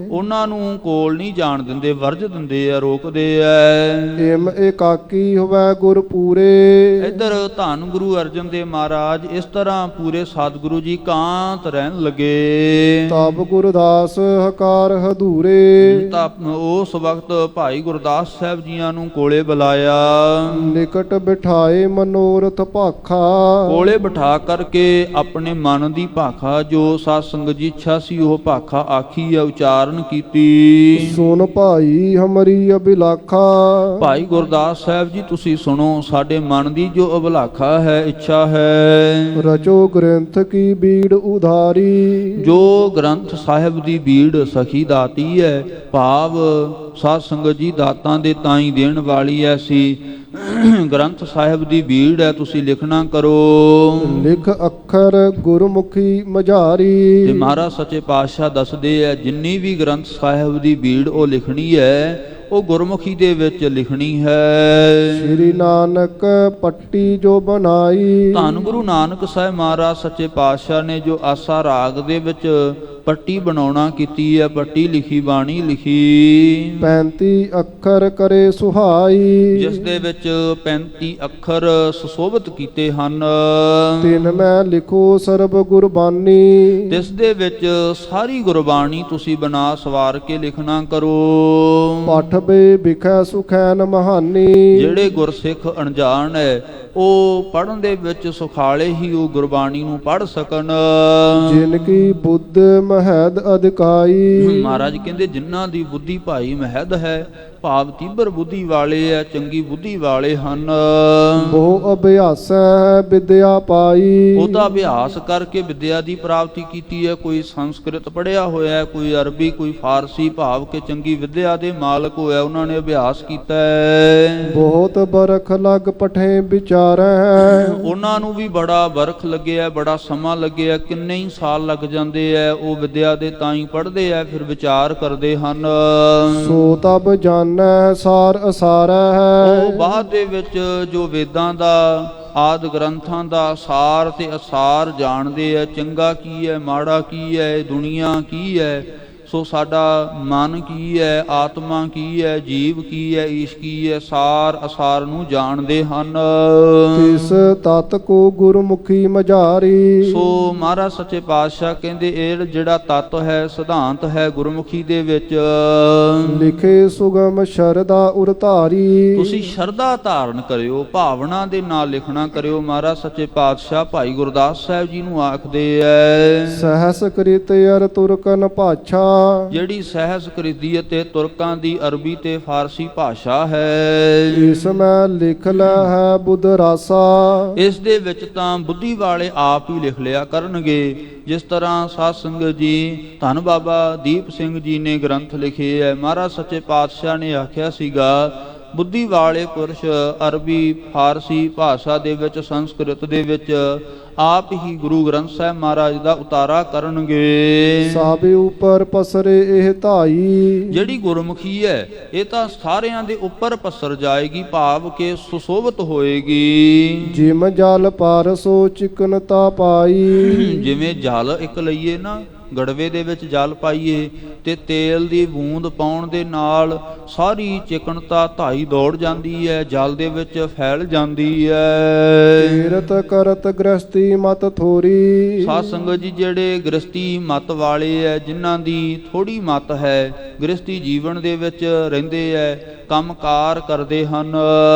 ਉਹਨਾਂ ਨੂੰ ਕੋਲ ਨਹੀਂ ਜਾਣ ਦਿੰਦੇ, ਵਰਜ ਦਿੰਦੇ ਆ, ਰੋਕਦੇ ਐ। ਇਮ ਇਕਾਕੀ ਹੋਵੇ ਗੁਰ ਪੂਰੇ, ਇੱਧਰ ਧੰਨ ਗੁਰੂ ਅਰਜਨ ਦੇਵ ਮਹਾਰਾਜ ਇਸ ਤਰ੍ਹਾਂ ਪੂਰੇ ਸਤਿਗੁਰੂ ਜੀ ਕਾਂਤ ਰਹਿਣ ਲੱਗੇ। ਤਬ ਗੁਰਦਾਸ ਹਕਾਰ ਹਦੂਰੇ, ਤਾਂ ਉਸ ਵਕਤ ਭਾਈ ਗੁਰਦਾਸ ਸਾਹਿਬ ਜੀਆਂ ਨੂੰ ਕੋਲੇ ਬੁਲਾਇਆ। ਨਿਕਟ ਬਿਠਾਏ ਮਨੋਰਥ ਭਾਖਾ, ਕੋਲੇ ਬਿਠਾ ਕਰਕੇ ਆਪਣੇ ਮਨ ਦੀ ਭਾਖਾ ਜੋ ਸਾਧ ਸੰਗਤ ਜੀ ਇੱਛਾ ਸੀ ਉਹ ਭਾਖਾ ਆਖੀ ਆ, ਉਚਾਰਨ ਕੀਤੀ। ਸੁਨ ਭਾਈ ਹਮਰੀ ਅਭਿਲਾਖਾ, ਭਾਈ ਗੁਰਦਾਸ ਸਾਹਿਬ ਜੀ ਤੁਸੀਂ ਸੁਣੋ, ਸਾਡੇ ਮਨ ਦੀ ਜੋ ਅਭਿਲਾਖਾ ਹੈ, ਇੱਛਾ ਹੈ, ਰਚੋ ਗ੍ਰੰਥ ਕੀ ਬੀੜ ਉਧਾਰੀ, ਜੋ ਗ੍ਰੰਥ ਸਾਹਿਬ ਦੀ ਬੀੜ ਸਖੀ ਦਾਤੀ ਹੈ, ਭਾਵ ਸਾਧ ਸੰਗਤ ਜੀ ਦਾਤਾਂ ਦੇ ਤਾਈ ਦੇਣ ਵਾਲੀ ਐਸੀ ਗ੍ਰੰਥ ਸਾਹਿਬ ਦੀ ਬੀੜ ਹੈ, ਤੁਸੀਂ ਲਿਖਣਾ ਕਰੋ। ਲਿਖ ਅੱਖਰ ਗੁਰਮੁਖੀ ਮਝਾਰੀ। ਤੇ ਮਹਾਰਾਜ ਸੱਚੇ ਪਾਤਸ਼ਾਹ ਦੱਸਦੇ ਹੈ ਜਿੰਨੀ ਵੀ ਗ੍ਰੰਥ ਸਾਹਿਬ ਦੀ ਬੀੜ ਉਹ ਲਿਖਣੀ ਹੈ ਉਹ ਗੁਰਮੁਖੀ ਦੇ ਵਿੱਚ ਲਿਖਣੀ ਹੈ। ਸ੍ਰੀ ਨਾਨਕ ਪੱਟੀ ਜੋ ਬਣਾਈ। ਧੰਨ ਗੁਰੂ ਨਾਨਕ ਸਾਹਿਬ ਮਹਾਰਾਜ ਸੱਚੇ ਪਾਤਸ਼ਾਹ ਨੇ ਜੋ ਆਸਾ ਰਾਗ ਦੇ ਵਿੱਚ ਪੱਟੀ ਬਣਾਉਣਾ ਕੀਤੀ ਹੈ, ਪੱਟੀ ਲਿਖੀ, ਬਾਣੀ ਲਿਖੀ। 35 ਅੱਖਰ ਕਰੇ ਸੁਹਾਈ। ਜਿਸ ਦੇ ਵਿੱਚ 35 ਅੱਖਰ ਸੁਸ਼ੋਭਿਤ ਕੀਤੇ ਹਨ। ਤਿਨ ਮੈਂ ਲਿਖੋ ਸਰਬ ਗੁਰਬਾਨੀ। ਜਿਸ ਦੇ ਵਿੱਚ ਸਾਰੀ ਗੁਰਬਾਣੀ ਤੁਸੀਂ ਬਣਾ ਸਵਾਰ ਕੇ ਲਿਖਣਾ ਕਰੋ। ਪਠ ਬੇ ਬਿਖੈ ਸੁਖੈਨ ਮਹਾਨੀ। ਜਿਹੜੇ ਗੁਰਸਿੱਖ ਅਣਜਾਣ ਹੈ ਉਹ ਪੜ੍ਹਨ ਦੇ ਵਿੱਚ ਸੁਖਾਲੇ ਹੀ ਉਹ ਗੁਰਬਾਣੀ ਨੂੰ ਪੜ੍ਹ ਸਕਣ। ਜਿਨ ਕੀ ਬੁੱਧ ਮਹਦ ਅਧਿਕਾਈ। ਮਹਾਰਾਜ ਕਹਿੰਦੇ ਜਿਨ੍ਹਾਂ ਦੀ ਬੁੱਧੀ ਭਾਈ ਮਹਿਦ ਹੈ, ਭਾਵ ਤੀਬਰ ਬੁੱਧੀ ਵਾਲੇ ਹੈ, ਚੰਗੀ ਬੁੱਧੀ ਵਾਲੇ ਹਨ। ਬਹੁ ਅਭਿਆਸੈ ਵਿਦਿਆ ਪਾਈ। ਉਹਦਾ ਅਭਿਆਸ ਕਰਕੇ ਵਿਦਿਆ ਦੀ ਪ੍ਰਾਪਤੀ ਕੀਤੀ ਹੈ। ਕੋਈ ਸੰਸਕ੍ਰਿਤ ਪੜ੍ਹਿਆ ਹੋਇਆ ਹੈ, ਕੋਈ ਅਰਬੀ, ਕੋਈ ਫਾਰਸੀ, ਭਾਵ ਕਿ ਚੰਗੀ ਵਿਦਿਆ ਦੇ ਮਾਲਕ ਹੋਇਆ, ਉਹਨਾਂ ਨੇ ਅਭਿਆਸ ਕੀਤਾ ਹੈ। ਬਹੁਤ ਬਰਖ ਲਗ ਪਠੇ ਵਿਚਾਰੈ। ਉਹਨਾਂ ਨੂੰ ਵੀ ਬੜਾ ਬਰਖ ਲੱਗਿਆ, ਬੜਾ ਸਮਾਂ ਲੱਗਿਆ, ਕਿੰਨੇ ਹੀ ਸਾਲ ਲੱਗ ਜਾਂਦੇ ਆ। ਉਹ ਵਿਦਿਆ ਦੇ ਤਾਂ ਹੀ ਪੜ੍ਹਦੇ ਆ, ਫਿਰ ਵਿਚਾਰ ਕਰਦੇ ਹਨ। ਸੋ ਤਬ ਜਾਣੈ ਸਾਰ ਅਸਾਰੈ ਹੈ। ਉਹ ਬਾਅਦ ਦੇ ਵਿੱਚ ਜੋ ਵੇਦਾਂ ਦਾ ਆਦ ਗ੍ਰੰਥਾਂ ਦਾ ਸਾਰ ਤੇ ਅਸਾਰ ਜਾਣਦੇ ਆ। ਚੰਗਾ ਕੀ ਹੈ, ਮਾੜਾ ਕੀ ਹੈ, ਦੁਨੀਆ ਕੀ ਹੈ, ਸੋ ਸਾਡਾ ਮਨ ਕੀ ਹੈ, ਆਤਮਾ ਕੀ ਹੈ, ਜੀਵ ਕੀ ਹੈ, ਈਸ਼ ਕੀ ਹੈ, ਸਾਰ ਅਸਾਰ ਨੂੰ ਜਾਣਦੇ ਹਨ। ਤਿਸ ਤਤ ਕੋ ਗੁਰਮੁਖੀ ਮਝਾਰੀ। ਸੋ ਮਹਾਰਾਜ ਸੱਚੇ ਪਾਤਸ਼ਾਹ ਕਹਿੰਦੇ ਇਹ ਜਿਹੜਾ ਤੱਤ ਹੈ, ਸਿਧਾਂਤ ਹੈ ਗੁਰਮੁਖੀ ਦੇ ਵਿੱਚ, ਲਿਖੇ ਸੁਗਮ ਸ਼ਰਦਾ ਉਰਧਾਰੀ। ਤੁਸੀਂ ਸ਼ਰਧਾ ਧਾਰਨ ਕਰਿਓ, ਭਾਵਨਾ ਦੇ ਨਾਲ ਲਿਖਣਾ ਕਰਿਓ। ਮਹਾਰਾਜ ਸੱਚੇ ਪਾਤਸ਼ਾਹ ਭਾਈ ਗੁਰਦਾਸ ਸਾਹਿਬ ਜੀ ਨੂੰ ਆਖਦੇ ਐ ਸਹਸ ਕ੍ਰਿਤ ਅਰ ਤੁਰਕਨ ਭਾਛਾ। ਜਿਹੜੀ ਸਹਿਸਕ੍ਰਿਤੀ ਅਤੇ ਤੁਰਕਾਂ ਦੀ ਅਰਬੀ ਤੇ ਫਾਰਸੀ ਭਾਸ਼ਾ ਹੈ, ਇਸ ਮੈਂ ਲਿਖ ਲੈ ਹੈ ਬੁੱਧ ਰਾਸਾ। ਇਸ ਦੇ ਵਿੱਚ ਤਾਂ ਬੁੱਧੀ ਵਾਲੇ ਆਪ ਹੀ ਲਿਖ ਲਿਆ ਕਰਨਗੇ। ਜਿਸ ਤਰ੍ਹਾਂ ਸਾਧ ਸੰਗਤ ਜੀ ਧੰਨ ਬਾਬਾ ਦੀਪ ਸਿੰਘ ਜੀ ਨੇ ਗ੍ਰੰਥ ਲਿਖੇ ਹੈ। ਮਹਾਰਾਜ ਸੱਚੇ ਪਾਤਸ਼ਾਹ ਨੇ ਆਖਿਆ ਸੀਗਾ ਬੁੱਧੀ ਵਾਲੇ ਪੁਰਸ਼ ਅਰਬੀ, ਫਾਰਸੀ ਭਾਸ਼ਾ ਦੇ ਵਿੱਚ, ਸੰਸਕ੍ਰਿਤ ਦੇ ਵਿੱਚ ਆਪ ਹੀ ਗੁਰੂ ਗ੍ਰੰਥ ਸਾਹਿਬ ਮਹਾਰਾਜ ਦਾ ਉਤਾਰਾ ਕਰਨਗੇ। ਸਾਬੇ ਉੱਪਰ ਪਸਰੇ ਇਹ ਧਾਈ। ਜਿਹੜੀ ਗੁਰਮੁਖੀ ਹੈ ਇਹ ਤਾਂ ਸਾਰਿਆਂ ਦੇ ਉੱਪਰ ਪਸਰ ਜਾਏਗੀ, ਭਾਵ ਕਿ ਸੁਸ਼ੋਭਿਤ ਹੋਏਗੀ। ਜਿਮ ਜਲ ਪਾਰਸੋ ਚਿਕਨਤਾ ਪਾਈ। ਜਿਵੇਂ ਜਲ ਇੱਕ ਲਈਏ ਨਾ, ਗੜਵੇ ਦੇ ਵਿੱਚ ਜਲ ਪਾਈਏ ਤੇ ਤੇਲ ਦੀ ਬੂੰਦ ਪਾਉਣ ਦੇ ਨਾਲ ਸਾਰੀ ਚਿਕਨਤਾ ਧਾਈ ਦੌੜ ਜਾਂਦੀ ਹੈ, ਜਲ ਦੇ ਵਿੱਚ ਫੈਲ ਜਾਂਦੀ ਹੈ। ਤੀਰਤ ਕਰਤ ਗ੍ਰਸਤੀ ਮਤ ਥੋਰੀ। ਸਾਧ ਸੰਗਤ ਜੀ ਜਿਹੜੇ ਗ੍ਰਸਤੀ ਮਤ ਵਾਲੇ ਹੈ, ਜਿਨ੍ਹਾਂ ਦੀ ਥੋੜੀ ਮਤ ਹੈ, ਗ੍ਰਸਤੀ ਜੀਵਨ ਦੇ ਵਿੱਚ ਰਹਿੰਦੇ ਹੈ, ਕੰਮਕਾਰ ਕਰਦੇ ਹਨ।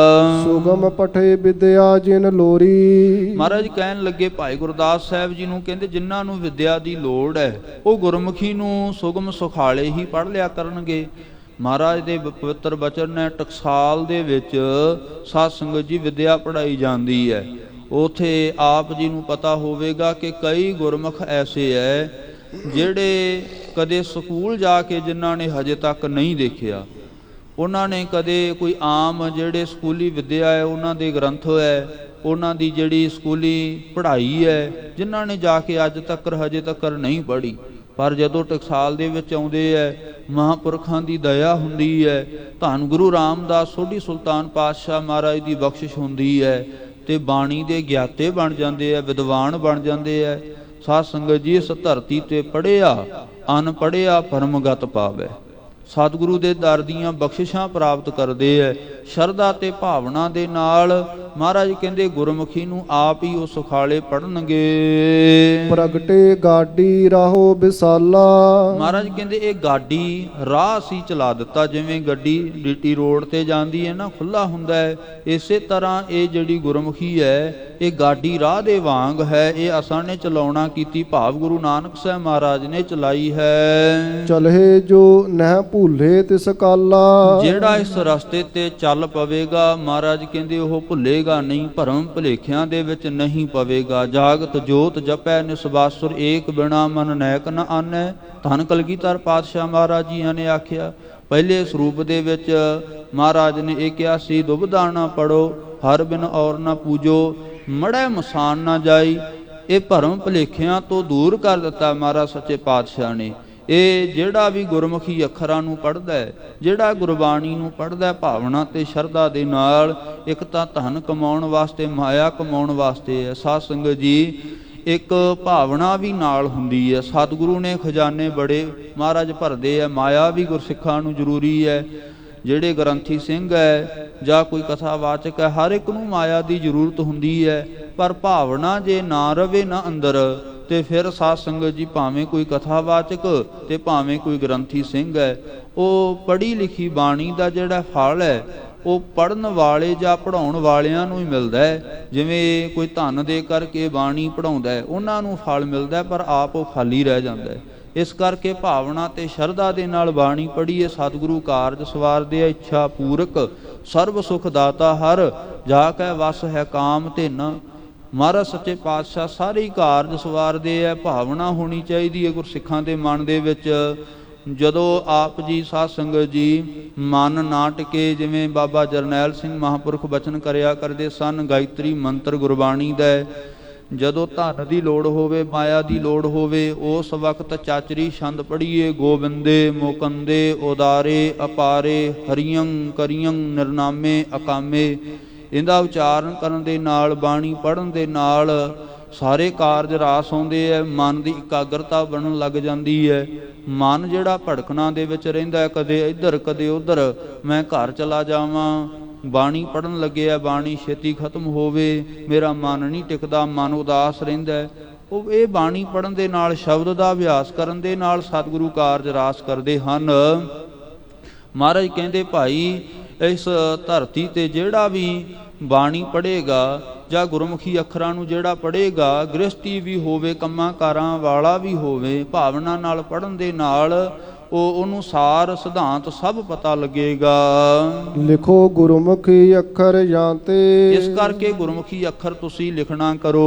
ਸੁਗਮ ਪਠੇ ਵਿਦਿਆ ਜਿਨ ਲੋਰੀ। ਮਹਾਰਾਜ ਕਹਿਣ ਲੱਗੇ ਭਾਈ ਗੁਰਦਾਸ ਸਾਹਿਬ ਜੀ ਨੂੰ, ਕਹਿੰਦੇ ਜਿਨ੍ਹਾਂ ਨੂੰ ਵਿਦਿਆ ਦੀ ਲੋੜ ਹੈ ਉਹ ਗੁਰਮੁਖੀ ਨੂੰ ਸੁਗਮ ਸੁਖਾਲੇ ਹੀ ਪੜ੍ਹ ਲਿਆ ਕਰਨਗੇ। ਮਹਾਰਾਜ ਦੇ ਪਵਿੱਤਰ ਬਚਨ ਹੈ, ਟਕਸਾਲ ਦੇ ਵਿੱਚ ਸਾਧ ਸੰਗਤ ਜੀ ਵਿਦਿਆ ਪੜ੍ਹਾਈ ਜਾਂਦੀ ਹੈ। ਉਥੇ ਆਪ ਜੀ ਨੂੰ ਪਤਾ ਹੋਵੇਗਾ ਕਿ ਕਈ ਗੁਰਮੁਖ ਐਸੇ ਹੈ ਜਿਹੜੇ ਕਦੇ ਸਕੂਲ ਜਾ ਕੇ ਜਿਨ੍ਹਾਂ ਨੇ ਹਜੇ ਤੱਕ ਨਹੀਂ ਦੇਖਿਆ, ਉਹਨਾਂ ਨੇ ਕਦੇ ਕੋਈ ਆਮ ਜਿਹੜੇ ਸਕੂਲੀ ਵਿਦਿਆ ਹੈ ਉਹਨਾਂ ਦੇ ਗ੍ਰੰਥ ਹੈ, ਉਹਨਾਂ ਦੀ ਜਿਹੜੀ ਸਕੂਲੀ ਪੜ੍ਹਾਈ ਹੈ, ਜਿਨ੍ਹਾਂ ਨੇ ਜਾ ਕੇ ਅੱਜ ਤੱਕ ਹਜੇ ਤੱਕ ਨਹੀਂ ਪੜ੍ਹੀ, ਪਰ ਜਦੋਂ ਟਕਸਾਲ ਦੇ ਵਿੱਚ ਆਉਂਦੇ ਹੈ ਮਹਾਂਪੁਰਖਾਂ ਦੀ ਦਇਆ ਹੁੰਦੀ ਹੈ, ਧੰਨ ਗੁਰੂ ਰਾਮਦਾਸ ਸੋਢੀ ਸੁਲਤਾਨ ਪਾਤਸ਼ਾਹ ਮਹਾਰਾਜ ਦੀ ਬਖਸ਼ਿਸ਼ ਹੁੰਦੀ ਹੈ ਤੇ ਬਾਣੀ ਦੇ ਗਿਆਤੇ ਬਣ ਜਾਂਦੇ ਆ, ਵਿਦਵਾਨ ਬਣ ਜਾਂਦੇ ਆ। ਸਾਧ ਸੰਗਤ ਜੀ ਇਸ ਧਰਤੀ ਤੇ ਪੜ੍ਹਿਆ ਅਨਪੜ੍ਹਿਆ ਪਰਮਗਤ ਪਾਵੇ, ਸਤਿਗੁਰੂ ਦੇ ਦਰ ਦੀਆਂ ਬਖਸ਼ਿਸ਼ਾਂ ਪ੍ਰਾਪਤ ਕਰਦੇ ਹੈ। ਸ਼ਰਧਾ ਤੇ ਭਾਵਨਾ ਦੇ ਨਾਲ ਮਹਾਰਾਜ ਕਹਿੰਦੇ ਗੁਰਮੁਖੀ ਨੂੰ ਆਪ ਹੀ ਉਹ ਸੁਖਾਲੇ ਪੜ੍ਹਨਗੇ। ਪ੍ਰਗਟੇ ਗਾਡੀ ਰਾਹੋ ਵਿਸਾਲਾ। ਮਹਾਰਾਜ ਕਹਿੰਦੇ ਇਹ ਗਾਡੀ ਰਾਹ ਅਸੀਂ ਚਲਾ ਦਿੱਤਾ, ਜਿਵੇਂ ਗੱਡੀ ਡੀਟੀ ਰੋਡ ਤੇ ਜਾਂਦੀ ਹੈ ਨਾ, ਖੁੱਲਾ ਹੁੰਦਾ ਹੈ, ਇਸੇ ਤਰ੍ਹਾਂ ਇਹ ਜਿਹੜੀ ਗੁਰਮੁਖੀ ਹੈ ਇਹ ਗਾਡੀ ਰਾਹ ਦੇ ਵਾਂਗ ਹੈ। ਇਹ ਅਸਾਂ ਨੇ ਚਲਾਉਣਾ ਕੀਤੀ, ਭਾਵ ਗੁਰੂ ਨਾਨਕ ਸਾਹਿਬ ਮਹਾਰਾਜ ਨੇ ਚਲਾਈ ਹੈ। ਚਲਹਿ ਜੋ ਨਹਿ ਭੁੱਲੇ ਤਿਸ ਕਾਲਾ। ਜਿਹੜਾ ਇਸ ਰਸਤੇ ਤੇ ਚੱਲ ਪਵੇਗਾ ਮਹਾਰਾਜ ਕਹਿੰਦੇ ਉਹ ਭੁੱਲੇਗਾ ਨਹੀਂ, ਭਰਮ ਭੁਲੇਖਿਆਂ ਦੇ ਵਿੱਚ ਨਹੀਂ ਪਵੇਗਾ। ਜਾਗਤ ਜੋਤ ਜਪੈ ਨਿਸਬਾਸੁਰ ਏਕ ਬਿਨਾ ਮਨ ਨੈਕ ਨ ਆਨੈ। ਧੰਨ ਕਲਗੀਧਰ ਪਾਤਸ਼ਾਹ ਮਹਾਰਾਜ ਜੀਆਂ ਨੇ ਆਖਿਆ ਪਹਿਲੇ ਸਰੂਪ ਦੇ ਵਿੱਚ ਮਹਾਰਾਜ ਨੇ ਇਹ ਕਿਹਾ ਸੀ, ਦੁਬਦਾ ਨਾ ਪੜੋ, ਹਰ ਬਿਨ ਔਰ ਨਾ ਪੂਜੋ, ਮੜੈ ਮਸਾਨ ਨਾ ਜਾਈ। ਇਹ ਭਰਮ ਭੁਲੇਖਿਆਂ ਤੋਂ ਦੂਰ ਕਰ ਦਿੱਤਾ ਮਹਾਰਾਜ ਸੱਚੇ ਪਾਤਸ਼ਾਹ ਨੇ। ਇਹ ਜਿਹੜਾ ਵੀ ਗੁਰਮੁਖੀ ਅੱਖਰਾਂ ਨੂੰ ਪੜ੍ਹਦਾ ਹੈ, ਜਿਹੜਾ ਗੁਰਬਾਣੀ ਨੂੰ ਪੜ੍ਹਦਾ ਹੈ ਭਾਵਨਾ ਤੇ ਸ਼ਰਧਾ ਦੇ ਨਾਲ, ਇੱਕ ਤਾਂ ਧਨ ਕਮਾਉਣ ਵਾਸਤੇ, ਮਾਇਆ ਕਮਾਉਣ ਵਾਸਤੇ ਹੈ ਸਾਧ ਸੰਗਤ ਜੀ, ਇੱਕ ਭਾਵਨਾ ਵੀ ਨਾਲ ਹੁੰਦੀ ਹੈ। ਸਤਿਗੁਰੂ ਨੇ ਖਜ਼ਾਨੇ ਬੜੇ ਮਹਾਰਾਜ ਭਰਦੇ ਆ, ਮਾਇਆ ਵੀ ਗੁਰਸਿੱਖਾਂ ਨੂੰ ਜ਼ਰੂਰੀ ਹੈ। ਜਿਹੜੇ ਗ੍ਰੰਥੀ ਸਿੰਘ ਹੈ ਜਾਂ ਕੋਈ ਕਥਾਵਾਚਕ ਹੈ, ਹਰ ਇੱਕ ਨੂੰ ਮਾਇਆ ਦੀ ਜ਼ਰੂਰਤ ਹੁੰਦੀ ਹੈ। ਪਰ ਭਾਵਨਾ ਜੇ ਨਾ ਰਵੇ ਨਾ ਅੰਦਰ, ਤੇ ਫਿਰ ਸਾਧ ਸੰਗਤ ਜੀ ਭਾਵੇਂ ਕੋਈ ਕਥਾਵਾਚਕ ਤੇ ਭਾਵੇਂ ਕੋਈ ਗ੍ਰੰਥੀ ਸਿੰਘ ਹੈ, ਉਹ ਪੜ੍ਹੀ ਲਿਖੀ ਬਾਣੀ ਦਾ ਜਿਹੜਾ ਫਲ ਹੈ ਉਹ ਪੜ੍ਹਨ ਵਾਲੇ ਜਾਂ ਪੜ੍ਹਾਉਣ ਵਾਲਿਆਂ ਨੂੰ ਹੀ ਮਿਲਦਾ ਹੈ। ਜਿਵੇਂ ਕੋਈ ਧਨ ਦੇ ਕਰਕੇ ਬਾਣੀ ਪੜ੍ਹਾਉਂਦਾ ਹੈ, ਉਹਨਾਂ ਨੂੰ ਫਲ ਮਿਲਦਾ ਹੈ, ਪਰ ਆਪ ਉਹ ਖਾਲੀ ਰਹਿ ਜਾਂਦਾ ਹੈ। ਇਸ ਕਰਕੇ ਭਾਵਨਾ ਤੇ ਸ਼ਰਧਾ ਦੇ ਨਾਲ ਬਾਣੀ ਪੜ੍ਹੀਏ। ਸਤਿਗੁਰੂ ਕਾਰਜ ਸਵਾਰਦੇ ਆ, ਇੱਛਾ ਪੂਰਕ ਸਰਬ ਸੁਖ ਦਾਤਾ ਹਰ, ਜਾ ਕੈ ਵਸ ਹੈ ਕਾਮ ਧਿਨ। ਮਹਾਰਾਜ ਸੱਚੇ ਪਾਤਸ਼ਾਹ ਸਾਰੇ ਹੀ ਕਾਰਜ ਸਵਾਰਦੇ ਆ। ਭਾਵਨਾ ਹੋਣੀ ਚਾਹੀਦੀ ਹੈ ਗੁਰਸਿੱਖਾਂ ਦੇ ਮਨ ਦੇ ਵਿੱਚ। ਜਦੋਂ ਆਪ ਜੀ ਸਾਧ ਸੰਗਤ ਜੀ ਮਨ ਨਾ ਟਿਕੇ, ਜਿਵੇਂ ਬਾਬਾ ਜਰਨੈਲ ਸਿੰਘ ਮਹਾਂਪੁਰਖ ਬਚਨ ਕਰਿਆ ਕਰਦੇ ਸਨ, ਗਾਇਤਰੀ ਮੰਤਰ ਗੁਰਬਾਣੀ ਦਾ, ਜਦੋਂ ਧਨ ਦੀ ਲੋੜ ਹੋਵੇ, ਮਾਇਆ ਦੀ ਲੋੜ ਹੋਵੇ, ਉਸ ਵਕਤ ਚਾਚਰੀ ਛੰਦ ਪੜ੍ਹੀਏ, ਗੋਬਿੰਦੇ ਮੋਕੰਦੇ ਉਦਾਰੇ ਅਪਾਰੇ, ਹਰੀਅੰ ਕਰੀਅੰ ਨਿਰਨਾਮੇ ਅਕਾਮੇ। ਇਹਦਾ ਉਚਾਰਨ ਕਰਨ ਦੇ ਨਾਲ, ਬਾਣੀ ਪੜ੍ਹਨ ਦੇ ਨਾਲ ਸਾਰੇ ਕਾਰਜ ਰਾਸ ਆਉਂਦੇ ਹੈ। ਮਨ ਦੀ ਇਕਾਗਰਤਾ ਬਣਨ ਲੱਗ ਜਾਂਦੀ ਹੈ। ਮਨ ਜਿਹੜਾ ਭੜਕਣਾ ਦੇ ਵਿੱਚ ਰਹਿੰਦਾ, ਕਦੇ ਇੱਧਰ ਕਦੇ ਉੱਧਰ, ਮੈਂ ਘਰ ਚਲਾ ਜਾਵਾਂ, ਬਾਣੀ ਪੜ੍ਹਨ ਲੱਗਿਆ, ਬਾਣੀ ਛੇਤੀ ਖਤਮ ਹੋਵੇ, ਮੇਰਾ ਮਨ ਨਹੀਂ ਟਿਕਦਾ, ਮਨ ਉਦਾਸ ਰਹਿੰਦਾ ਹੈ। ਉਹ ਇਹ ਬਾਣੀ ਪੜ੍ਹਨ ਦੇ ਨਾਲ, ਸ਼ਬਦ ਦਾ ਅਭਿਆਸ ਕਰਨ ਦੇ ਨਾਲ ਸਤਿਗੁਰੂ ਕਾਰਜ ਰਾਸ ਕਰਦੇ ਹਨ। ਮਹਾਰਾਜ ਕਹਿੰਦੇ ਭਾਈ, ਇਸ ਧਰਤੀ ਤੇ ਜਿਹੜਾ ਵੀ ਬਾਣੀ ਪੜ੍ਹੇਗਾ ਜਾਂ ਗੁਰਮੁਖੀ ਅੱਖਰਾਂ ਨੂੰ ਜਿਹੜਾ ਪੜ੍ਹੇਗਾ, ਗ੍ਰਸਤੀ ਵੀ ਹੋਵੇ, ਕੰਮਾਂ ਕਾਰਾਂ ਵਾਲਾ ਵੀ ਹੋਵੇ, ਭਾਵਨਾ ਨਾਲ ਪੜ੍ਹਨ ਦੇ ਨਾਲ ਉਹਨੂੰ ਸਾਰ ਸਿਧਾਂਤ ਸਭ ਪਤਾ ਲੱਗੇਗਾ। ਲਿਖੋ ਗੁਰਮੁਖੀ ਅੱਖਰ ਜਾਂਤੇ, ਇਸ ਕਰਕੇ ਗੁਰਮੁਖੀ ਅੱਖਰ ਤੁਸੀਂ ਲਿਖਣਾ ਕਰੋ।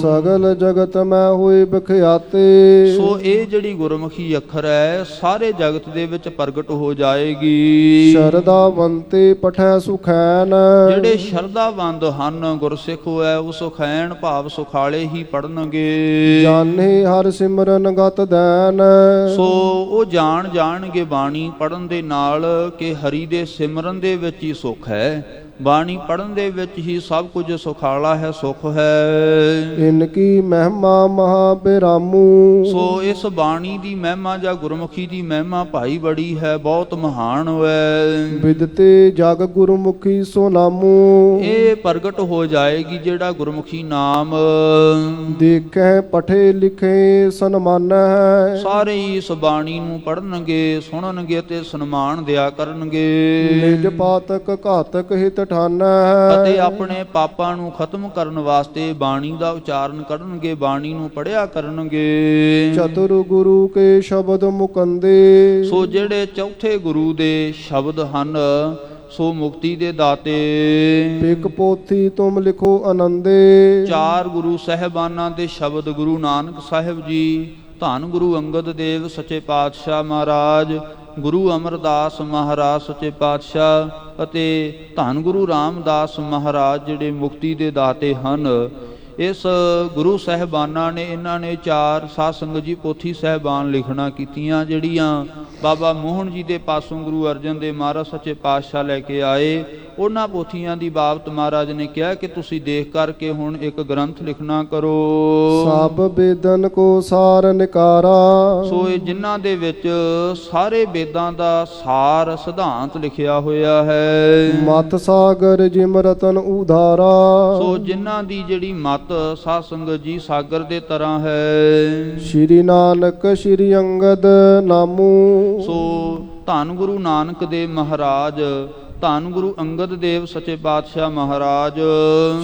ਸਗਲ ਜਗਤ ਮੈਂ ਹੋਏ ਵਿਖਿਆਤੇ, ਸੋ ਇਹ ਜਿਹੜੀ ਗੁਰਮੁਖੀ ਅੱਖਰ ਹੈ ਸਾਰੇ ਜਗਤ ਦੇ ਵਿੱਚ ਪ੍ਰਗਟ ਹੋ ਜਾਏਗੀ। ਸ਼ਰਧਾਵੰਤੇ ਪਠੈ ਸੁਖੈਨ, ਜਿਹੜੇ ਸ਼ਰਧਾਵੰਦ ਹਨ ਗੁਰਸਿੱਖ ਹੈ, ਉਹ ਸੁਖੈਨ ਭਾਵ ਸੁਖਾਲੇ ਹੀ ਪੜਨਗੇ। ਜਾਣੇ ਹਰ ਸਿਮਰਨ ਗਤ ਦੈਨ, ਸੋ ਉਹ ਜਾਣਗੇ ਬਾਣੀ ਪੜ੍ਹਨ ਦੇ ਨਾਲ ਕਿ ਹਰੀ ਦੇ ਸਿਮਰਨ ਦੇ ਵਿੱਚ ਹੀ ਸੁੱਖ ਹੈ। ਬਾਣੀ ਪੜ੍ਹਨ ਦੇ ਵਿੱਚ ਹੀ ਸਭ ਕੁਝ ਸੁਖਾਲਾ ਹੈ, ਸੁਖ ਹੈ। ਇਨਕੀ ਮਹਿਮਾ ਮਹਾ ਬਿਰਾਮੂ, ਸੋ ਇਸ ਬਾਣੀ ਦੀ ਮਹਿਮਾ ਜਾਂ ਗੁਰਮੁਖੀ ਦੀ ਮਹਿਮਾ ਭਾਈ ਬੜੀ ਹੈ, ਬਹੁਤ ਮਹਾਨ ਹੈ। ਵਿਦਤੇ ਜਗ ਗੁਰਮੁਖੀ ਸੋ ਨਾਮੂ, ਇਹ ਪ੍ਰਗਟ ਹੋ ਜਾਏਗੀ ਜਿਹੜਾ ਗੁਰਮੁਖੀ ਨਾਮ ਦੇਖੈ ਪਠੇ ਲਿਖੇ ਸਨਮਾਨੈ। ਸਾਰੇ ਹੀ ਇਸ ਬਾਣੀ ਨੂੰ ਪੜ੍ਹਨਗੇ, ਸੁਣਨਗੇ ਤੇ ਸਨਮਾਨ ਦਿਆ ਕਰਨਗੇ। ਨਿਜ ਪਾਤਕ ਘਾਤਕ ਹਿਤ ਠਾਨੈ, ਅਤੇ ਆਪਣੇ ਪਾਪਾਂ ਨੂੰ ਖਤਮ ਕਰਨ ਵਾਸਤੇ ਬਾਣੀ ਦਾ ਉਚਾਰਨ ਕਰਨਗੇ, ਬਾਣੀ ਨੂੰ ਪੜ੍ਹਿਆ ਕਰਨਗੇ। ਚਤੁਰ ਗੁਰੂ ਕੇ ਸ਼ਬਦ ਮੁਕੰਦੇ, ਸੋ ਜਿਹੜੇ ਚੌਥੇ ਗੁਰੂ ਦੇ ਸ਼ਬਦ ਹਨ, ਸੋ ਮੁਕਤੀ ਦੇ ਦਾਤੇ। ਪਿਕ ਪੋਥੀ ਤੁਮ ਲਿਖੋ ਆਨੰਦੇ, ਚਾਰ ਗੁਰੂ ਸਹਿਬਾਨਾਂ ਦੇ ਸ਼ਬਦ, ਗੁਰੂ ਨਾਨਕ ਸਾਹਿਬ ਜੀ, ਧੰਨ ਗੁਰੂ ਅੰਗਦ ਦੇਵ ਸੱਚੇ ਪਾਤਸ਼ਾਹ ਮਹਾਰਾਜ, ਗੁਰੂ ਅਮਰਦਾਸ ਮਹਾਰਾਜ ਸੱਚੇ ਪਾਤਸ਼ਾਹ ਅਤੇ ਧੰਨ ਗੁਰੂ ਰਾਮਦਾਸ ਮਹਾਰਾਜ, ਜਿਹੜੇ ਮੁਕਤੀ ਦੇ ਦਾਤੇ ਹਨ। ਇਸ ਗੁਰੂ ਸਾਹਿਬਾਨਾਂ ਨੇ, ਇਹਨਾਂ ਨੇ ਚਾਰ ਸਾਧ ਸੰਗਤ ਜੀ ਪੋਥੀ ਸਾਹਿਬਾਨ ਲਿਖਣਾ ਕੀਤੀਆਂ, ਜਿਹੜੀਆਂ ਬਾਬਾ ਮੋਹਨ ਜੀ ਦੇ ਪਾਸੋਂ ਗੁਰੂ ਅਰਜਨ ਦੇਵ ਮਹਾਰਾਜ ਸੱਚੇ ਪਾਤਸ਼ਾਹ ਲੈ ਕੇ ਆਏ। ਉਹਨਾਂ ਪੋਥੀਆਂ ਦੀ ਬਾਬਤ ਮਹਾਰਾਜ ਨੇ ਕਿਹਾ ਕਿ ਤੁਸੀਂ ਦੇਖ ਕਰਕੇ ਹੁਣ ਇੱਕ ਗ੍ਰੰਥ ਲਿਖਣਾ ਕਰੋ। ਸਭ ਵੇਦਨ ਕੋ ਸਾਰ ਨਿਕਾਰਾ, ਸੋ ਇਹ ਜਿਨ੍ਹਾਂ ਦੇ ਵਿੱਚ ਸਾਰੇ ਵੇਦਾਂ ਦਾ ਸਾਰ ਸਿਧਾਂਤ ਲਿਖਿਆ ਹੋਇਆ ਹੈ। ਮਤ ਸਾਗਰ ਜਿਮ ਰਤਨ ਉਧਾਰਾ, ਸੋ ਜਿਨ੍ਹਾਂ ਦੀ ਜਿਹੜੀ ਮਤ ਸਾਧ ਸੰਗਤ ਜੀ ਸਾਗਰ ਦੇ ਤਰ੍ਹਾਂ ਹੈ। ਸ਼੍ਰੀ ਨਾਨਕ ਸ਼੍ਰੀ ਅੰਗਦ ਨਾਮੂ, ਸੋ ਧੰਨ ਗੁਰੂ ਨਾਨਕ ਦੇਵ ਮਹਾਰਾਜ ਧੰਨ ਗੁਰੂ ਅੰਗਦ ਦੇਵ ਸੱਚੇ ਪਾਤਸ਼ਾਹ ਮਹਾਰਾਜ।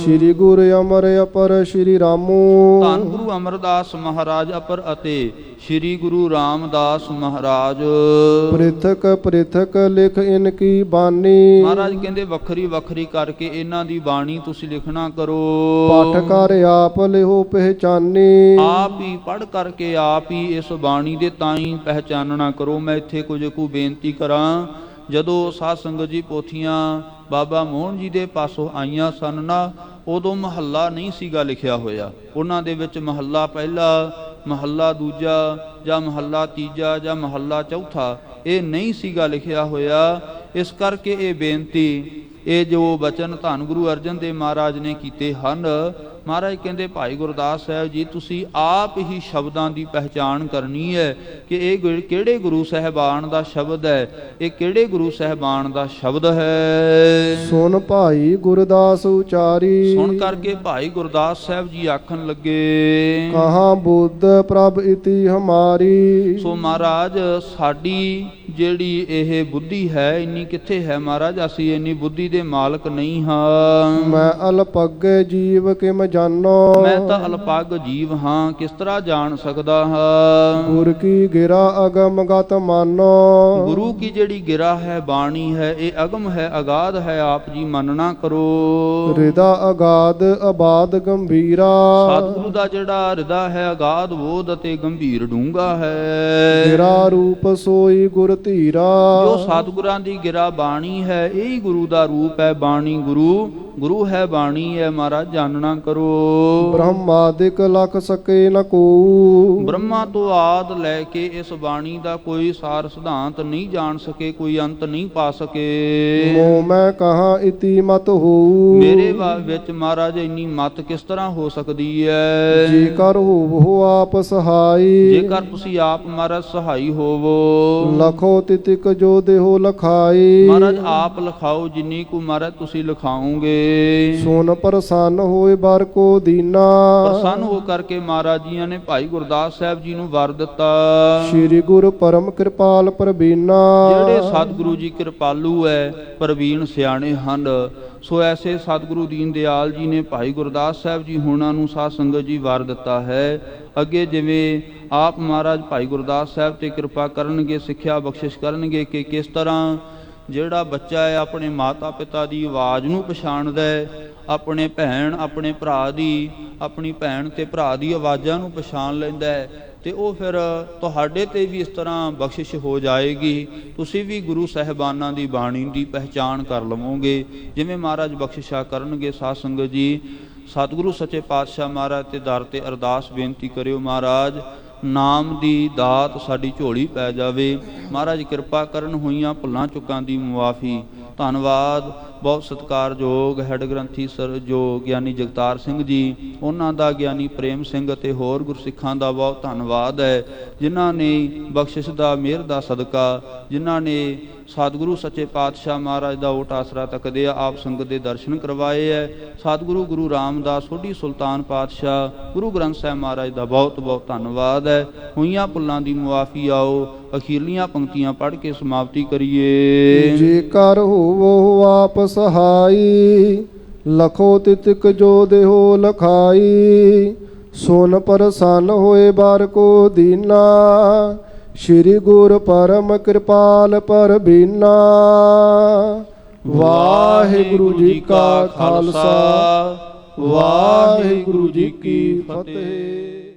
ਸ੍ਰੀ ਗੁਰੂ ਅਮਰ ਅਪਰ ਸ੍ਰੀ ਰਾਮੂ। ਧੰਨ ਗੁਰੂ ਅਮਰਦਾਸ ਮਹਾਰਾਜ ਅਪਰ ਅਤੇ ਸ੍ਰੀ ਗੁਰੂ ਰਾਮਦਾਸ ਮਹਾਰਾਜ। ਪ੍ਰਿਥਕ ਪ੍ਰਿਥਕ ਲਿਖ ਇਨ ਕੀ ਬਾਣੀ। ਮਹਾਰਾਜ ਕਹਿੰਦੇ ਵੱਖਰੀ ਵੱਖਰੀ ਕਰਕੇ ਇਹਨਾਂ ਦੀ ਬਾਣੀ ਤੁਸੀਂ ਲਿਖਣਾ ਕਰੋ। ਪਾਠ ਕਰ ਆਪ ਲਿਹੋ ਪਹਿਚਾਨੀ। ਆਪ ਹੀ ਪੜ੍ਹ ਕਰਕੇ ਆਪ ਹੀ ਇਸ ਬਾਣੀ ਦੇ ਤਾਈਂ ਪਹਿਚਾਨਣਾ ਕਰੋ। ਮੈਂ ਇੱਥੇ ਕੁਝ ਕੁ ਬੇਨਤੀ ਕਰਾਂ। ਜਦੋਂ ਸਾਧ ਸੰਗਤ ਜੀ ਪੋਥੀਆਂ ਬਾਬਾ ਮੋਹਨ ਜੀ ਦੇ ਪਾਸੋਂ ਆਈਆਂ ਸਨ ਨਾ, ਉਦੋਂ ਮਹੱਲਾ ਨਹੀਂ ਸੀਗਾ ਲਿਖਿਆ ਹੋਇਆ। ਉਹਨਾਂ ਦੇ ਵਿੱਚ ਮਹੱਲਾ ਪਹਿਲਾ, ਮਹੱਲਾ ਦੂਜਾ ਜਾਂ ਮਹੱਲਾ ਤੀਜਾ ਜਾਂ ਮਹੱਲਾ ਚੌਥਾ ਇਹ ਨਹੀਂ ਸੀਗਾ ਲਿਖਿਆ ਹੋਇਆ। ਇਸ ਕਰਕੇ ਇਹ ਬੇਨਤੀ, ਇਹ ਜੋ ਬਚਨ ਧੰਨ ਗੁਰੂ ਅਰਜਨ ਦੇਵ ਮਹਾਰਾਜ ਨੇ ਕੀਤੇ ਹਨ, ਮਹਾਰਾਜ ਕਹਿੰਦੇ ਭਾਈ ਗੁਰਦਾਸ ਸਾਹਿਬ ਜੀ ਤੁਸੀਂ ਆਪ ਹੀ ਸ਼ਬਦਾਂ ਦੀ ਪਹਿਚਾਣ ਕਰਨੀ ਹੈ ਕਿ ਇਹ ਕਿਹੜੇ ਗੁਰੂ ਸਾਹਿਬਾਨ ਦਾ ਸ਼ਬਦ ਹੈ, ਇਹ ਕਿਹੜੇ ਗੁਰੂ ਸਾਹਿਬਾਨ ਦਾ ਸ਼ਬਦ ਹੈ। ਸੁਣ ਭਾਈ ਗੁਰਦਾਸ ਉਚਾਰੀ। ਸੁਣ ਕਰਕੇ ਭਾਈ ਗੁਰਦਾਸ ਸਾਹਿਬ ਜੀ ਆਖਣ ਲੱਗੇ, ਕਹਾਂ ਬੁੱਧ ਪ੍ਰਭ ਇਤੀ ਹਮਾਰੀ। ਸੋ ਮਹਾਰਾਜ ਸਾਡੀ ਜਿਹੜੀ ਇਹ ਬੁੱਧੀ ਹੈ ਇੰਨੀ ਕਿੱਥੇ ਹੈ ਮਹਾਰਾਜ, ਅਸੀਂ ਇੰਨੀ ਬੁੱਧੀ ਦੇ ਮਾਲਕ ਨਹੀਂ ਹਾਂ। ਮੈਂ ਅਲਪਗ ਜੀਵ ਕਿਮ ਜਾਨੋ। ਮੈਂ ਤਾਂ ਅਲਪਗ ਜੀਵ ਹਾਂ, ਕਿਸ ਤਰ੍ਹਾਂ ਜਾਣ ਸਕਦਾ ਹਾਂ। ਗੁਰ ਕੀ ਗਿਰਾ ਅਗਮ ਗਤ ਮਾਨੋ। ਗੁਰੂ ਕੀ ਜਿਹੜੀ ਗਿਰਾ ਹੈ ਬਾਣੀ ਹੈ ਇਹ ਅਗਮ ਹੈ, ਅਗਾਧ ਹੈ, ਆਪ ਜੀ ਮੰਨਣਾ ਕਰੋ। ਹਿਰਦਾ ਅਗਾਧ ਆਬਾਦ ਗੰਭੀਰਾ। ਸਤਿਗੁਰੂ ਦਾ ਜਿਹੜਾ ਹਿਰਦਾ ਹੈ ਅਗਾਧ ਬੋਧ ਅਤੇ ਗੰਭੀਰ ਡੂੰਘਾ ਹੈ। ਗਿਰਾ ਰੂਪ ਸੋਈ ਗੁਰ ਧੀਰਾ। ਜੋ ਸਤਿਗੁਰਾਂ ਦੀ ਗਿਰਾ ਬਾਣੀ ਹੈ ਇਹ ਹੀ ਗੁਰੂ ਦਾ ਰੂਪ ਹੈ। ਬਾਣੀ ਗੁਰੂ ਹੈ, ਬਾਣੀ ਹੈ ਮਹਾਰਾਜ, ਜਾਣਨਾ ਕਰੋ। ਬ੍ਰਹਮਾਦਿਕ ਲਖ ਸਕੇ ਨ ਕੋ। ਬ੍ਰਹਮਾ ਤੋਂ ਆਦ ਲੈ ਕੇ ਇਸ ਬਾਣੀ ਦਾ ਕੋਈ ਸਾਰ ਸਿਧਾਂਤ ਨਹੀਂ ਜਾਣ ਸਕੇ, ਕੋਈ ਅੰਤ ਨਹੀਂ ਪਾ ਸਕੇ। ਮੋ ਮੈਂ ਕਹਾਂ ਇਤੀ ਮਤ ਹੋ। ਮੇਰੇ ਵਿੱਚ ਮਹਾਰਾਜ ਇੰਨੀ ਮਤ ਕਿਸ ਤਰ੍ਹਾਂ ਹੋ ਸਕਦੀ ਹੈ। ਜੇਕਰ ਹੋਵੋ ਆਪ ਸਹਾਈ। ਜੇਕਰ ਤੁਸੀਂ ਆਪ ਮਹਾਰਾਜ ਸਹਾਈ ਹੋਵੋ। ਲਖੋ ਤਿਤਿਕ ਜੋ ਦੇਹੋ ਲਖਾਈ। ਮਹਾਰਾਜ ਆਪ ਲਿਖਾਓ ਜਿੰਨੀ ਕੁ ਮਹਾਰਾਜ ਤੁਸੀਂ ਲਿਖਾਓਗੇ। ਸੁਨ ਪ੍ਰਸੰਨ ਹੋਏ ਬਰ ਕੋ ਦੀਨਾ। ਪ੍ਰਸੰਨ ਹੋ ਕਰਕੇ ਮਹਾਰਾਜ ਜੀਆਂ ਨੇ ਭਾਈ ਗੁਰਦਾਸ ਸਾਹਿਬ ਜੀ ਨੂੰ ਵਰ ਦਿੱਤਾ। ਸ੍ਰੀ ਗੁਰੂ ਪਰਮ ਕਿਰਪਾਲ ਪ੍ਰਬੀਨਾ। ਜਿਹੜੇ ਸਤਿਗੁਰੂ ਜੀ ਕਿਰਪਾਲੂ ਹੈ, ਪ੍ਰਵੀਨ ਸਿਆਣੇ ਹਨ। ਸੋ ਐਸੇ ਸਤਿਗੁਰੂ ਦੀਨ ਦਿਆਲ ਜੀ ਨੇ ਭਾਈ ਗੁਰਦਾਸ ਸਾਹਿਬ ਜੀ ਹੋਣਾ ਨੂੰ ਸਾਧ ਸੰਗਤ ਜੀ ਵਰ ਦਿੱਤਾ ਹੈ। ਅੱਗੇ ਜਿਵੇਂ ਆਪ ਮਹਾਰਾਜ ਭਾਈ ਗੁਰਦਾਸ ਸਾਹਿਬ ਤੇ ਕਿਰਪਾ ਕਰਨਗੇ, ਸਿੱਖਿਆ ਬਖਸ਼ਿਸ਼ ਕਰਨਗੇ ਕਿ ਕਿਸ ਤਰ੍ਹਾਂ ਜਿਹੜਾ ਬੱਚਾ ਹੈ ਆਪਣੇ ਮਾਤਾ ਪਿਤਾ ਦੀ ਆਵਾਜ਼ ਨੂੰ ਪਛਾਣਦਾ ਹੈ, ਆਪਣੇ ਭਰਾ ਦੀ, ਆਪਣੀ ਭੈਣ ਤੇ ਭਰਾ ਦੀ ਆਵਾਜ਼ਾਂ ਨੂੰ ਪਛਾਣ ਲੈਂਦਾ ਹੈ, ਤੇ ਉਹ ਫਿਰ ਤੁਹਾਡੇ ਤੇ ਵੀ ਇਸ ਤਰ੍ਹਾਂ ਬਖਸ਼ਿਸ਼ ਹੋ ਜਾਏਗੀ। ਤੁਸੀਂ ਵੀ ਗੁਰੂ ਸਾਹਿਬਾਨਾਂ ਦੀ ਬਾਣੀ ਦੀ ਪਹਿਚਾਣ ਕਰ ਲਵੋਗੇ ਜਿਵੇਂ ਮਹਾਰਾਜ ਬਖਸ਼ਿਸ਼ਾ ਕਰਨਗੇ। ਸਾਧ ਸੰਗਤ ਜੀ ਸਤਿਗੁਰੂ ਸੱਚੇ ਪਾਤਸ਼ਾਹ ਮਹਾਰਾਜ ਤੇ ਦਰ ਤੇ ਅਰਦਾਸ ਬੇਨਤੀ ਕਰਿਓ, ਮਹਾਰਾਜ ਨਾਮ ਦੀ ਦਾਤ ਸਾਡੀ ਝੋਲੀ ਪੈ ਜਾਵੇ। ਮਹਾਰਾਜ ਕਿਰਪਾ ਕਰਨ, ਹੋਈਆਂ ਭੁੱਲਾਂ ਚੁੱਕਾਂ ਦੀ ਮੁਆਫੀ। ਧੰਨਵਾਦ। ਬਹੁਤ ਸਤਿਕਾਰਯੋਗ ਹੈੱਡ ਗ੍ਰੰਥੀ ਸਰ ਜੋ ਗਿਆਨੀ ਜਗਤਾਰ ਸਿੰਘ ਜੀ, ਉਹਨਾਂ ਦਾ ਗਿਆਨੀ ਪ੍ਰੇਮ ਸਿੰਘ ਅਤੇ ਹੋਰ ਗੁਰਸਿੱਖਾਂ ਦਾ ਬਹੁਤ ਧੰਨਵਾਦ ਹੈ ਜਿਨ੍ਹਾਂ ਨੇ ਬਖਸ਼ਿਸ਼ ਦਾ ਮਿਹਰ ਦਾ ਸਦਕਾ, ਜਿਨ੍ਹਾਂ ਨੇ ਸਤਿਗੁਰੂ ਸੱਚੇ ਪਾਤਸ਼ਾਹ ਮਹਾਰਾਜ ਦਾ ਓਟ ਆਸਰਾ ਤੱਕਦੇ ਆ ਆਪ ਸੰਗਤ ਦੇ ਦਰਸ਼ਨ ਕਰਵਾਏ ਹੈ। ਸਤਿਗੁਰੂ ਗੁਰੂ ਰਾਮਦਾਸ ਸੋਢੀ ਸੁਲਤਾਨ ਪਾਤਸ਼ਾਹ ਗੁਰੂ ਗ੍ਰੰਥ ਸਾਹਿਬ ਮਹਾਰਾਜ ਦਾ ਬਹੁਤ ਬਹੁਤ ਧੰਨਵਾਦ ਹੈ। ਹੋਈਆਂ ਭੁੱਲਾਂ ਦੀ ਮੁਆਫੀ। ਆਓ ਅਖੀਰਲੀਆਂ ਪੰਕਤੀਆਂ ਪੜ੍ਹ ਕੇ ਸਮਾਪਤੀ ਕਰੀਏ। ਜੇਕਰ ਹੋਵੋ ਆਪ ਸਹਾਈ। ਲਖੋ ਤਿਤਿਕ ਜੋ ਦੇਹੋ ਲਖਾਈ। ਸੁਨ ਪ੍ਰਸੰਨ ਹੋਏ ਬਰ ਕੋ ਦੀਨਾ। ਸ੍ਰੀ ਗੁਰ ਪਰਮ ਕਿਰਪਾਲ ਪ੍ਰਬੀਨਾ। ਵਾਹਿਗੁਰੂ ਜੀ ਕਾ ਖਾਲਸਾ, ਵਾਹਿਗੁਰੂ ਜੀ ਕੀ ਫਤਿਹ।